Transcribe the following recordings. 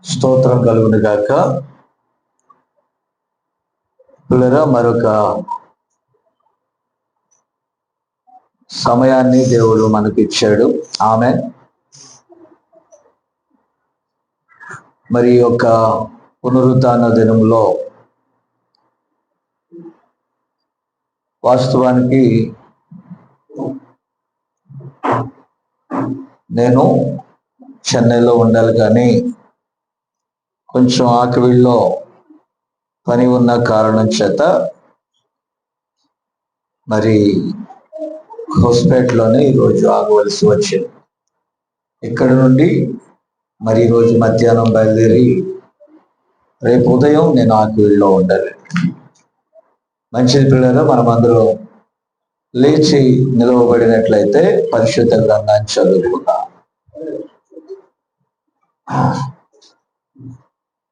స్తోత్రం కలుగును గాక. పిల్లరా, మరొక సమయాన్ని దేవుడు మనకి ఇచ్చాడు. ఆమేన్. మరి యొక్క పునరుత్థాన దినంలో వాస్తవానికి నేను చెన్నైలో ఉండాలి, కానీ కొంచెం ఆకివీడులో పని ఉన్న కారణం చేత మరి హోస్పేటలోనే ఈరోజు ఆగవలసి వచ్చింది. ఇక్కడ నుండి మరి ఈరోజు మధ్యాహ్నం బయలుదేరి రేపు ఉదయం నేను ఆకివీడులో ఉండాలి. మంచిది పిల్లలు, మనమందరం లేచి నిలవబడినట్లయితే పరిశుద్ధ గ్రంథాన్ని చదువుకుందాం.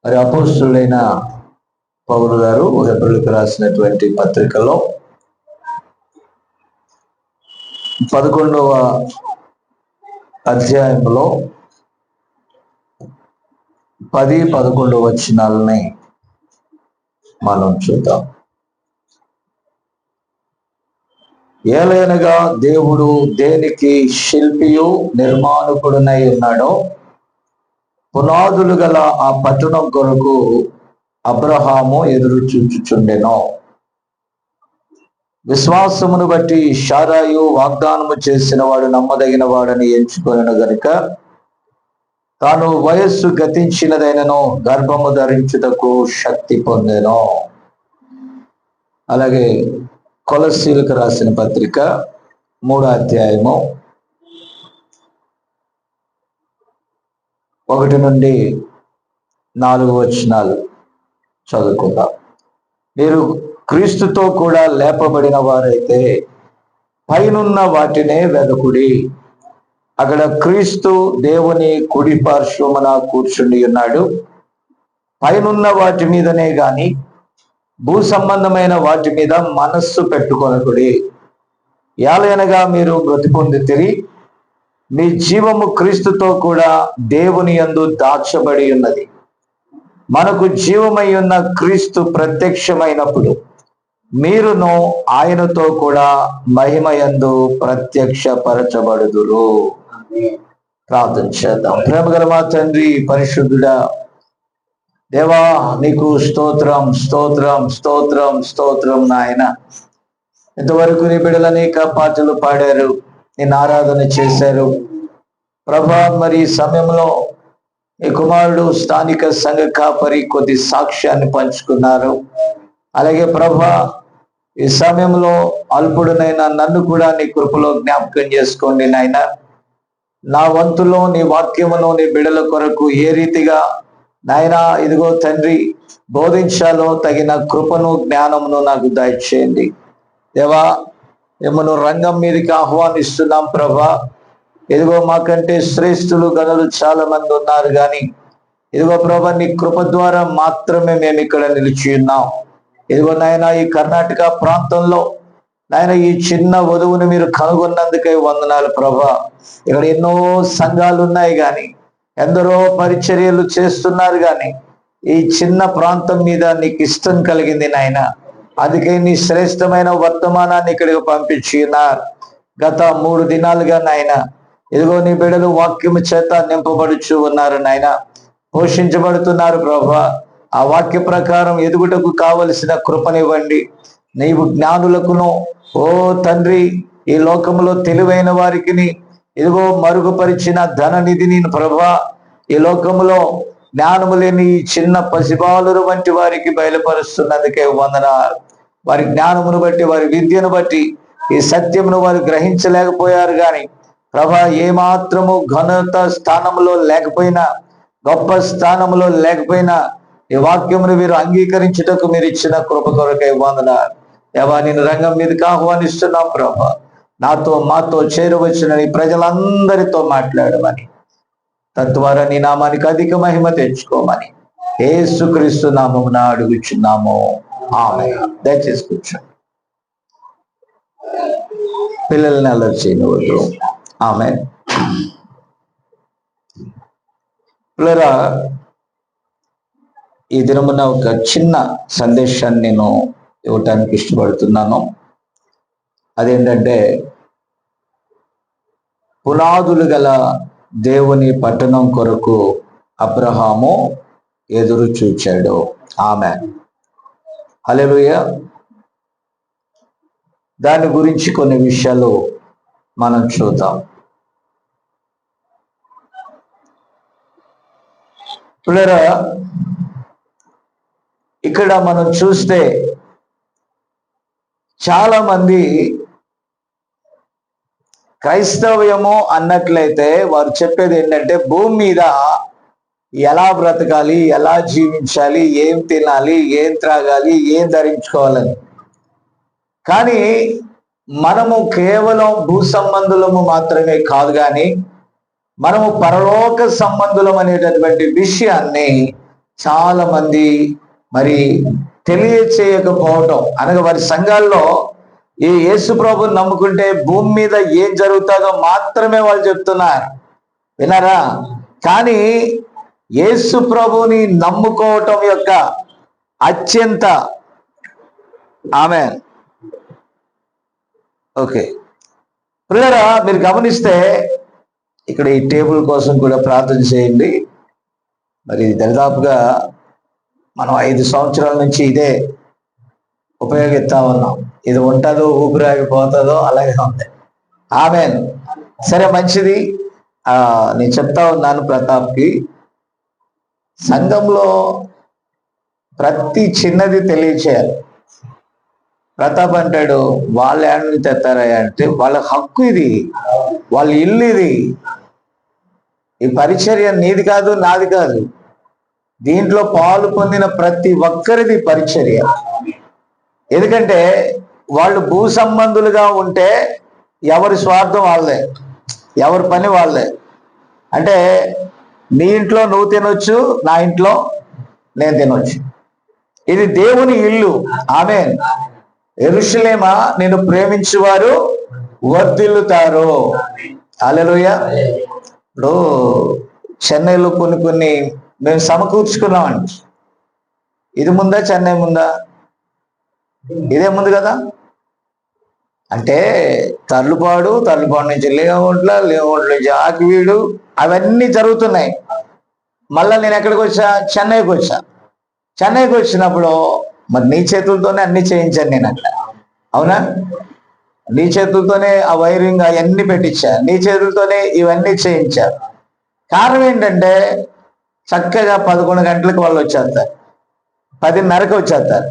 మరి అపోస్తులైన పౌలు గారు హెబ్రీయులకు రాసినటువంటి పత్రికలో 11వ అధ్యాయంలో 10-11 వచనాలని మనం చూద్దాం. ఏలైనగా దేవుడు దేనికి శిల్పియు నిర్మాణకుడునై ఉన్నాడో, పునాదులు గల ఆ పట్టణం కొరకు అబ్రహాము ఎదురు చూచుచుండెను. విశ్వాసమును బట్టి శారాయు వాగ్దానము చేసిన వాడు నమ్మదగిన వాడని ఎంచుకొనెను గనుక తాను వయస్సు గతించినదైనను గర్భము ధరించుటకు శక్తి పొందెను. అలాగే కొలస్సీలకు రాసిన పత్రిక 3వ అధ్యాయము 1-4 వచనాలు చదువుకుందాం. మీరు క్రీస్తుతో కూడా లేపబడిన వారైతే పైనున్న వాటినే వెదకుడి. అక్కడ క్రీస్తు దేవుని కుడి పార్శ్వమున కూర్చుండి ఉన్నాడు. పైనున్న వాటి మీదనే గాని భూ సంబంధమైన వాటి మీద మనస్సు పెట్టుకొనకుడి. ఏలైనగా మీరు మృతి పొందితిరి, మీ జీవము క్రీస్తుతో కూడా దేవుని యందు దాచబడి ఉన్నది. మనకు జీవమై ఉన్న క్రీస్తు ప్రత్యక్షమైనప్పుడు మీరును ఆయనతో కూడా మహిమయందు ప్రత్యక్షపరచబడుదురు. ప్రార్థన చేద్దాం. ప్రేమగల మా తండ్రి, పరిశుద్ధుడా, దేవా, నీకు స్తోత్రం స్తోత్రం స్తోత్రం స్తోత్రం. నాయన, ఇంతవరకు నీ బిడ్డలు అనేక పాటలు పాడారు, నేను ఆరాధన చేశారు ప్రభా. మరి ఈ సమయంలో ఈ కుమారుడు స్థానిక సంఘ కాపరి కొద్ది సాక్ష్యాన్ని పంచుకున్నారు. అలాగే ప్రభా, ఈ సమయంలో అల్పుడునైనా నన్ను కూడా నీ కృపలో జ్ఞాపకం చేసుకోండి నాయన. నా వంతులో నీ వాక్యమును నీ బిడ్డల కొరకు ఏ రీతిగా నాయన ఇదిగో తండ్రి బోధించాలో తగిన కృపను జ్ఞానమును నాకు దయచేయండి దేవా. మిమ్మల్ని రంగం మీదకి ఆహ్వానిస్తున్నాం ప్రభా. ఇదిగో మాకంటే శ్రేష్ఠులు గనులు చాలా మంది ఉన్నారు, కానీ ఇదిగో ప్రభా నీ కృప ద్వారా మాత్రమే మేము ఇక్కడ నిలిచి ఉన్నాం. ఇదిగో నాయన, ఈ కర్ణాటక ప్రాంతంలో నాయన ఈ చిన్న వధువుని మీరు కనుగొన్నందుకై వందనాలు ప్రభా. ఇక్కడ ఎన్నో సంఘాలు ఉన్నాయి, కానీ ఎందరో పరిచర్యలు చేస్తున్నారు, కానీ ఈ చిన్న ప్రాంతం మీద నీకు ఇష్టం కలిగింది నాయన. అందుకే నీ శ్రేష్టమైన వర్తమానాన్ని ఇక్కడికి పంపించి ఉన్నారు. గత 3 దినాలుగా నాయన ఇదిగో నీ బిడ్డలు వాక్యము చేత నింపబడుచు ఉన్నారు నాయన, పోషించబడుతున్నారు ప్రభా. ఆ వాక్య ప్రకారం ఎదుగుటకు కావలసిన కృపనివ్వండి. నీవు జ్ఞానులకును ఓ తండ్రి ఈ లోకంలో తెలివైన వారికి ఇదిగో మరుగుపరిచిన ధన నిధిని ప్రభా, ఈ లోకంలో జ్ఞానము లేని ఈ చిన్న పసిబాలురు వంటి వారికి బయలుపరుస్తున్నందుకే వందనాలు. వారి జ్ఞానమును బట్టి, వారి విద్యను బట్టి ఈ సత్యమును వారు గ్రహించలేకపోయారు, కానీ ప్రభా ఏమాత్రము ఘనత స్థానంలో లేకపోయినా, గొప్ప స్థానంలో లేకపోయినా ఈ వాక్యమును వీరు అంగీకరించుటకు మీరు ఇచ్చిన కృప కొరకై వందనాలు దేవా. నేను రంగం మీదకి ఆహ్వానిస్తున్నాం ప్రభా. నాతో మాతో చేరవచ్చిన నీ ప్రజలందరితో మాట్లాడమని, తద్వారా నీ నామానికి అధిక మహిమ తెచ్చుకోమని యేసుక్రీస్తు నామమున అడుగుచున్నాము. ఆమేన్. దయచేసి కూర్చోండి. పిల్లల్ని అల్లరి చేయవద్దు. ఆమేన్. పిల్లరా, ఈ దినమున ఒక చిన్న సందేశాన్ని నేను ఇవ్వటానికి ఇష్టపడుతున్నాను. అదేంటంటే, పునాదులు గల దేవుని పట్టణం కొరకు అబ్రహాము ఎదురు చూచాడు. ఆమేన్. హల్లెలూయా. దాని గురించి కొన్ని విషయాలు మనం చూద్దాం. పిల్లరా, ఇక్కడ మనం చూస్తే చాలా మంది క్రైస్తవ్యము అన్నట్లయితే వారు చెప్పేది ఏంటంటే, భూమి మీద ఎలా బ్రతకాలి, ఎలా జీవించాలి, ఏం తినాలి, ఏం త్రాగాలి, ఏం ధరించుకోవాలని. కానీ మనము కేవలం భూ సంబంధులము మాత్రమే కాదు, కానీ మనము పరలోక సంబంధులం అనేటటువంటి విషయాన్ని చాలా మంది మరి తెలియచేయకపోవటం, అనగా వారి సంఘాల్లో ఈ యేసు ప్రభుని నమ్ముకుంటే భూమి మీద ఏం జరుగుతుందో మాత్రమే వాళ్ళు చెప్తున్నారు. విన్నారా? కానీ యేసు ప్రభుని నమ్ముకోవటం యొక్క అత్యంత ఆమేన్. ఓకే ప్రియరా, మీరు గమనిస్తే ఇక్కడ ఈ టేబుల్ కోసం కూడా ప్రార్థన చేయండి. మరి దరిదాపుగా మనం 5 సంవత్సరాల నుంచి ఇదే ఉపయోగిస్తా ఉన్నాం. ఇది ఉంటుందో ఊపిరాగిపోతుందో అలాగే ఉంది. ఆమేన్. సరే, మంచిది. నేను చెప్తా ఉన్నాను ప్రతాప్కి, సంఘంలో ప్రతి చిన్నది తెలియచేయాలి. ప్రతాప్ అంటాడు, వాళ్ళ ఏడని తెస్తారయ్యా అంటే, వాళ్ళ హక్కు ఇది, వాళ్ళ ఇల్లు ఇది. ఈ పరిచర్య నీది కాదు, నాది కాదు. దీంట్లో పాలు పొందిన ప్రతి ఒక్కరిది పరిచర్య. ఎందుకంటే వాళ్ళు భూ సంబంధులుగా ఉంటే ఎవరి స్వార్థం వాళ్ళే, ఎవరి పని వాళ్ళే. అంటే నీ ఇంట్లో నువ్వు తినొచ్చు, నా ఇంట్లో నేను తినొచ్చు. ఇది దేవుని ఇల్లు. ఆమేన్. యెరూషలేమా, నేను ప్రేమించువారు వర్ధిల్లుతారు. హల్లెలూయా. ఇప్పుడు చెన్నైలో కొన్ని మేము సమకూర్చుకున్నామండి. ఇది ముందా, చెన్నై ముందా? ఇదే ముందు కదా. అంటే తర్లుపాడు నుంచి లేవుంట్ల నుంచి ఆకివీడు అవన్నీ జరుగుతున్నాయి. మళ్ళా నేను ఎక్కడికి వచ్చా? చెన్నైకి వచ్చా. చెన్నైకి వచ్చినప్పుడు మరి నీ చేతులతోనే అన్ని చేయించాను నేను అక్కడ. అవునా? నీ చేతులతోనే ఆ వైరింగ్ అవన్నీ పెట్టించా, నీ చేతులతోనే ఇవన్నీ చేయించా. కారణం ఏంటంటే చక్కగా 11 గంటలకు వాళ్ళు వచ్చేస్తారు, 10:30కి వచ్చేస్తారు,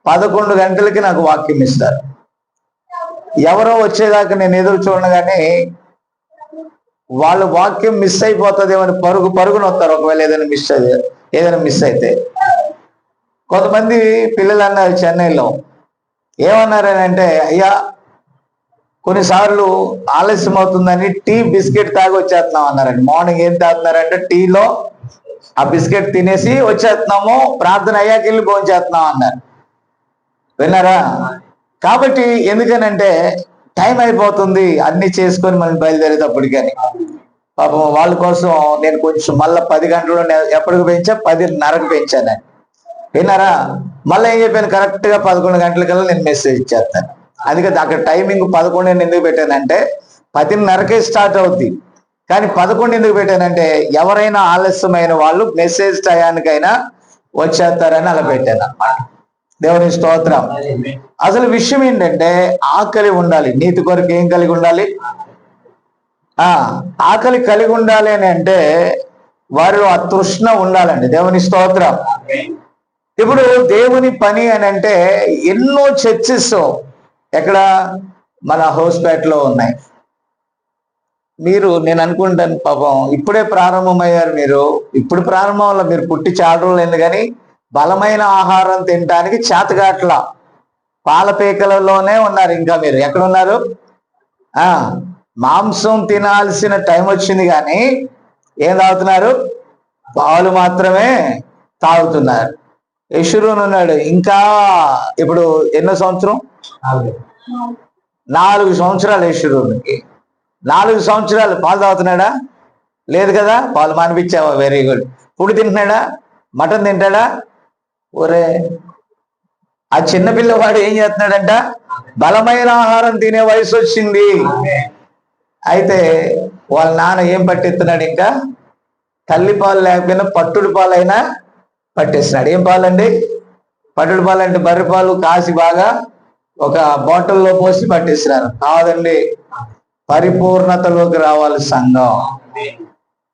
11 గంటలకి నాకు వాక్యం ఇస్తారు. ఎవరో వచ్చేదాకా నేను ఎదురు చూడను, కానీ వాళ్ళు వాక్యం మిస్ అయిపోతుందేమని పరుగున వస్తారు. ఒకవేళ ఏదైనా మిస్ అయితే. కొంతమంది పిల్లలు అన్నారు చెన్నైలో, ఏమన్నారని అంటే, అయ్యా కొన్నిసార్లు ఆలస్యం అవుతుందని టీ బిస్కెట్ తాగి వచ్చేస్తున్నాం అన్నారండి. మార్నింగ్ ఏం తాగుతున్నారంటే టీలో ఆ బిస్కెట్ తినేసి వచ్చేస్తున్నాము, ప్రార్థన అయ్యాకి వెళ్ళి భోంచేస్తున్నాం అన్నారు. విన్నారా? కాబట్టి ఎందుకనంటే టైం అయిపోతుంది అన్ని చేసుకొని మనం బయలుదేరేటప్పటికని. పాపం వాళ్ళ కోసం నేను కొంచెం మళ్ళీ 10 గంటలు ఎప్పటికి పెంచా, 10:30కి పెంచాను. విన్నారా? మళ్ళీ ఏం చెప్పాను, కరెక్ట్ గా 11 గంటలకల్లా నేను మెసేజ్ ఇచ్చేస్తాను. అందుకే అక్కడ టైమింగ్ 11 ఎందుకు పెట్టానంటే 10:30కే స్టార్ట్ అవుద్ది, కానీ 11 ఎందుకు పెట్టానంటే ఎవరైనా ఆలస్యమైన వాళ్ళు మెసేజ్ టయానికైనా వచ్చేస్తారని అలా పెట్టాను అన్నమాట. దేవుని స్తోత్రం. అసలు విషయం ఏంటంటే ఆకలి ఉండాలి. నీతి కొరకు ఏం కలిగి ఉండాలి? ఆకలి కలిగి ఉండాలి అని అంటే వారిలో ఆ తృష్ణ ఉండాలండి. దేవుని స్తోత్రం. ఇప్పుడు దేవుని పని అని అంటే ఎన్నో చర్చెస్ ఎక్కడ మన హౌస్పేటలో ఉన్నాయి. నేను అనుకుంటాను పాపం ఇప్పుడే ప్రారంభమయ్యారు మీరు. ఇప్పుడు ప్రారంభం వల్ల మీరు పుట్టి చాలా రోజులైంది, కానీ బలమైన ఆహారం తినడానికి చేతగాట్ల పాలపేకలలోనే ఉన్నారు. ఇంకా మీరు ఎక్కడున్నారు? మాంసం తినాల్సిన టైం వచ్చింది, కానీ ఏం తాగుతున్నారు? పాలు మాత్రమే తాగుతున్నారు. యెషురూన్ ఉన్నాడు ఇంకా. ఇప్పుడు ఎన్నో సంవత్సరం? 4 సంవత్సరాలు యెషురూన్కి. 4 సంవత్సరాలు పాలు తాగుతున్నాడా? లేదు కదా. పాలు మానిపించావా? Very good. ఫుడ్ తింటున్నాడా? మటన్ తింటాడా? ఒరే, ఆ చిన్నపిల్లవాడు ఏం చేస్తున్నాడంట? బలమైన ఆహారం తినే వయసు వచ్చింది. అయితే వాళ్ళ నాన్న ఏం పట్టిస్తున్నాడు? ఇంకా తల్లి పాలు లేకపోయినా పట్టుడు పాలైనా పట్టేస్తున్నాడు. ఏం పాలండి? పట్టుడు పాలు అంటే బర్రె పాలు కాసి బాగా ఒక బాటిల్లో పోసి పట్టేస్తున్నారు. కాదండి, పరిపూర్ణతలోకి రావాలి సంఘం.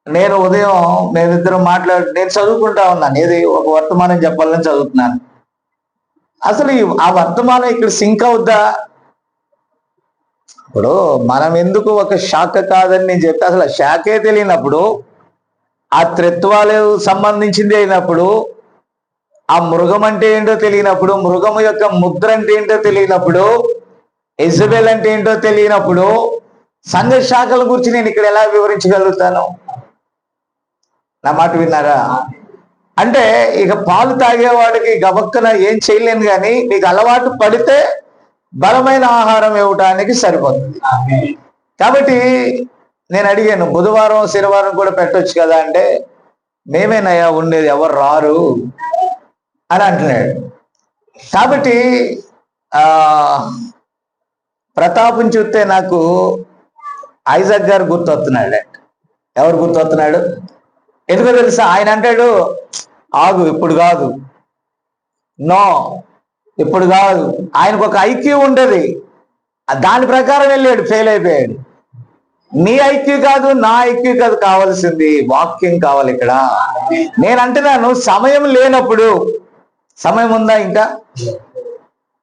నేను ఉదయం మేమిద్దరం నేను చదువుకుంటా ఉన్నాను. ఏది ఒక వర్తమానం చెప్పాలని చదువుతున్నాను. అసలు ఆ వర్తమానం ఇక్కడ సింక్ అవుద్దా? ఇప్పుడు మనం ఎందుకు ఒక శాఖ కాదని నేను చెప్తే, అసలు ఆ శాఖే తెలియనప్పుడు, ఆ త్రిత్వాలు సంబంధించింది అయినప్పుడు, ఆ మృగం అంటే ఏంటో తెలియనప్పుడు, మృగము యొక్క ముద్ర అంటే ఏంటో తెలియనప్పుడు, ఇజబెల్ అంటే ఏంటో తెలియనప్పుడు సంఘ శాఖల గురించి నేను ఇక్కడ ఎలా వివరించగలుగుతాను? నా మాట విన్నారా? అంటే ఇక పాలు తాగేవాడికి గబక్కన ఏం చేయలేను, కానీ నీకు అలవాటు పడితే బలమైన ఆహారం ఇవ్వటానికి సరిపోతుంది. కాబట్టి నేను అడిగాను, బుధవారం శనివారం కూడా పెట్టొచ్చు కదా అంటే, మేమేనయ్యా ఉండేది, ఎవరు రారు అని అంటున్నాడు. కాబట్టి ప్రతాపం చూస్తే నాకు ఐజాక్ గారు గుర్తొస్తున్నాడు. ఎవరు గుర్తొస్తున్నాడు? ఎందుకో తెలుసా? ఆయన అంటాడు, ఆగు, ఇప్పుడు కాదు, నో, ఇప్పుడు కాదు. ఆయనకు ఒక ఐక్యూ ఉండేది, దాని ప్రకారం వెళ్ళాడు, ఫెయిల్ అయిపోయాడు. నీ ఐక్యూ కాదు, నా ఐక్యూ కాదు, కావాల్సింది వాక్యం కావాలి. ఇక్కడ నేను అంటున్నాను, సమయం లేనప్పుడు, సమయం ఉందా? ఇంకా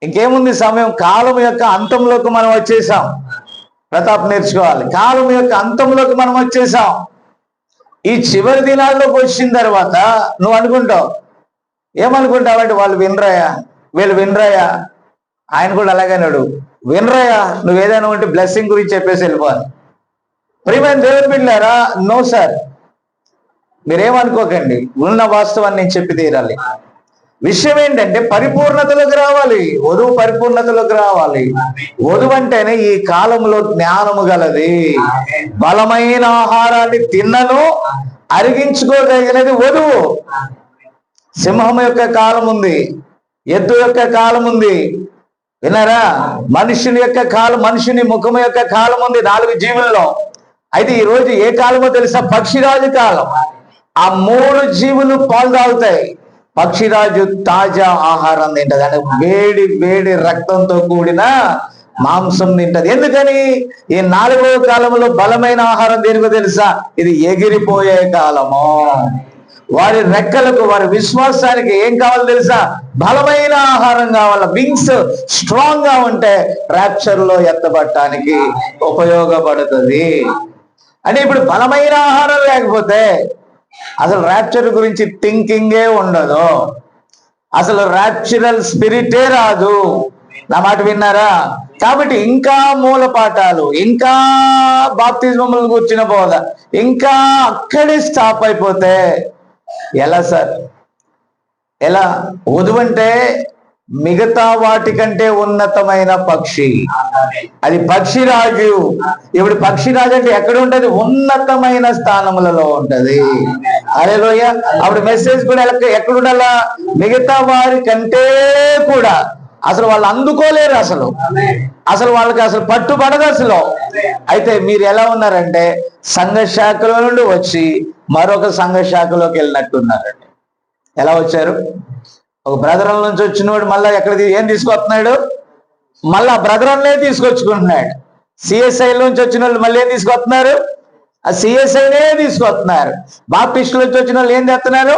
ఇంకేముంది సమయం? కాలం యొక్క అంతంలోకి మనం వచ్చేసాం. ప్రతాప్ నేర్చుకోవాలి, కాలం యొక్క అంతంలోకి మనం వచ్చేసాం. ఈ చివరి దినాల్లోకి వచ్చిన తర్వాత నువ్వు అనుకుంటావు, ఏమనుకుంటావంటే, వాళ్ళు వినరాయా, వీళ్ళు వినరాయా? ఆయన కూడా అలాగన్నాడు, వినరాయా, నువ్వు ఏదైనా ఉంటే బ్లెస్సింగ్ గురించి చెప్పేసి వెళ్ళిపోవాలి. ప్రియమైన దేవుని బిడ్డలారా, నో సార్, మీరేమనుకోకండి, ఉన్న వాస్తవాన్ని నేను చెప్పి తీరాలి. విషయం ఏంటంటే, పరిపూర్ణతలోకి రావాలి, వధువు పరిపూర్ణతలోకి రావాలి. వధువు అంటేనే ఈ కాలంలో జ్ఞానము గలది, బలమైన ఆహారాన్ని తిన్నను అరిగించుకోగలిగినది వధువు. సింహం యొక్క కాలం ఉంది, ఎద్దు యొక్క కాలం ఉంది, విన్నారా? మనుషుని యొక్క కాలం, మనుషుని ముఖం యొక్క కాలం ఉంది 4 జీవుల్లో. అయితే ఈ రోజు ఏ కాలమో తెలుసా? పక్షిరాజు కాలం. ఆ 3 జీవులు పాలు తాగుతాయి. పక్షిరాజు తాజా ఆహారం తింటది, అంటే వేడి వేడి రక్తంతో కూడిన మాంసం తింటది. ఎందుకని? ఈ 4వ కాలంలో బలమైన ఆహారం దేనికో తెలుసా? ఇది ఎగిరిపోయే కాలము. వారి రెక్కలకు, వారి విశ్వాసానికి ఏం కావాలో తెలుసా? బలమైన ఆహారం కావాల. వింగ్స్ స్ట్రాంగ్ గా ఉంటే ర్యాప్చర్ లో ఎత్తబడటానికి ఉపయోగపడుతుంది. అంటే ఇప్పుడు బలమైన ఆహారం లేకపోతే అసలు ర్యాప్చర్ గురించి థింకింగే ఉండదు, అసలు ర్యాప్చరల్ స్పిరిటే రాదు. నా మాట విన్నారా? కాబట్టి ఇంకా మూల పాఠాలు, ఇంకా బాప్తిజములను కూర్చున్న బోధ, ఇంకా అక్కడే స్టాప్ అయిపోతే ఎలా సార్? ఎలా? వధువు అంటే మిగతా వాటికంటే ఉన్నతమైన పక్షి, అది పక్షిరాజు. ఇప్పుడు పక్షిరాజు అంటే ఎక్కడ ఉంటది? ఉన్నతమైన స్థానములలో ఉంటది. హల్లెలూయా. అప్పుడు మెసేజ్ కూడా ఎక్కడ ఉండాలా? మిగతా వారి కంటే కూడా. అసలు వాళ్ళు అందుకోలేరు, అసలు వాళ్ళకి అసలు పట్టుబడదు అసలు. అయితే మీరు ఎలా ఉన్నారంటే, సంఘ శాఖలో నుండి వచ్చి మరొక సంఘ శాఖలోకి వెళ్ళినట్టున్నారండి. ఎలా వచ్చారు? ఒక బ్రదరన్ నుంచి వచ్చినవాడు మళ్ళీ ఏం తీసుకొస్తున్నాడు? మళ్ళా బ్రదరన్లే తీసుకొచ్చుకుంటున్నాడు. సిఎస్ఐ నుంచి వచ్చిన వాళ్ళు మళ్ళీ ఏం తీసుకొస్తున్నారు? ఆ సిఎస్ఐనే తీసుకొస్తున్నారు. బాప్టిస్ట్ నుంచి వచ్చిన వాళ్ళు ఏం చేస్తున్నారు?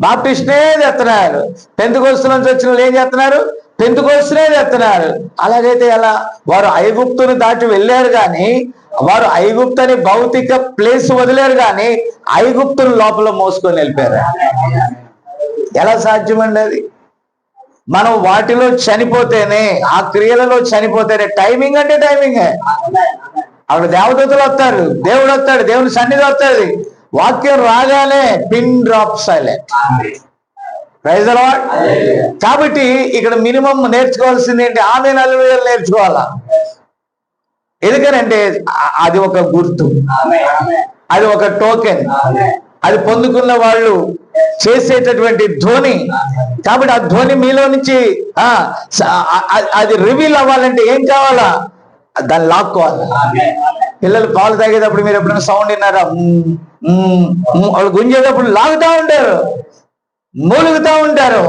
బాప్టిస్ట్నే చేస్తున్నారు. పెంతెకోస్తు నుంచి వచ్చిన వాళ్ళు ఏం చేస్తున్నారు? పెంతెకోస్తునే చేస్తున్నారు. అలాగైతే ఎలా? వారు ఐగుప్తును దాటి వెళ్ళారు, కానీ వారు ఐగుప్తుని భౌతిక ప్లేస్ వదిలేరు, కానీ ఐగుప్తును లోపల మోసుకొని వెళ్ళిపోయారు. ఎలా సాధ్యమండి అది? మనం వాటిలో చనిపోతేనే, ఆ క్రియలలో చనిపోతేనే. టైమింగ్ అంటే టైమింగే. అప్పుడు దేవదూతలు వస్తారు, దేవుడు వస్తాడు, దేవుని సన్నిధి వస్తుంది, వాక్యం రాగానే pin drop silent. Praise the lord. కాబట్టి ఇక్కడ మినిమం నేర్చుకోవాల్సింది ఏంటి? ఆమె 40 నేర్చుకోవాలా. ఎందుకనంటే అది ఒక గుర్తు, అది ఒక టోకెన్, అది పొందుకున్న వాళ్ళు చేసేటటువంటి ధ్వని. కాబట్టి ఆ ధ్వని మీలో నుంచి అది రివీల్ అవ్వాలంటే ఏం కావాలా? దాన్ని లాక్కోవాలి. పిల్లలు పాలు తాగేటప్పుడు మీరు ఎప్పుడైనా సౌండ్ విన్నారా? వాళ్ళు గుంజేటప్పుడు లాగుతూ ఉంటారు, మూలుగుతూ ఉంటారు.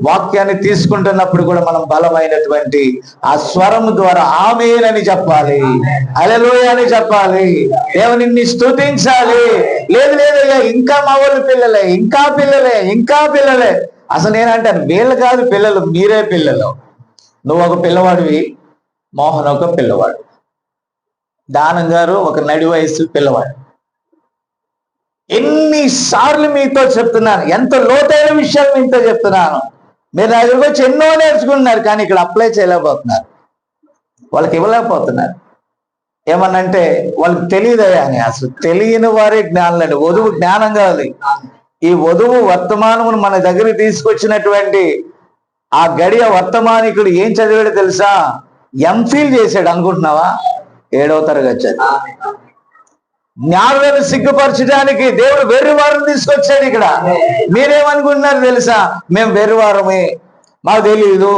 వాక్యాన్ని తీసుకుంటున్నప్పుడు కూడా మనం బలమైనటువంటి ఆ స్వరము ద్వారా ఆమేన్ అని చెప్పాలి, హల్లెలూయా అని చెప్పాలి, దేవునిని స్తుతించాలి. లేదు లేదయ్యా, ఇంకా మా వాళ్ళు పిల్లలే, ఇంకా పిల్లలే, ఇంకా పిల్లలే. అసలు నేనంటాను, వీళ్ళు కాదు పిల్లలు, మీరే పిల్లలు. నువ్వు ఒక పిల్లవాడివి, మోహన్ ఒక పిల్లవాడు, దానం గారు ఒక నడి వయసు పిల్లవాడు. ఎన్నిసార్లు మీతో చెప్తున్నాను, ఎంత లోతైన విషయాలు మీతో చెప్తున్నాను. మీరు నా దగ్గరకు వచ్చి ఎన్నో నేర్చుకుంటున్నారు, కానీ ఇక్కడ అప్లై చేయలేకపోతున్నారు, వాళ్ళకి ఇవ్వలేకపోతున్నారు. ఏమన్నంటే వాళ్ళకి తెలియదయా అని. అసలు తెలియని వారే జ్ఞానులండి. వధువు జ్ఞానం కాదు. ఈ వధువు వర్తమానమును మన దగ్గరికి తీసుకొచ్చినటువంటి ఆ గడియ వర్తమానికుడు ఏం చదివాడు తెలుసా? ఎంఫిల్ చేశాడు అనుకుంటున్నావా? 7వ తరగతి చదివి. జ్ఞానులను సిగ్గుపరచడానికి దేవుడు వెర్రివారం తీసుకొచ్చాడు ఇక్కడ. మీరేమనుకుంటున్నారు తెలుసా? మేము వెర్రివారమే, మాకు తెలియదు.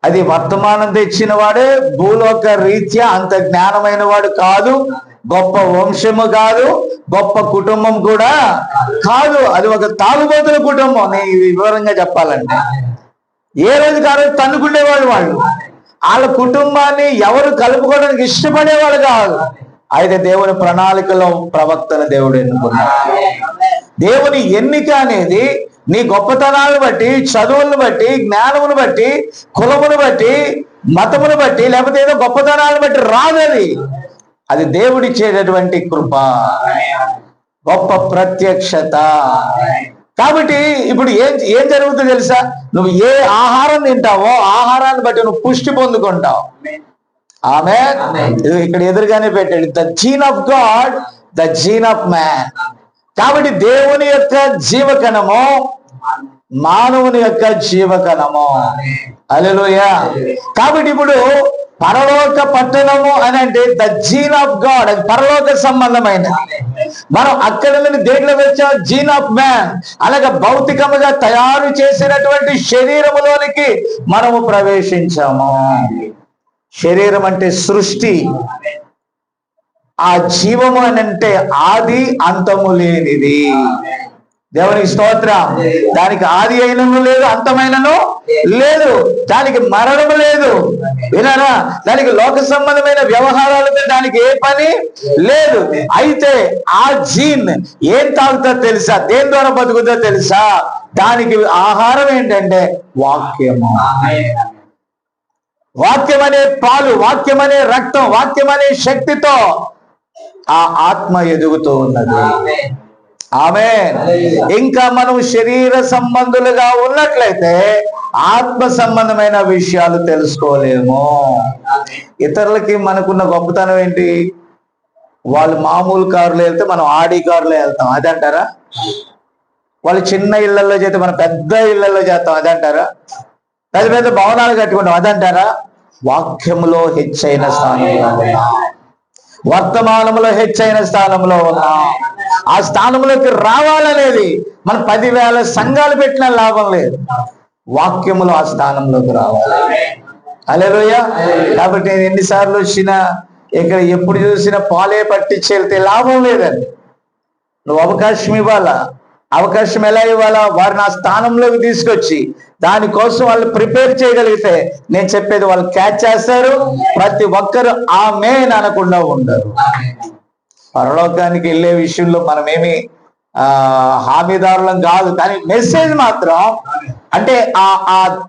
అది వర్తమానం తెచ్చిన వాడే, భూలోక రీత్యా అంత జ్ఞానమైన వాడు కాదు, గొప్ప వంశము కాదు, గొప్ప కుటుంబం కూడా కాదు. అది ఒక తాగుబోతుల కుటుంబం. నేను వివరంగా చెప్పాలంటే ఏ రోజు కాదు తన్నుకునేవాళ్ళు వాళ్ళు. వాళ్ళ కుటుంబాన్ని ఎవరు కలుపుకోవడానికి ఇష్టపడేవాళ్ళు కాదు. అయితే దేవుని ప్రణాళికలో ప్రవక్తను దేవుడు ఎన్నుకున్నాడు. దేవుని ఎన్నిక అనేది నీ గొప్పతనాలను బట్టి, చదువులను బట్టి, జ్ఞానమును బట్టి, కులమును బట్టి, మతమును బట్టి, లేకపోతే ఏదో గొప్పతనాలను బట్టి రాదు. అది దేవుడిచ్చేటటువంటి కృప, గొప్ప ప్రత్యక్షత. కాబట్టి ఇప్పుడు ఏం జరుగుతుందో తెలుసా? నువ్వు ఏ ఆహారం తింటావో ఆహారాన్ని బట్టి నువ్వు పుష్టి పొందుకుంటావు. ఆమేన్. ఇక్కడ ఎదురుగానే పెట్టాడు, the gene of God, the gene of man. కాబట్టి దేవుని యొక్క జీవకణము మానవుని యొక్క జీవకణము. హల్లెలూయా. కాబట్టి ఇప్పుడు పరలోక పట్టణము అని అంటే ద జీన్ ఆఫ్ గాడ్, అది పరలోక సంబంధమైనది. మనం అక్కడ నుండి దేంట్లో వచ్చాం? Gene of man. అలాగే భౌతికముగా తయారు చేసినటువంటి శరీరములోనికి మనము ప్రవేశించాము. శరీరం అంటే సృష్టి, ఆ జీవము అని అంటే ఆది అంతము లేనిది. దేవునికి స్తోత్రం. దానికి ఆది అయినను లేదు, అంతమైనను లేదు, దానికి మరణము లేదు. వినారా? దానికి లోక సంబంధమైన వ్యవహారాలతో దానికి ఏ పని లేదు. అయితే ఆ జీన్ ఏం తాగుతో తెలుసా? దేని ద్వారా బతుకుతో తెలుసా? దానికి ఆహారం ఏంటంటే వాక్యము. వాక్యం అనే పాలు, వాక్యం అనే రక్తం, వాక్యం అనే శక్తితో ఆ ఆత్మ ఎదుగుతూ ఉన్నది. ఆమేన్. ఇంకా మనం శరీర సంబంధులుగా ఉన్నట్లయితే ఆత్మ సంబంధమైన విషయాలు తెలుసుకోలేము. ఇతరులకి మనకున్న గొప్పతనం ఏంటి? వాళ్ళు మామూలు కారులో వెళ్తే మనం ఆడి కారులో వెళ్తాం, అదంటారా? వాళ్ళు చిన్న ఇళ్లలో చేస్తే మనం పెద్ద ఇళ్లలో చేస్తాం, అదంటారా? పెద్ద పెద్ద భవనాలు కట్టుకుంటాం, అదంటారా? వాక్యములో హెచ్చైన స్థానంలో ఉన్నా, వర్తమానంలో హెచ్చైన స్థానంలో ఉన్నా, ఆ స్థానంలోకి రావాలనేది మన 10,000 సంఘాలు పెట్టిన లాభం లేదు. వాక్యములో ఆ స్థానంలోకి రావాలి. హల్లెలూయా. కాబట్టి నేను ఎన్నిసార్లు వచ్చినా, ఇక్కడ ఎప్పుడు చూసినా పాలే పట్టించి వెళ్తే లాభం లేదండి. నువ్వు అవకాశం ఇవ్వాలా. అవకాశం ఎలా ఇవ్వాలా? వారిని ఆ స్థానంలోకి తీసుకొచ్చి దానికోసం వాళ్ళు ప్రిపేర్ చేయగలిగితే నేను చెప్పేది వాళ్ళు క్యాచ్ చేస్తారు. ప్రతి ఒక్కరు ఆమేన్ అనకుండా ఉండరు. పరలోకానికి వెళ్ళే విషయంలో మనమేమి హామీదారులం కాదు, కానీ మెసేజ్ మాత్రం అంటే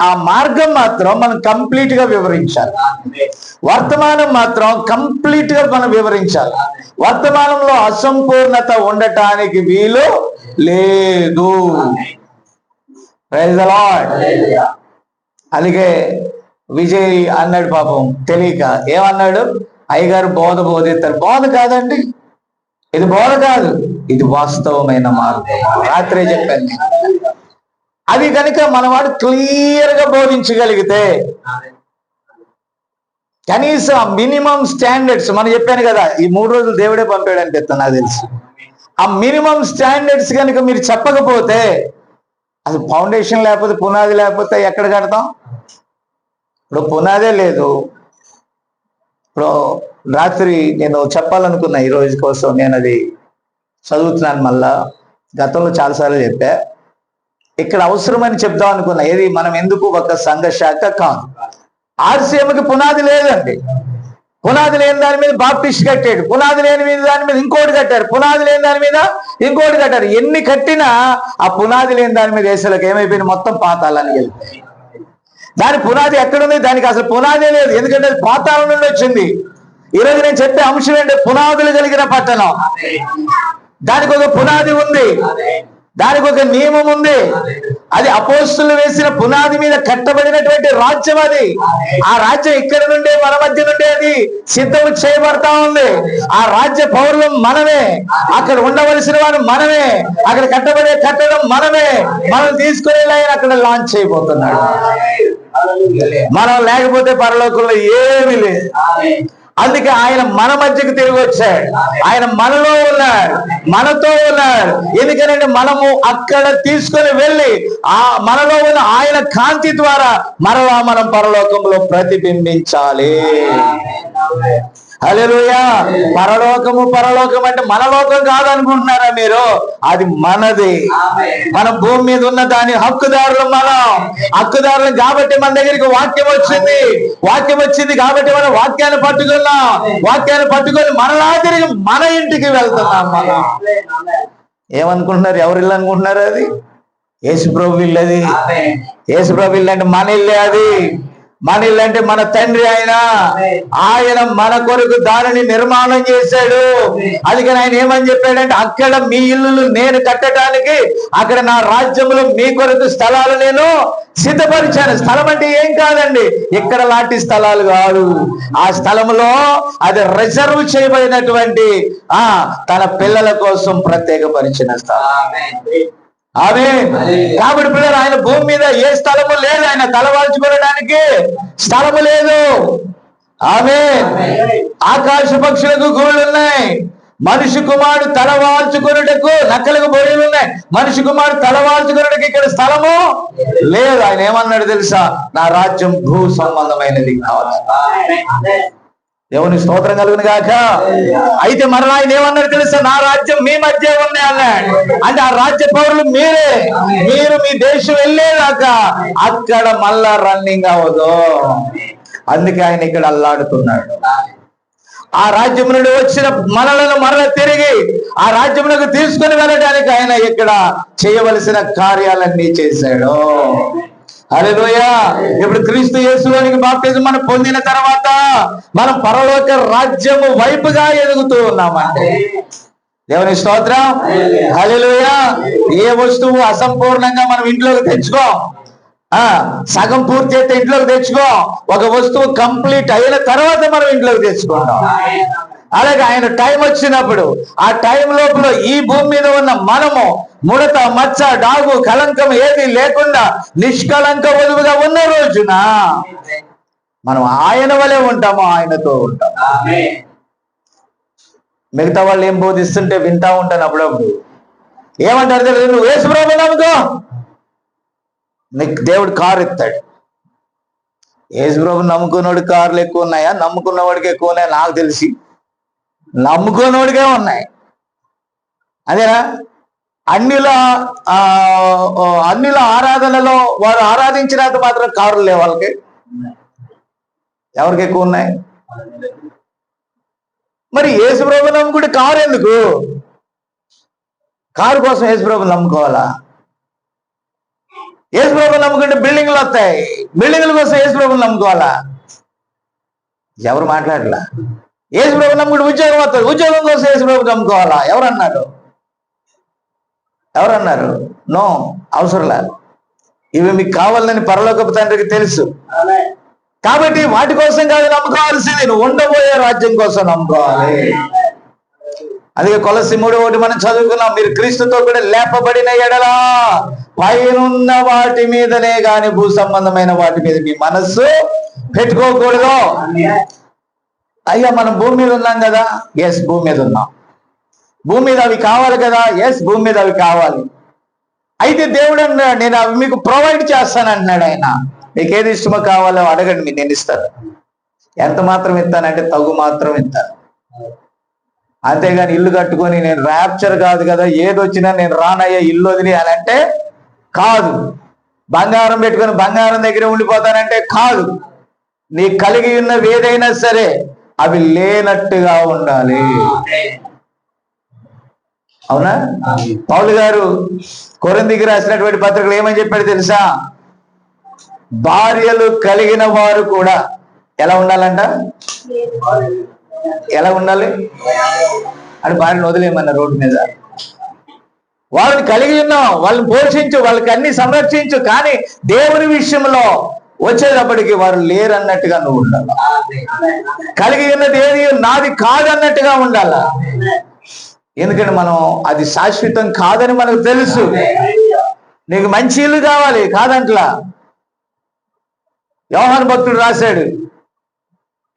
ఆ మార్గం మాత్రం మనం కంప్లీట్ గా వివరించాలి. వర్తమానం మాత్రం కంప్లీట్ గా మనం వివరించాలి. వర్తమానంలో అసంపూర్ణత ఉండటానికి వీలు లేదు. Praise the lord. అలాగే విజయ్ అన్నాడు, పాపం తెలియక ఏమన్నాడు? అయ్యగారు బోధ బోధిస్తారు. బోధ కాదండి, ఇది బోధ కాదు, ఇది వాస్తవమైన మార్గం. రాత్రే చెప్పాను నేను. అది కనుక మనవాడు క్లియర్ గా బోధించగలిగితే, కనీసం మినిమం స్టాండర్డ్స్ మనం చెప్పాను కదా, ఈ 3 రోజులు దేవుడే పంపాడు అనిపిస్తుంది నాకు తెలిసి. ఆ మినిమం స్టాండర్డ్స్ కనుక మీరు చెప్పకపోతే, అసలు ఫౌండేషన్ లేకపోతే, పునాది లేకపోతే ఎక్కడ కడతాం? ఇప్పుడు పునాదే లేదు. ఇప్పుడు రాత్రి నేను చెప్పాలనుకున్నా ఈ రోజు కోసం, నేను అది చదువుతున్నాను. మళ్ళా గతంలో చాలాసార్లు చెప్పా. ఇక్కడ అవసరమని చెప్దాం అనుకున్నా. ఏది, మనం ఎందుకు ఒక సంఘ శాఖ కాదు. ఆర్సీఎంకి పునాది లేదండి. పునాది లేని దాని మీద బాప్టిస్ట్ కట్టాడు, పునాది లేని మీద దాని మీద ఇంకోటి కట్టారు, పునాది లేని దాని మీద ఇంకోటి కట్టారు. ఎన్ని కట్టినా ఆ పునాది లేని దాని మీద వేసేలకు ఏమైపోయింది? మొత్తం పాతాలని వెళ్తాయి. దాని పునాది ఎక్కడుంది? దానికి అసలు పునాదే లేదు. ఎందుకంటే అది పాతాళం నుండి వచ్చింది. ఈరోజు నేను చెప్పే అంశం ఏంటి? పునాదులు కలిగిన పట్టణం. దానికి ఒక పునాది ఉంది, దానికి ఒక నియమం ఉంది. అది అపోస్తులు వేసిన పునాది మీద కట్టబడినటువంటి రాజ్యం అది. ఆ రాజ్యం ఇక్కడ నుండే, మన మధ్య నుండే అది సిద్ధం చేయబడతా ఉంది. ఆ రాజ్య పౌరులం మనమే, అక్కడ ఉండవలసిన వారు మనమే, అక్కడ కట్టబడే కట్టడం మనమే. మనం తీసుకునే లైన్ అక్కడ లాంచ్ చేయబోతున్నాడు. మనం లేకపోతే పరలోకంలో ఏమీ లేదు. అందుకే ఆయన మన మధ్యకు తిరిగి వచ్చాడు. ఆయన మనలో ఉన్నాడు, మనతో ఉన్నాడు. ఎందుకంటే మనము అక్కడ తీసుకొని వెళ్ళి ఆ మనలో ఉన్న ఆయన కాంతి ద్వారా మరలా మనం పరలోకంలో ప్రతిబింబించాలి. హల్లెలూయా. పరలోకము పరలోకం అంటే మన లోకం కాదనుకుంటున్నారా మీరు? అది మనది. మనం భూమి మీద ఉన్న దాని హక్కుదారులు. మనం హక్కుదారులు కాబట్టి మన దగ్గరికి వాక్యం వచ్చింది. వాక్యం వచ్చింది కాబట్టి మనం వాక్యాన్ని పట్టుకున్నాం. వాక్యాన్ని పట్టుకొని మనలా తిరిగి మన ఇంటికి వెళ్తున్నాం. మనం ఏమనుకుంటున్నారు? ఎవరి ఇల్లు అనుకుంటున్నారు? అది యేసుప్రభు ఇల్లు. అది యేసుప్రభు ఇల్లు అంటే మన ఇల్లే. అది మన ఇల్లు అంటే మన తండ్రి ఆయన మన కొరకు దానిని నిర్మాణం చేశాడు. అందుకని ఆయన ఏమని చెప్పాడంటే, అక్కడ మీ ఇల్లు నేను కట్టడానికి, అక్కడ నా రాజ్యంలో మీ కొరకు స్థలాలు నేను సిద్ధపరిచాను. స్థలం అంటే ఏం కాదండి, ఇక్కడ లాంటి స్థలాలు కాదు. ఆ స్థలంలో అది రిజర్వ్ చేయబడినటువంటి తన పిల్లల కోసం ప్రత్యేకపరిచిన స్థలం. ఆమేన్. కాబట్టి పిల్లలు, ఆయన భూమి మీద ఏ స్థలము లేదు. ఆయన తలవాల్చుకోవడానికి స్థలము లేదు. ఆమేన్. ఆకాశ పక్షులకు గూళ్ళు ఉన్నాయి. మనిషి కుమారుడు తలవాల్చుకున్నటకు నక్కలకు బొరియలు ఉన్నాయి. మనిషి కుమారుడు తలవాల్చుకున్నటకు ఇక్కడ స్థలము లేదు. ఆయన ఏమన్నాడు తెలుసా? నా రాజ్యం భూ సంబంధమైనది కావాలి. దేవుని స్తోత్రం కలుగును గాక. అయితే మరలా ఆయన ఏమన్నాడు తెలుసా? నా రాజ్యం మీ మధ్య ఉంది అన్నాడు. అంటే ఆ రాజ్య పౌరులు మీరే. మీరు మీ దేశం వెళ్ళేదాకా అక్కడ మళ్ళా రన్నింగ్ అవ్వదు. అందుకే ఆయన ఇక్కడ అల్లాడుతున్నాడు. ఆ రాజ్యం నుండి వచ్చిన మనలను మరల తిరిగి ఆ రాజ్యమునకు తీసుకుని వెళ్ళడానికి ఆయన ఇక్కడ చేయవలసిన కార్యాలన్నీ చేశాడు. హల్లెలూయా. ఇప్పుడు క్రీస్తు యేసులోనికి బాప్తిజం మనం పొందిన తర్వాత మనం పరలోక రాజ్యము వైపుగా ఎదుగుతూ ఉన్నామంటే దేవుని స్తోత్రం. హల్లెలూయా. ఏ వస్తువు అసంపూర్ణంగా మనం ఇంట్లోకి తెచ్చుకో. సగం పూర్తి అయితే ఇంట్లోకి తెచ్చుకో. ఒక వస్తువు కంప్లీట్ అయిన తర్వాత మనం ఇంట్లోకి తెచ్చుకుంటాం. అలాగే ఆయన టైం వచ్చినప్పుడు ఆ టైం లోపల ఈ భూమి మీద ఉన్న మనము ముడత, మచ్చ, డాగు, కలంకం ఏది లేకుండా నిష్కలంక వధువుగా ఉన్న రోజున మనం ఆయన వలె ఉంటాము, ఆయనతో ఉంటాం. మిగతా వాళ్ళు ఏం బోధిస్తుంటే వింటా ఉంటాను. అప్పుడప్పుడు ఏమంటారు తెలుసు? నువ్వు యేసుప్రభువుని నమ్ముకో, నీకు దేవుడు కారు ఇస్తాడు. యేసుప్రభువుని నమ్ముకున్నోడు కార్లు ఎక్కువ ఉన్నాయా? నమ్ముకున్నవాడికి ఎక్కువ ఉన్నాయా? నాకు తెలిసి నమ్ముకున్నోడికే ఉన్నాయి. అదేనా? అన్నిల ఆరాధనలో వారు ఆరాధించినంత మాత్రం కారులు లేవు వాళ్ళకి. ఎవరికి ఎక్కువ ఉన్నాయి? మరి యేసుప్రభువుని నమ్ముకుంటే కారు ఎందుకు? కారు కోసం యేసుప్రభువుని నమ్ముకోవాలా? యేసుప్రభువుని నమ్ముకుంటే బిల్డింగ్లు వస్తాయి. బిల్డింగ్ల కోసం యేసుప్రభువుని నమ్ముకోవాలా? ఎవరు మాట్లాడలా? యేసుప్రభువుని నమ్ముకుంటే ఉద్యోగం వస్తుంది. ఉద్యోగం కోసం యేసుప్రభువుని నమ్ముకోవాలా? ఎవరన్నారు? నో, అవసరం లేదు. ఇవి మీకు కావాలని పరలోకపు తండ్రికి తెలుసు. కాబట్టి వాటి కోసం కాదు నమ్ముకోవాల్సింది, నువ్వు ఉండబోయే రాజ్యం కోసం నమ్ముకోవాలి. అందుకే కొలస్సీ 3:1 మనం చదువుకున్నాం. మీరు క్రీస్తుతో కూడా లేపబడిన ఎడలా పైనున్న వాటి మీదనే గాని భూ సంబంధమైన వాటి మీద మీ మనస్సు పెట్టుకోకూడదు. అయ్యా మనం భూమి మీద ఉన్నాం కదా. ఎస్, భూమి మీద ఉన్నాం. భూమి మీద అవి కావాలి కదా, ఎస్ భూమి మీద అవి కావాలి. అయితే దేవుడు అన్నాడు, నేను అవి మీకు ప్రొవైడ్ చేస్తాను అంటున్నాడు ఆయన. మీకు ఏది ఇష్టమో కావాలో అడగండి, నేను ఇస్తాను. ఎంత మాత్రం ఇస్తానంటే తగు మాత్రం ఇస్తాను. అంతేగాని ఇల్లు కట్టుకొని నేను ర్యాప్చర్ కాదు కదా, ఏదొచ్చినా నేను రానయ్యా ఇల్లు వదిలి అని అంటే కాదు. బంగారం పెట్టుకొని బంగారం దగ్గర ఉండిపోతానంటే కాదు. నీ కలిగి ఉన్నవి ఏదైనా సరే అవి లేనట్టుగా ఉండాలి. అవునా? పౌలు గారు కొరింథీకి రాసినటువంటి పత్రికలు ఏమని చెప్పాడు తెలుసా? భార్యలు కలిగిన వారు కూడా ఎలా ఉండాలంట? ఎలా ఉండాలి అని భార్యను వదిలేయమన్న రోడ్డు మీద. వాళ్ళని కలిగి ఉన్నాం, వాళ్ళని పోషించు, వాళ్ళకి అన్ని సంరక్షించు, కానీ దేవుని విషయంలో వచ్చేటప్పటికి వారు లేరన్నట్టుగా నువ్వు ఉండాలి. కలిగి ఉన్నది ఏది నాది కాదన్నట్టుగా ఉండాల. ఎందుకంటే మనం అది శాశ్వతం కాదని మనకు తెలుసు. నీకు మంచి ఇల్లు కావాలి కాదంట్లా. యోహాను భక్తుడు రాశాడు,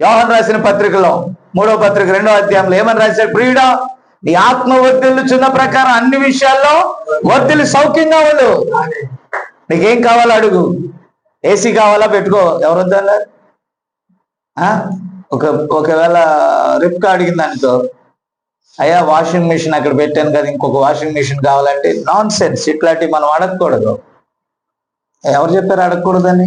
యోహాను రాసిన పత్రికలో 3వ పత్రిక 2వ అధ్యాయంలో ఏమని రాశాడు? ప్రియుడా, నీ ఆత్మ వర్ధిల్లుచున్న ప్రకారం అన్ని విషయాల్లో వర్ధిల్లి సౌఖ్యంగా ఉండు. నీకేం కావాలో అడుగు. ఏసీ కావాలా పెట్టుకో, ఎవరు వద్దన్నారు? ఒకవేళ రిప్కా అడిగింది అనుకో, అయ్యా వాషింగ్ మిషన్ అక్కడ పెట్టాను కదా, ఇంకొక వాషింగ్ మిషన్ కావాలంటే నాన్ సెన్స్. ఇట్లాంటివి మనం అడగకూడదు. ఎవరు చెప్పారు అడగకూడదని?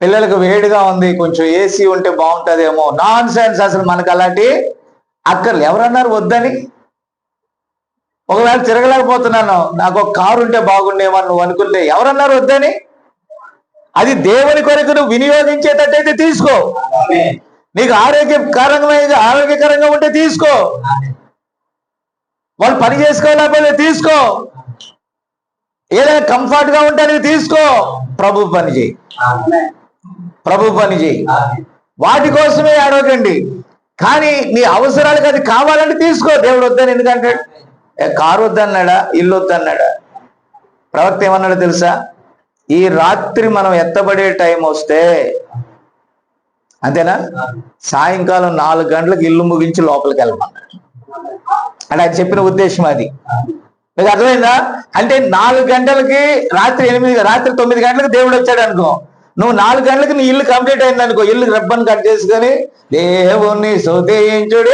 పిల్లలకు వేడిగా ఉంది, కొంచెం ఏసీ ఉంటే బాగుంటుందేమో, నాన్ సెన్స్. అసలు మనకు అలాంటి అక్కర్లు. ఎవరన్నారు వద్దని? ఒకవేళ తిరగలేకపోతున్నాను, నాకు ఒక కారు ఉంటే బాగుండేమని నువ్వు అనుకుంటే ఎవరన్నారు వద్దని? అది దేవుని కొరకు నువ్వు వినియోగించేటట్టయితే తీసుకో. నీకు ఆరోగ్యకరంగా ఉంటే తీసుకో. వాళ్ళు పని చేసుకోలేకపోతే తీసుకో. ఏదైనా కంఫర్ట్ గా ఉంటే తీసుకో. ప్రభు పని చేయి, ప్రభు పని చేయి. వాటి కోసమే అడగండి. కానీ నీ అవసరాలకు అది కావాలంటే తీసుకో. దేవుడు వద్దని ఎందుకంటే కారు వద్దన్నాడా, ఇల్లు వద్దన్నాడా? ప్రవక్త ఏమన్నాడో తెలుసా? ఈ రాత్రి మనం ఎత్తబడే టైం వస్తే, అంతేనా, సాయంకాలం 4 గంటలకు ఇల్లు ముగించి లోపలికి వెళ్ళమన్నాడు. అంటే ఆయన చెప్పిన ఉద్దేశం అది. మీకు అర్థమైందా? అంటే 4 గంటలకి రాత్రి 9 గంటలకు దేవుడు వచ్చాడు అనుకో, నువ్వు 4 గంటలకు నీ ఇల్లు కంప్లీట్ అయింది అనుకో, ఇల్లు రబ్బన్ కట్ చేసుకొని దేవుణ్ణి స్తుతించుడు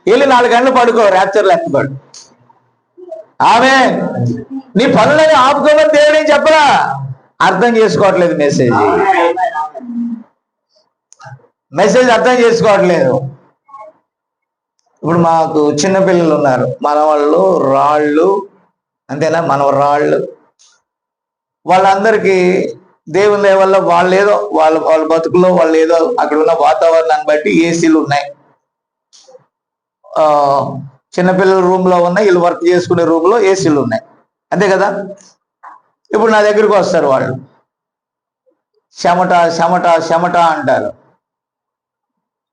ఇల్లు 4 గంటలు పడుకో, ర్యాప్చర్ లెక్కపడు. ఆమేన్. నీ పనులని ఆపుకోమని దేవుడు ఏం చెప్పరా? అర్థం చేసుకోవట్లేదు మెసేజ్ అర్థం చేసుకోవట్లేదు. ఇప్పుడు మాకు చిన్నపిల్లలు ఉన్నారు, మనవాళ్ళు రాళ్ళు, అంతేనా, మనవరాళ్ళు. వాళ్ళందరికీ దేవుని దయ వల్ల వాళ్ళు ఏదో వాళ్ళ బతుకులో వాళ్ళు ఏదో అక్కడ ఉన్న వాతావరణాన్ని బట్టి ఏసీలు ఉన్నాయి. చిన్నపిల్లల రూమ్ లో ఉన్నాయి, వీళ్ళు వర్క్ చేసుకునే రూమ్ లో ఏసీలు ఉన్నాయి, అంతే కదా. ఇప్పుడు నా దగ్గరికి వస్తారు వాళ్ళు, చెమట చెమట చెమట అంటారు.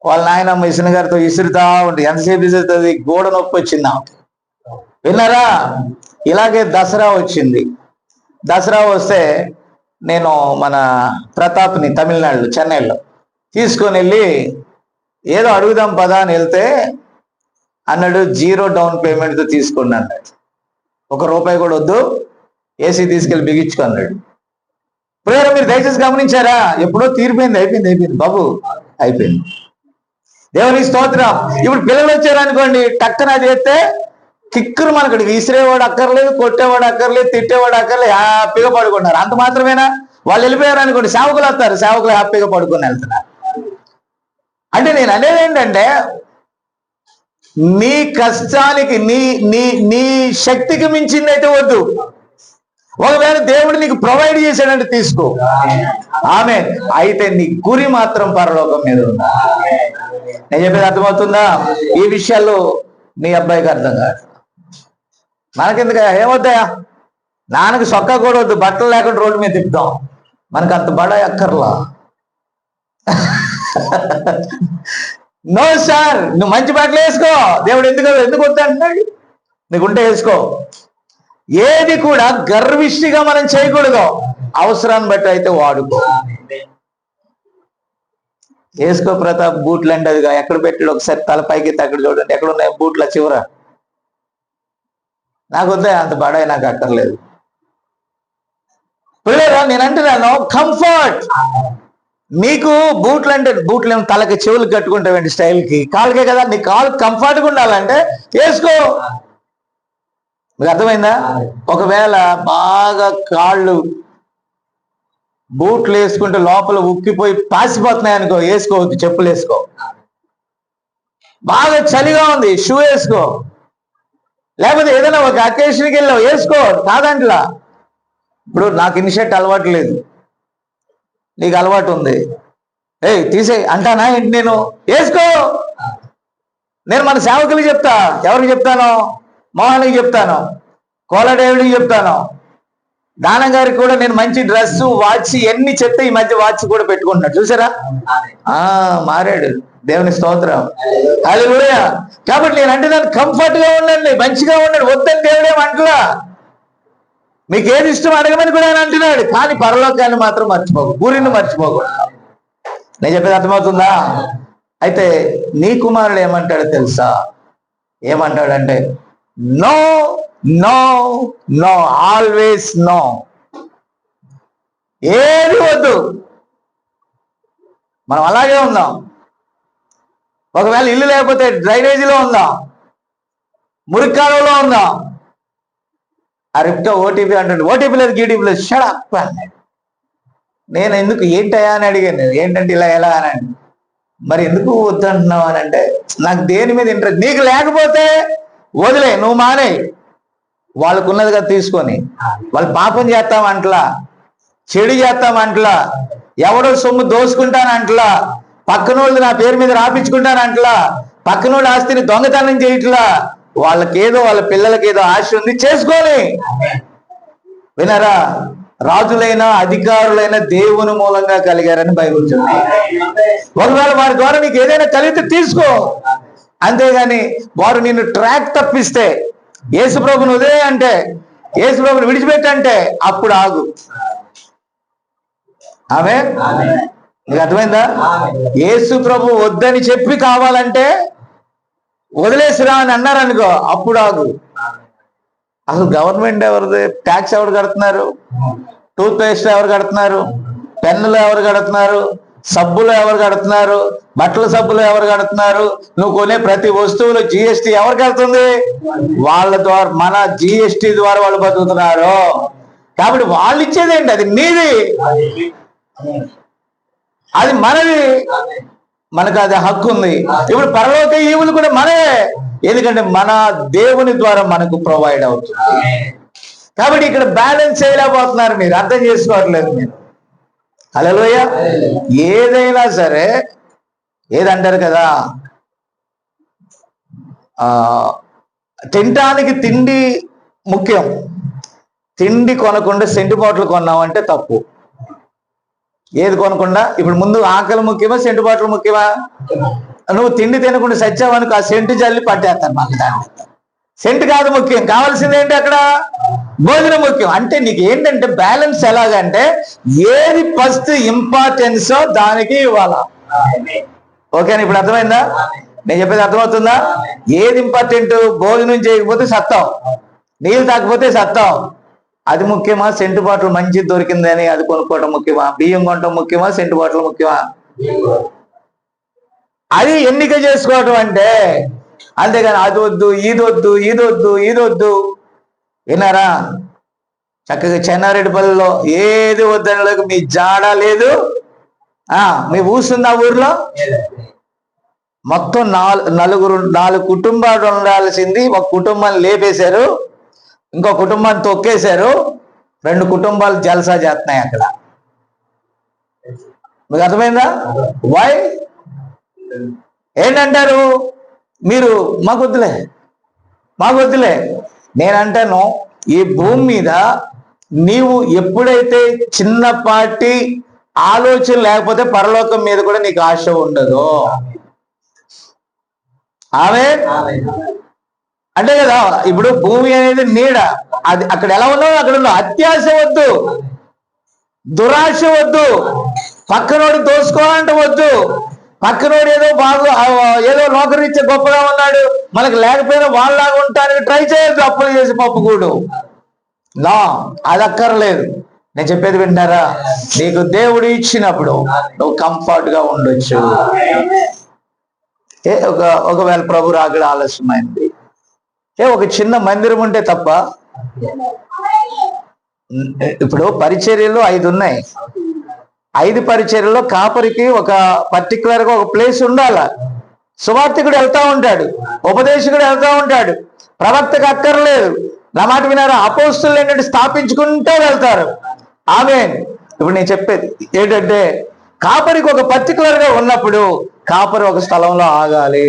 వాళ్ళ నాయన మిషన్ గారితో ఇసురుతా ఉంటుంది. ఎంతసేపు ఇసురుతుంది? గోడ నొప్పి వచ్చిందా? విన్నారా? ఇలాగే దసరా వచ్చింది. దసరా వస్తే నేను మన ప్రతాప్ని తమిళనాడులో చెన్నైలో తీసుకొని వెళ్ళి ఏదో అడుగుదాం పదా అని వెళ్తే అన్నాడు, 0 డౌన్ పేమెంట్తో తీసుకోండి అన్నాడు. ₹1 కూడా వద్దు, ఏసీ తీసుకెళ్ళి బిగించుకున్నాడు. ప్రేయర్ మీరు దయచేసి గమనించారా? ఎప్పుడో తీరిపోయింది, అయిపోయింది బాబు, అయిపోయింది. దేవుని స్తోత్రం. ఇప్పుడు పిల్లలు వచ్చారనుకోండి, టక్కన చేస్తే కిక్కురు మనకు విసిరేవాడు అక్కర్లేదు, కొట్టేవాడు అక్కర్లేదు, తిట్టేవాడు అక్కర్లేదు, హ్యాపీగా పడుకున్నారు. అంత మాత్రమేనా? వాళ్ళు వెళ్ళిపోయారు అనుకోండి, సేవకులు వస్తారు, సేవకులు హ్యాపీగా పడుకొని వెళ్తున్నారు. అంటే నేను అనేది ఏంటంటే, నీ కష్టానికి నీ శక్తికి మించింది అయితే వద్దు. ఒకవేళ దేవుడు నీకు ప్రొవైడ్ చేశాడంటే తీసుకో. ఆమేన్. అయితే నీ గురి మాత్రం పరలోకం మీద ఉందా? నేను చెప్పేది అర్థమవుతుందా? ఈ విషయాల్లో నీ అబ్బాయికి అర్థం కాదు. మనకెందుకు, ఏమొద్దాయా, నాన్నకి సొక్కా కూడా వద్దు, బట్టలు లేకుండా రోడ్డు మీద తిప్పుతాం. మనకు అంత బడా అక్కర్లా. నో సార్, నువ్వు మంచి బట్టలు వేసుకో, దేవుడు ఎందుకు వద్దు అంటున్నాడు? నీకుంటే వేసుకో. ఏది కూడా గర్విష్టిగా మనం చేయకూడదు, అవసరాన్ని బట్టి అయితే వాడుకో. వేసుకో ప్రతాప్ బూట్లు అంటే అది ఎక్కడ పెట్టాడు ఒకసారి తలపైకి అక్కడ చూడండి, ఎక్కడ ఉన్నాయి బూట్ల చివర. నాకు వద్దా అంత బడాయి, నాకు అక్కర్లేదు. పిల్లరా నేను అంటున్నాను కంఫర్ట్. నీకు బూట్లు అంటే బూట్లు ఏమో తలకి చెవులు కట్టుకుంటావండి స్టైల్కి, కాళ్ళకే కదా. నీ కాళ్ళు కంఫర్ట్గా ఉండాలంటే వేసుకో. మీకు అర్థమైందా? ఒకవేళ బాగా కాళ్ళు బూట్లు వేసుకుంటే లోపల ఉక్కిపోయి పాసిపోతున్నాయి అనుకో, వేసుకోవద్దు, చెప్పులు వేసుకో. బాగా చలిగా ఉంది, షూ వేసుకో. లేకపోతే ఏదైనా ఒక అకేషన్కి వెళ్ళావు, వేసుకో, కాదంట్లా. ఇప్పుడు నాకు ఇన్ షర్ట్ అలవాటు లేదు, నీకు అలవాటు ఉంది, తీసే అంటానా ఏంటి? నేను వేసుకో. నేను మన సేవకులకి చెప్తా. ఎవరికి చెప్తాను? మోహన్కి చెప్తాను, కోలడేవుడికి చెప్తాను, దానం గారికి కూడా నేను మంచి డ్రెస్ వాచ్ ఎన్ని చెప్తే ఈ మధ్య వాచ్ కూడా పెట్టుకుంటున్నాడు, చూసారా? మారాడు, దేవుని స్తోత్రం, హల్లెలూయా. కాబట్టి నేను అంటే దాన్ని కంఫర్ట్ గా ఉండండి, మంచిగా ఉండండి, వద్దని దేవుడేమంటలా. మీకు ఏది ఇష్టం అడగమని కూడా ఆయన అంటున్నాడు. కానీ పరలోకాన్ని మాత్రం మర్చిపోకు, గురిని మర్చిపోకూడదు. నేను చెప్పేది అర్థమవుతుందా? అయితే నీ కుమారుడు ఏమంటాడో తెలుసా? ఏమంటాడంటే no no no, always no. ఏది వద్దు, మనం అలాగే ఉందాం. ఒకవేళ ఇల్లు లేకపోతే డ్రైనేజీలో ఉందాం, మురికాలంలో ఉందాం. ఆ రిప్టో ఓటీపీ అంటాడు, ఓటీపీ లేదు, గీటీపీ లేదు, షడప్ అన్నాడు. నేను ఎందుకు ఏంటయా అని అడిగాను, ఏంటంటే ఇలా ఎలా అని. మరి ఎందుకు వద్దంటున్నావు అని అంటే, నాకు దేని మీద ఇంట్రెస్ట్. నీకు లేకపోతే వదిలే, నువ్వు మానే. వాళ్ళకు ఉన్నది కదా తీసుకొని. వాళ్ళు పాపం చేస్తామంటలా, చెడు చేస్తామంటలా, ఎవడో సొమ్ము దోసుకుంటానంటలా, పక్కనోళ్ళు నా పేరు మీద రాపించుకుంటానంటలా, పక్కనోళ్ళు ఆస్తిని దొంగతనం చేయట్లా. వాళ్ళకేదో వాళ్ళ పిల్లలకేదో ఆశ ఉంది, చేసుకొని. వినరా? రాజులైన అధికారులైన దేవుని మూలంగా కలిగారని బైబిల్ చెప్తుంది. ఒకవేళ వారి ద్వారా నీకు ఏదైనా కలిగితే తీసుకో, అంతేగాని వారు నిన్ను ట్రాక్ తప్పిస్తే, యేసుప్రభుని వదిలే అంటే, యేసుప్రభుని విడిచిపెట్టంటే అప్పుడు ఆగు. ఆమె నీకు అర్థమైందా? యేసు ప్రభు వద్దని చెప్పి కావాలంటే వదిలేసిరా అని అన్నారనుకో, అప్పుడు ఆగు. అసలు గవర్నమెంట్ ఎవరిది? ట్యాక్స్ ఎవరు కడుతున్నారు? టూత్ పేస్ట్ ఎవరు కడుతున్నారు? పెన్నులు ఎవరు కడుతున్నారు? సబ్బులు ఎవరు కడుతున్నారు? బట్టల సబ్బులు ఎవరు కడుతున్నారు? నువ్వు కొనే ప్రతి వస్తువులో జిఎస్టీ ఎవరు కడుతుంది? వాళ్ళ ద్వారా, మన జిఎస్టీ ద్వారా వాళ్ళు బతుకుతున్నారు. కాబట్టి వాళ్ళు ఇచ్చేది ఏంటి? అది నీది, అది మనది, మనకు అది హక్కు ఉంది. ఇప్పుడు పరలోక ఈవులు కూడా మనమే, ఎందుకంటే మన దేవుని ద్వారా మనకు ప్రొవైడ్ అవుతుంది. కాబట్టి ఇక్కడ బ్యాలెన్స్ చేయలేకపోతున్నారు, మీరు అర్థం చేసుకోవట్లేదు. మీరు హల్లెలూయా. ఏదైనా సరే, ఏదంటారు కదా, తినటానికి తిండి ముఖ్యం, తిండి కొనకుండా సెంటు బాటిల్ కొన్నామంటే తప్పు. ఏది కొనకుండా? ఇప్పుడు ముందు ఆకలి ముఖ్యమా, సెంటు బాటిల్ ముఖ్యమా? నువ్వు తిండి తినకుండా సచ్చావనుకో, ఆ సెంటు జల్లి పట్టేస్తాను మళ్ళీ. దాన్ని సెంటు కాదు ముఖ్యం, కావాల్సింది ఏంటి? అక్కడ భోజనం ముఖ్యం. అంటే నీకు ఏంటంటే బ్యాలెన్స్ ఎలాగంటే, ఏది ఫస్ట్ ఇంపార్టెన్సో దానికి ఇవ్వాలా. ఓకేనా? ఇప్పుడు అర్థమైందా? నేను చెప్పేది అర్థమవుతుందా? ఏది ఇంపార్టెంట్? భోజనం చేయకపోతే సత్తాం, నీళ్ళు తాకపోతే సత్తాం. అది ముఖ్యమా? సెంటు బాటిల్ మంచిది దొరికిందని అది కొనుక్కోవటం ముఖ్యమా? బియ్యం కొనటం ముఖ్యమా? సెంటు బాటిల్ ముఖ్యమా? అది ఎన్నిక చేసుకోవటం అంటే. అంతేగాని అది వద్దు, ఇది వద్దు, ఇది వద్దు, ఇది వద్దు. విన్నారా? చక్కగా చెన్నారెడ్డిపల్లిలో ఏది వద్దనలోకి మీ జాడ లేదు. మీ ఊసుంది ఆ ఊర్లో. మొత్తం 4 కుటుంబాలు ఉండాల్సింది, ఒక కుటుంబాన్ని లేపేశారు, ఇంకో కుటుంబాన్ని తొక్కేశారు, 2 కుటుంబాలు జల్సా చేస్తున్నాయి అక్కడ. మీకు అర్థమైందా? వై ఏంటంటారు మీరు? మాకొద్దులే, మాకొద్దులే. నేనంటాను, ఈ భూమి మీద నీవు ఎప్పుడైతే చిన్నపాటి ఆలోచన లేకపోతే పరలోకం మీద కూడా నీకు ఆశ ఉండదు. ఆమె అంటే కదా, ఇప్పుడు భూమి అనేది నీడ, అది అక్కడ ఎలా ఉన్నావు అక్కడ ఉన్నావు. అత్యాశ వద్దు, దురాశ వద్దు, పక్కనోడు దోసుకోవాలంటే వద్దు, పక్కనోడు ఏదో బాగా ఏదో లోకరీత్యా గొప్పగా ఉన్నాడు, మనకు లేకపోయినా వాళ్ళలాగా ఉండటానికి ట్రై చేయొద్దు. అప్పులు చేసి పప్పుకూడు నా అది అక్కర్లేదు. నేను చెప్పేది వింటారా? నీకు దేవుడు ఇచ్చినప్పుడు నువ్వు కంఫర్ట్ గా ఉండొచ్చు. ఒకవేళ ప్రభు రాకడ ఆలస్యమైంది, ఒక చిన్న మందిరం ఉంటే తప్ప. ఇప్పుడు పరిచర్యలు 5 ఉన్నాయి. 5 పరిచర్యలో కాపరికి ఒక పర్టికులర్ గా ఒక ప్లేస్ ఉండాల. సువార్థికుడు వెళ్తా ఉంటాడు, ఉపదేశకుడు వెళ్తా ఉంటాడు, ప్రవక్తకు అక్కర్లేదు. నా మాట వినారా? అపోస్తులు ఏంటంటే స్థాపించుకుంటూ వెళ్తారు. ఆమేన్. ఇప్పుడు నేను చెప్పేది ఏంటంటే, కాపరికి ఒక పర్టికులర్ గా ఉన్నప్పుడు కాపరి ఒక స్థలంలో ఆగాలి.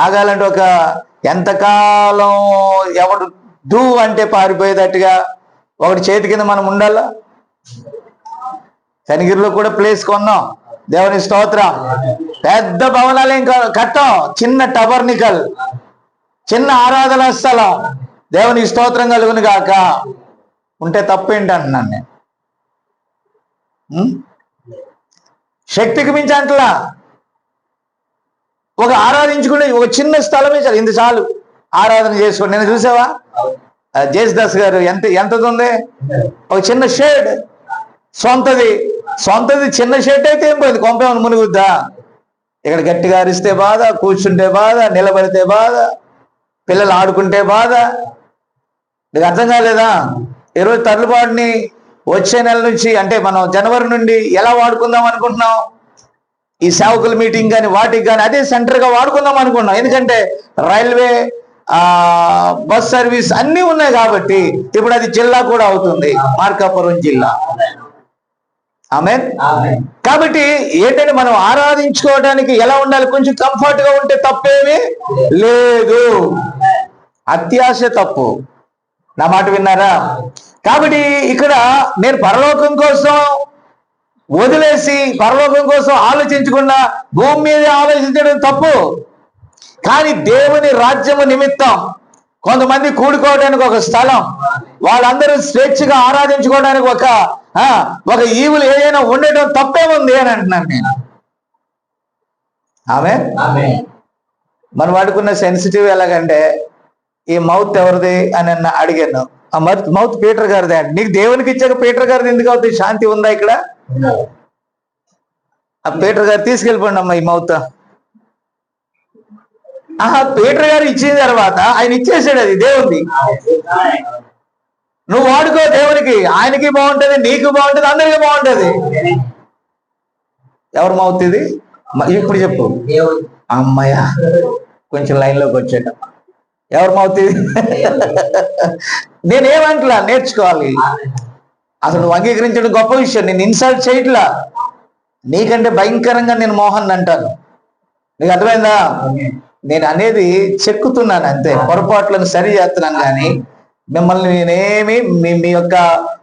ఆగాలంటే ఒక ఎంతకాలం ఎవడు డూ అంటే పారిపోయేటట్టుగా ఒకటి చేతి కింద మనం ఉండాలా. కనిగిరిలో కూడా ప్లేస్ కొన్నాం, దేవుని స్తోత్రం. పెద్ద భవనాలు ఏం కట్టాం, చిన్న టబర్నికల్, చిన్న ఆరాధన స్థలం. దేవుని స్తోత్రం కలుగును గాక. ఉంటే తప్పేంటి అంటున్నాను నేను. శక్తికి మించి అంటలా, ఒక ఆరాధించుకునే ఒక చిన్న స్థలమే చాలు, ఇంత చాలు ఆరాధన చేసుకోండి. నేను చూసావా జేసుదాస్ గారు ఎంతది ఉంది, ఒక చిన్న షేడ్, సొంతది చిన్న షెడ్ అయితే ఏం పోయింది, కొంపేమని మునుగుద్దా? ఇక్కడ గట్టిగా అరిస్తే బాధ, కూర్చుంటే బాధ, నిలబడితే బాధ, పిల్లలు ఆడుకుంటే బాధ. నీకు అర్థం కాలేదా? ఈరోజు తర్లుబాటుని వచ్చే నెల నుంచి, అంటే మనం జనవరి నుండి ఎలా వాడుకుందాం అనుకుంటున్నాం? ఈ సేవకుల మీటింగ్ కానీ వాటికి కానీ అదే సెంటర్గా వాడుకుందాం అనుకుంటున్నాం. ఎందుకంటే రైల్వే బస్ సర్వీస్ అన్నీ ఉన్నాయి కాబట్టి ఇప్పుడు అది జిల్లా కూడా అవుతుంది, మార్కాపురం జిల్లా. ఆమేన్. కాబట్టి ఏంటంటే మనం ఆరాధించుకోవడానికి ఎలా ఉండాలి? కొంచెం కంఫర్ట్ గా ఉంటే తప్పేమీ లేదు. అత్యాశ తప్పు. నా మాట విన్నారా? కాబట్టి ఇక్కడ నేను పరలోకం కోసం వదిలేసి పరలోకం కోసం ఆలోచించకుండా భూమి మీద ఆలోచించడం తప్పు. కానీ దేవుని రాజ్యము నిమిత్తం కొంతమంది కూడుకోవడానికి ఒక స్థలం, వాళ్ళందరూ స్వేచ్ఛగా ఆరాధించుకోవడానికి ఒక ఈవులు ఏదైనా ఉండటం తప్పేముంది అని అంటున్నాను నేను. మనం వాడుకున్న సెన్సిటివ్ ఎలాగంటే, ఈ మౌత్ ఎవరిది అని అడిగాను. ఆ మౌత్ పీటర్ గారిదే అంటే, నీకు దేవునికి ఇచ్చాక పీటర్ గారిది ఎందుకు అవుతుంది? శాంతి ఉందా ఇక్కడ? ఆ పీటర్ గారు తీసుకెళ్ళిపోండి అమ్మా ఈ మౌత్. పీటర్ గారు ఇచ్చిన తర్వాత ఆయన ఇచ్చేసాడు, అది దేవుంది. నువ్వు వాడుకో దేవునికి, ఆయనకి బాగుంటది, నీకు బాగుంటది, అందరికీ బాగుంటది. ఎవరు మౌత్ ఇది? ఇప్పుడు చెప్పు. అమ్మయ్య, కొంచెం లైన్లోకి వచ్చేట. ఎవరు మౌత్ ఇది? నేనేమంటలా, నేర్చుకోవాలి. అసలు నువ్వు అంగీకరించడం గొప్ప విషయం. నేను ఇన్సల్ట్ చేయట్లా, నీకంటే భయంకరంగా నేను మోహన్ అంటాను. నీకు అర్థమైందా? నేను అనేది చెక్కుతున్నాను అంతే, పొరపాట్లను సరి చేస్తున్నాను. కానీ మిమ్మల్ని నేనేమి మీ యొక్క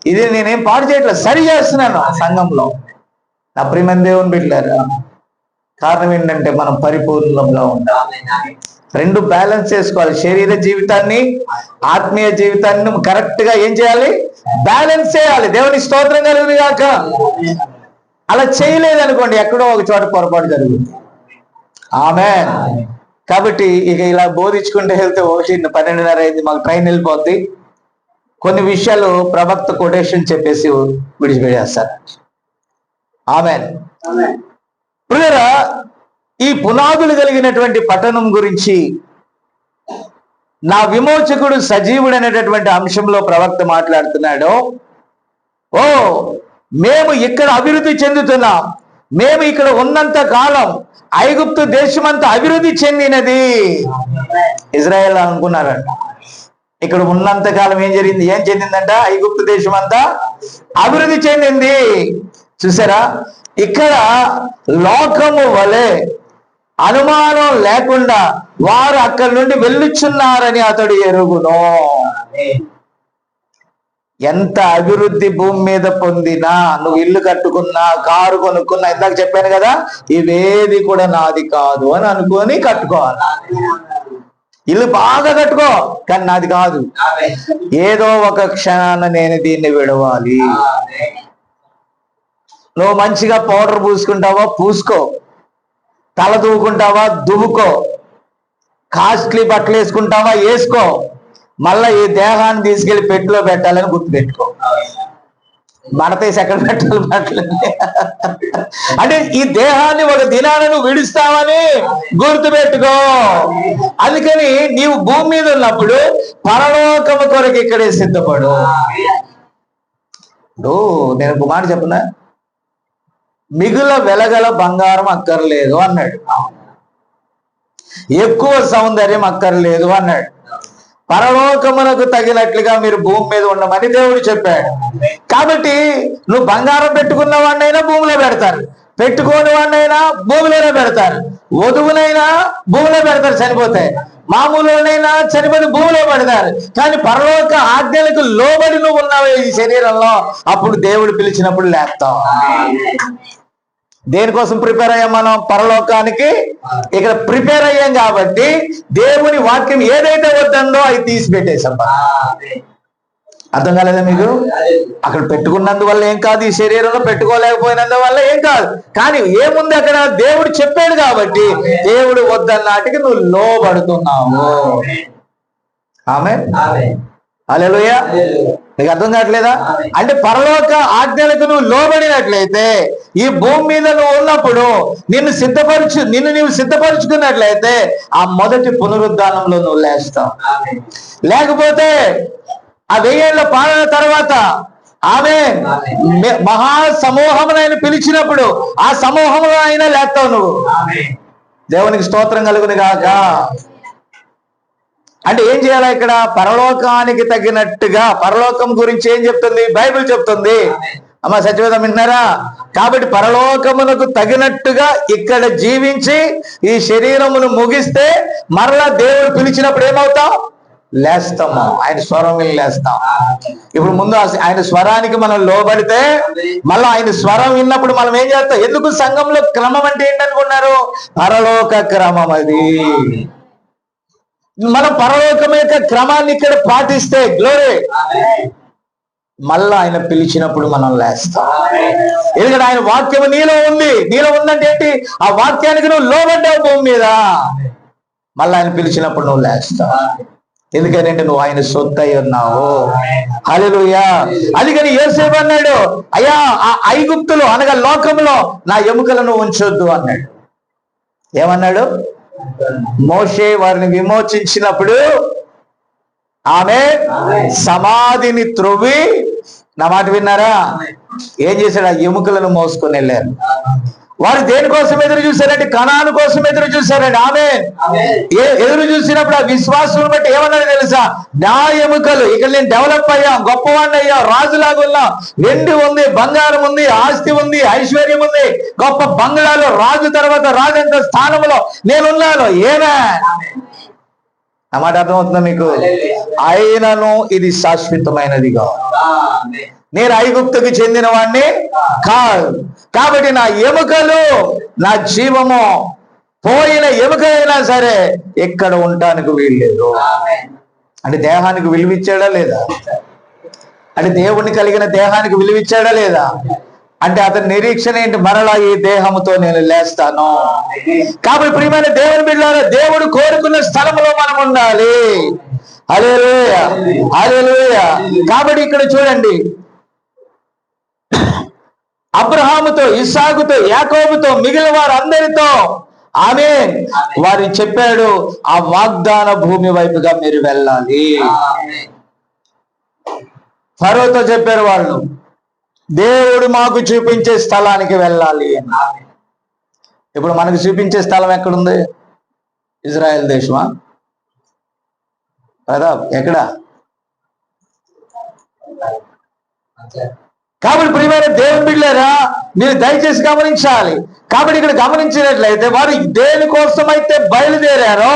ఇది నేనేం పాడు చేయట్లేదు, సరి చేస్తున్నాను సంఘంలో. నా ప్రియమైన దేవుని బిడ్డలారా, కారణం ఏంటంటే మనం పరిపూర్ణంగా ఉండాలి. రెండు బ్యాలెన్స్ చేసుకోవాలి. శరీర జీవితాన్ని, ఆత్మీయ జీవితాన్ని కరెక్ట్ గా ఏం చేయాలి? బ్యాలెన్స్ చేయాలి. దేవుని స్తోత్రం కలుగును గాక. అలా చేయలేదనుకోండి, ఎక్కడో ఒక చోట పొరపాటు జరుగుతుంది. ఆమేన్. కాబట్టి ఇక ఇలా బోధించుకుంటే వెళ్తే 12:30 అయింది, మాకు ట్రైన్ వెళ్ళిపోద్ది. కొన్ని విషయాలు ప్రవక్త కొటేషన్ చెప్పేసి విడిచిపెట్టేస్తారు. ఆమేన్. ప్రియరా, ఈ పునాదులు కలిగినటువంటి పట్టణం గురించి, నా విమోచకుడు సజీవుడు అనేటటువంటి అంశంలో ప్రవక్త మాట్లాడుతున్నాడు. మేము ఇక్కడ అభివృద్ధి చెందుతున్నాం, మేము ఇక్కడ ఉన్నంత కాలం ఐగుప్తు దేశమంతా అభివృద్ధి చెందినది. ఇజ్రాయెల్ అనుకున్నారంట, ఇక్కడ ఉన్నంత కాలం ఏం చెందిందంట? ఐగుప్తు దేశం అంతా అభివృద్ధి చెందింది. చూసారా? ఇక్కడ లోకము వలె అనుమానం లేకుండా వారు అక్కడి నుండి వెళ్ళుచున్నారని అతడు ఎరుగును. ఎంత అభివృద్ధి భూమి మీద పొందినా, నువ్వు ఇల్లు కట్టుకున్నా, కారు కొనుక్కున్నా, ఇందాక చెప్పాను కదా, ఇవేది కూడా నాది కాదు అని అనుకొని కట్టుకోవాలి. ఇల్లు బాగా కట్టుకో, కానీ నాది కాదు. ఏదో ఒక క్షణాన నేను దీన్ని విడవాలి. నువ్వు మంచిగా పౌడర్ పూసుకుంటావా పూసుకో, తల దువ్వుకుంటావా దువ్వుకో, కాస్ట్లీ బట్టలు వేసుకుంటావా వేసుకో, మళ్ళా ఈ దేహాన్ని తీసుకెళ్లి పెట్టిలో పెట్టాలని గుర్తుపెట్టుకో. మడతేసి ఎక్కడ పెట్టాలి బట్టలు అంటే ఈ దేహాన్ని ఒక దినాన్ని నువ్వు విడుస్తావని గుర్తుపెట్టుకో. అందుకని నీవు భూమి మీద ఉన్నప్పుడు పరలోకము కొరకు ఇక్కడే సిద్ధపడు. ఇప్పుడు నేను ఒక మాట చెప్పనా, మిగుల వెలగల బంగారం అక్కర్లేదు అన్నాడు, ఎక్కువ సౌందర్యం అక్కర్లేదు అన్నాడు. పరలోకమునకు తగినట్లుగా మీరు భూమి మీద ఉండమని దేవుడు చెప్పాడు. కాబట్టి నువ్వు బంగారం పెట్టుకున్న వాడినైనా భూమిలో పెడతారు, పెట్టుకోని వాడినైనా భూమిలోనే పెడతారు, వధువునైనా భూమిలో పెడతారు చనిపోతే, మామూలునైనా చనిపోతే భూమిలో పెడతారు. కానీ పరలోక ఆజ్ఞలకు లోబడి నువ్వు ఉన్నావు ఈ శరీరంలో, అప్పుడు దేవుడు పిలిచినప్పుడు లేస్తావు. దేనికోసం ప్రిపేర్ అయ్యాం మనం? పరలోకానికి ఇక్కడ ప్రిపేర్ అయ్యాం కాబట్టి దేవుని వాక్యం ఏదైతే వద్దందో అది తీసి పెట్టేశాం. అర్థం కాలేదా మీకు? అక్కడ పెట్టుకున్నందువల్ల ఏం కాదు, ఈ శరీరంలో పెట్టుకోలేకపోయినందువల్ల ఏం కాదు. కానీ ఏముంది అక్కడ? దేవుడు చెప్పాడు కాబట్టి దేవుడు వద్దన్నాటికి నువ్వు లోబడుతున్నావు. ఆమేన్. హల్లెలూయా. నీకు అర్థం కావట్లేదా? అంటే పరలోక ఆజ్ఞలకు నువ్వు లోబడినట్లయితే ఈ భూమి మీద నువ్వు ఉన్నప్పుడు నిన్ను నీవు సిద్ధపరుచుకున్నట్లయితే ఆ మొదటి పునరుద్ధానంలో నువ్వు లేస్తావు. లేకపోతే ఆ 1000 ఏళ్ల పాలన తర్వాత ఆమె మహా సమూహమును ఆయన పిలిచినప్పుడు ఆ సమూహంలో అయినా లేస్తావు నువ్వు. దేవునికి స్తోత్రం కలుగును గాక. అంటే ఏం చేయాలి ఇక్కడ? పరలోకానికి తగినట్టుగా, పరలోకం గురించి ఏం చెప్తుంది బైబిల్ చెప్తుంది. అమ్మ సత్యవేదం వింటున్నారా? కాబట్టి పరలోకమునకు తగినట్టుగా ఇక్కడ జీవించి ఈ శరీరమును ముగిస్తే మరలా దేవుడు పిలిచినప్పుడు ఏమవుతాం? లేస్తాము. ఆయన స్వరం విని లేస్తాం. ఇప్పుడు ముందు ఆయన స్వరానికి మనం లోబడితే మళ్ళీ ఆయన స్వరం విన్నప్పుడు మనం ఏం చేస్తాం? ఎందుకు సంఘంలో క్రమం అంటే ఏంటనుకున్నారు? పరలోక క్రమం. అది మనం పరలోకం యొక్క క్రమాన్ని ఇక్కడ పాటిస్తే గ్లోరీ, మళ్ళా ఆయన పిలిచినప్పుడు మనం లేస్తాం. ఎందుకంటే ఆయన వాక్యం నీలో ఉంది. నీలో ఉందంటే ఏంటి? ఆ వాక్యానికి నువ్వు లోబడ్డావు భూమి మీద, మళ్ళీ ఆయన పిలిచినప్పుడు నువ్వు లేస్తావు. ఎందుకంటే నువ్వు ఆయన సొత్తు అయి ఉన్నావు. హల్లెలూయా. అందుకని యోసేపు అన్నాడు, అయ్యా ఆ ఐగుప్తులు అనగా లోకంలో నా ఎముకలను ఉంచొద్దు అన్నాడు. ఏమన్నాడు? మోషే వారిని విమోచించినప్పుడు ఆమె సమాధిని త్రొవ్వి, నా మాట విన్నారా, ఏం చేశాడు? ఆ ఎముకలను మోసుకొని వెళ్ళారు. వారు దేనికోసం ఎదురు చూశారంటే కనాను కోసం ఎదురు చూశారండి. ఆమె ఎదురు చూసినప్పుడు ఆ విశ్వాసం బట్టి ఏమన్నాడు తెలుసా? నా ఎముకలు, ఇక్కడ నేను డెవలప్ అయ్యాం, గొప్పవాడిని అయ్యాం, రాజులాగా ఉన్నాం, వెండి ఉంది, బంగారం ఉంది, ఆస్తి ఉంది, ఐశ్వర్యం ఉంది, గొప్ప బంగ్లాలో రాజు తర్వాత రాజంత స్థానంలో నేనున్నాను. ఏమే అన్నమాట అర్థమవుతుందా మీకు? అయినను ఇది శాశ్వతమైనదిగా, నేను ఐగుప్తుకి చెందిన వాడిని కాదు. కాబట్టి నా ఎముకలు, నా జీవము పోయిన ఎముకలైనా సరే ఎక్కడ ఉండటానికి వీల్లేదు. అంటే దేహానికి విలువిచ్చాడా లేదా? అంటే దేవుణ్ణి కలిగిన దేహానికి విలువిచ్చాడా లేదా? అంటే అతని నిరీక్షణ ఏంటి? మరలా ఈ దేహముతో నేను లేస్తాను. కాబట్టి ప్రియమైన దేవుని బిడ్డలారా, దేవుడు కోరుకున్న స్థలంలో మనం ఉండాలి. హల్లెలూయా, హల్లెలూయా. కాబట్టి ఇక్కడ చూడండి, అబ్రహాముతో, ఇస్సాకుతో, యాకోబుతో, మిగిలిన వారందరితో ఆమేన్ వారి చెప్పాడు, ఆ వాగ్దాన భూమి వైపుగా మీరు వెళ్ళాలి. ఫరోతో చెప్పారు వాళ్ళు, దేవుడు మాకు చూపించే స్థలానికి వెళ్ళాలి. ఇప్పుడు మనకు చూపించే స్థలం ఎక్కడుంది? ఇజ్రాయెల్ దేశమా? కదా, ఎక్కడ? కాబట్టి ప్రియమైన దేవుని బిడ్డలారా, మీరు దయచేసి గమనించాలి. కాబట్టి ఇక్కడ గమనించినట్లయితే వారు దేనికోసం అయితే బయలుదేరారో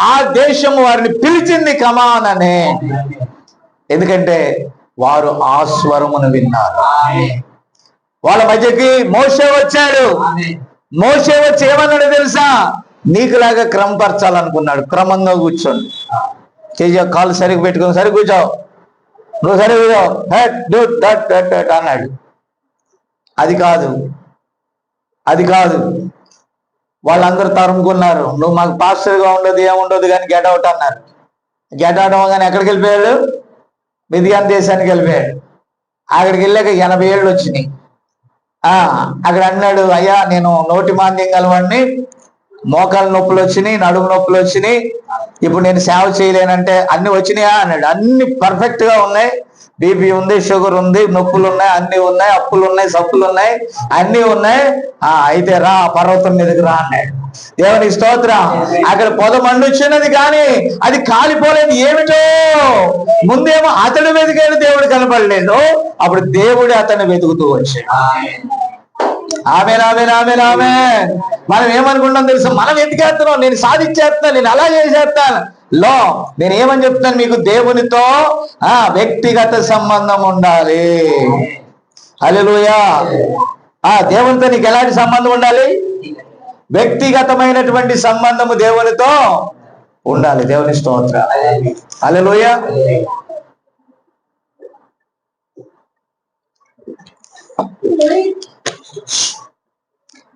ఆ దేశం వారిని పిలిచింది కమాన్ అనే. ఎందుకంటే వారు ఆ స్వరమును విన్నారు. వాళ్ళ మధ్యకి మోషే వచ్చాడు. మోషే వచ్చి ఏమన్నాడు తెలుసా? నీకులాగా క్రమపరచాలనుకున్నాడు. క్రమంగా కూర్చోండి, కాళ్ళు సరిగ్గా పెట్టుకుని సరిగ్గా కూర్చోవు, నువ్వు సరిగ్గా అన్నాడు. అది కాదు, అది కాదు. వాళ్ళందరూ తరుముకున్నారు. నువ్వు మాకు పాస్టర్గా ఉండదు, ఏముండదు కానీ గెట్ అవుట్ అన్నారు. గెట్ అవుట్ అవ్వగానే ఎక్కడికి వెళ్ళిపోయాడు? మిదియాన్ దేశానికి వెళ్ళిపోయాడు. అక్కడికి వెళ్ళాక 80 ఏళ్ళు వచ్చినాయి. అక్కడ అన్నాడు, అయ్యా నేను నోటి మాంద్యం గలవాడిని, మోకాలు నొప్పులు వచ్చినాయి, నడుము నొప్పులు వచ్చినాయి, ఇప్పుడు నేను సేవ చేయలేనంటే అన్ని వచ్చినాయా అన్నాడు. అన్ని పర్ఫెక్ట్ గా ఉన్నాయి, బీపీ ఉంది, షుగర్ ఉంది, నొప్పులు ఉన్నాయి, అన్ని ఉన్నాయి, అప్పులు ఉన్నాయి, సప్పులు ఉన్నాయి, అన్ని ఉన్నాయి. అయితే రా పర్వతం మీదకి రా అన్నాడు. దేవునికి స్తోత్రం. అక్కడ పొద మండుచున్నది కానీ అది కాలిపోలేదు. ఏమిటో ముందేమో అతడు వెతికాడు, దేవుడు కనపడలేదు. అప్పుడు దేవుడు అతన్ని వెతుకుతూ వచ్చాడు. Amen, amen, amen, amen. మనం ఏమనుకుంటాం తెలుసా? మనం ఎతికేస్తున్నాం, నేను సాధించేస్తాను, నేను అలా చేసేస్తాను. నేను ఏమని చెప్తాను మీకు? దేవునితో వ్యక్తిగత సంబంధం ఉండాలి. హల్లెలూయా. దేవునితో నీకు ఎలాంటి సంబంధం ఉండాలి? వ్యక్తిగతమైనటువంటి సంబంధము దేవునితో ఉండాలి. దేవుని స్తోత్రం. హల్లెలూయా.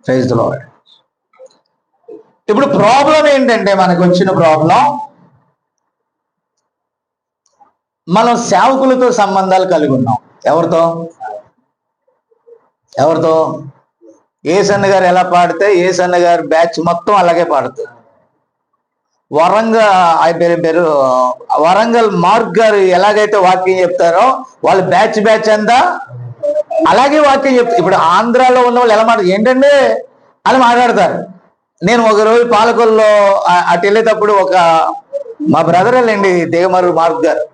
Praise the lord. ఇప్పుడు ప్రాబ్లం ఏంటంటే, మనకు వచ్చిన ప్రాబ్లం, మనం సేవకులతో సంబంధాలు కలిగి ఉన్నాం. ఎవరితో? ఎవరితో? ఏసన్న గారు ఎలా పాడితే ఏసన్న గారు బ్యాచ్ మొత్తం అలాగే పాడుతారు. వరంగల్ మార్క్ గారు ఎలాగైతే వాక్యం చెప్తారో వాళ్ళ బ్యాచ్ అంతా అలాగే వాక్యం చెప్తారు. ఇప్పుడు ఆంధ్రాలో ఉన్న వాళ్ళు ఎలా ఏంటంటే అని మాట్లాడతారు. నేను ఒక రోజు పాలకొల్లో అటు వెళ్ళేటప్పుడు మా బ్రదర్ వెళ్ళండి, దిగమరు మార్క్ గారు,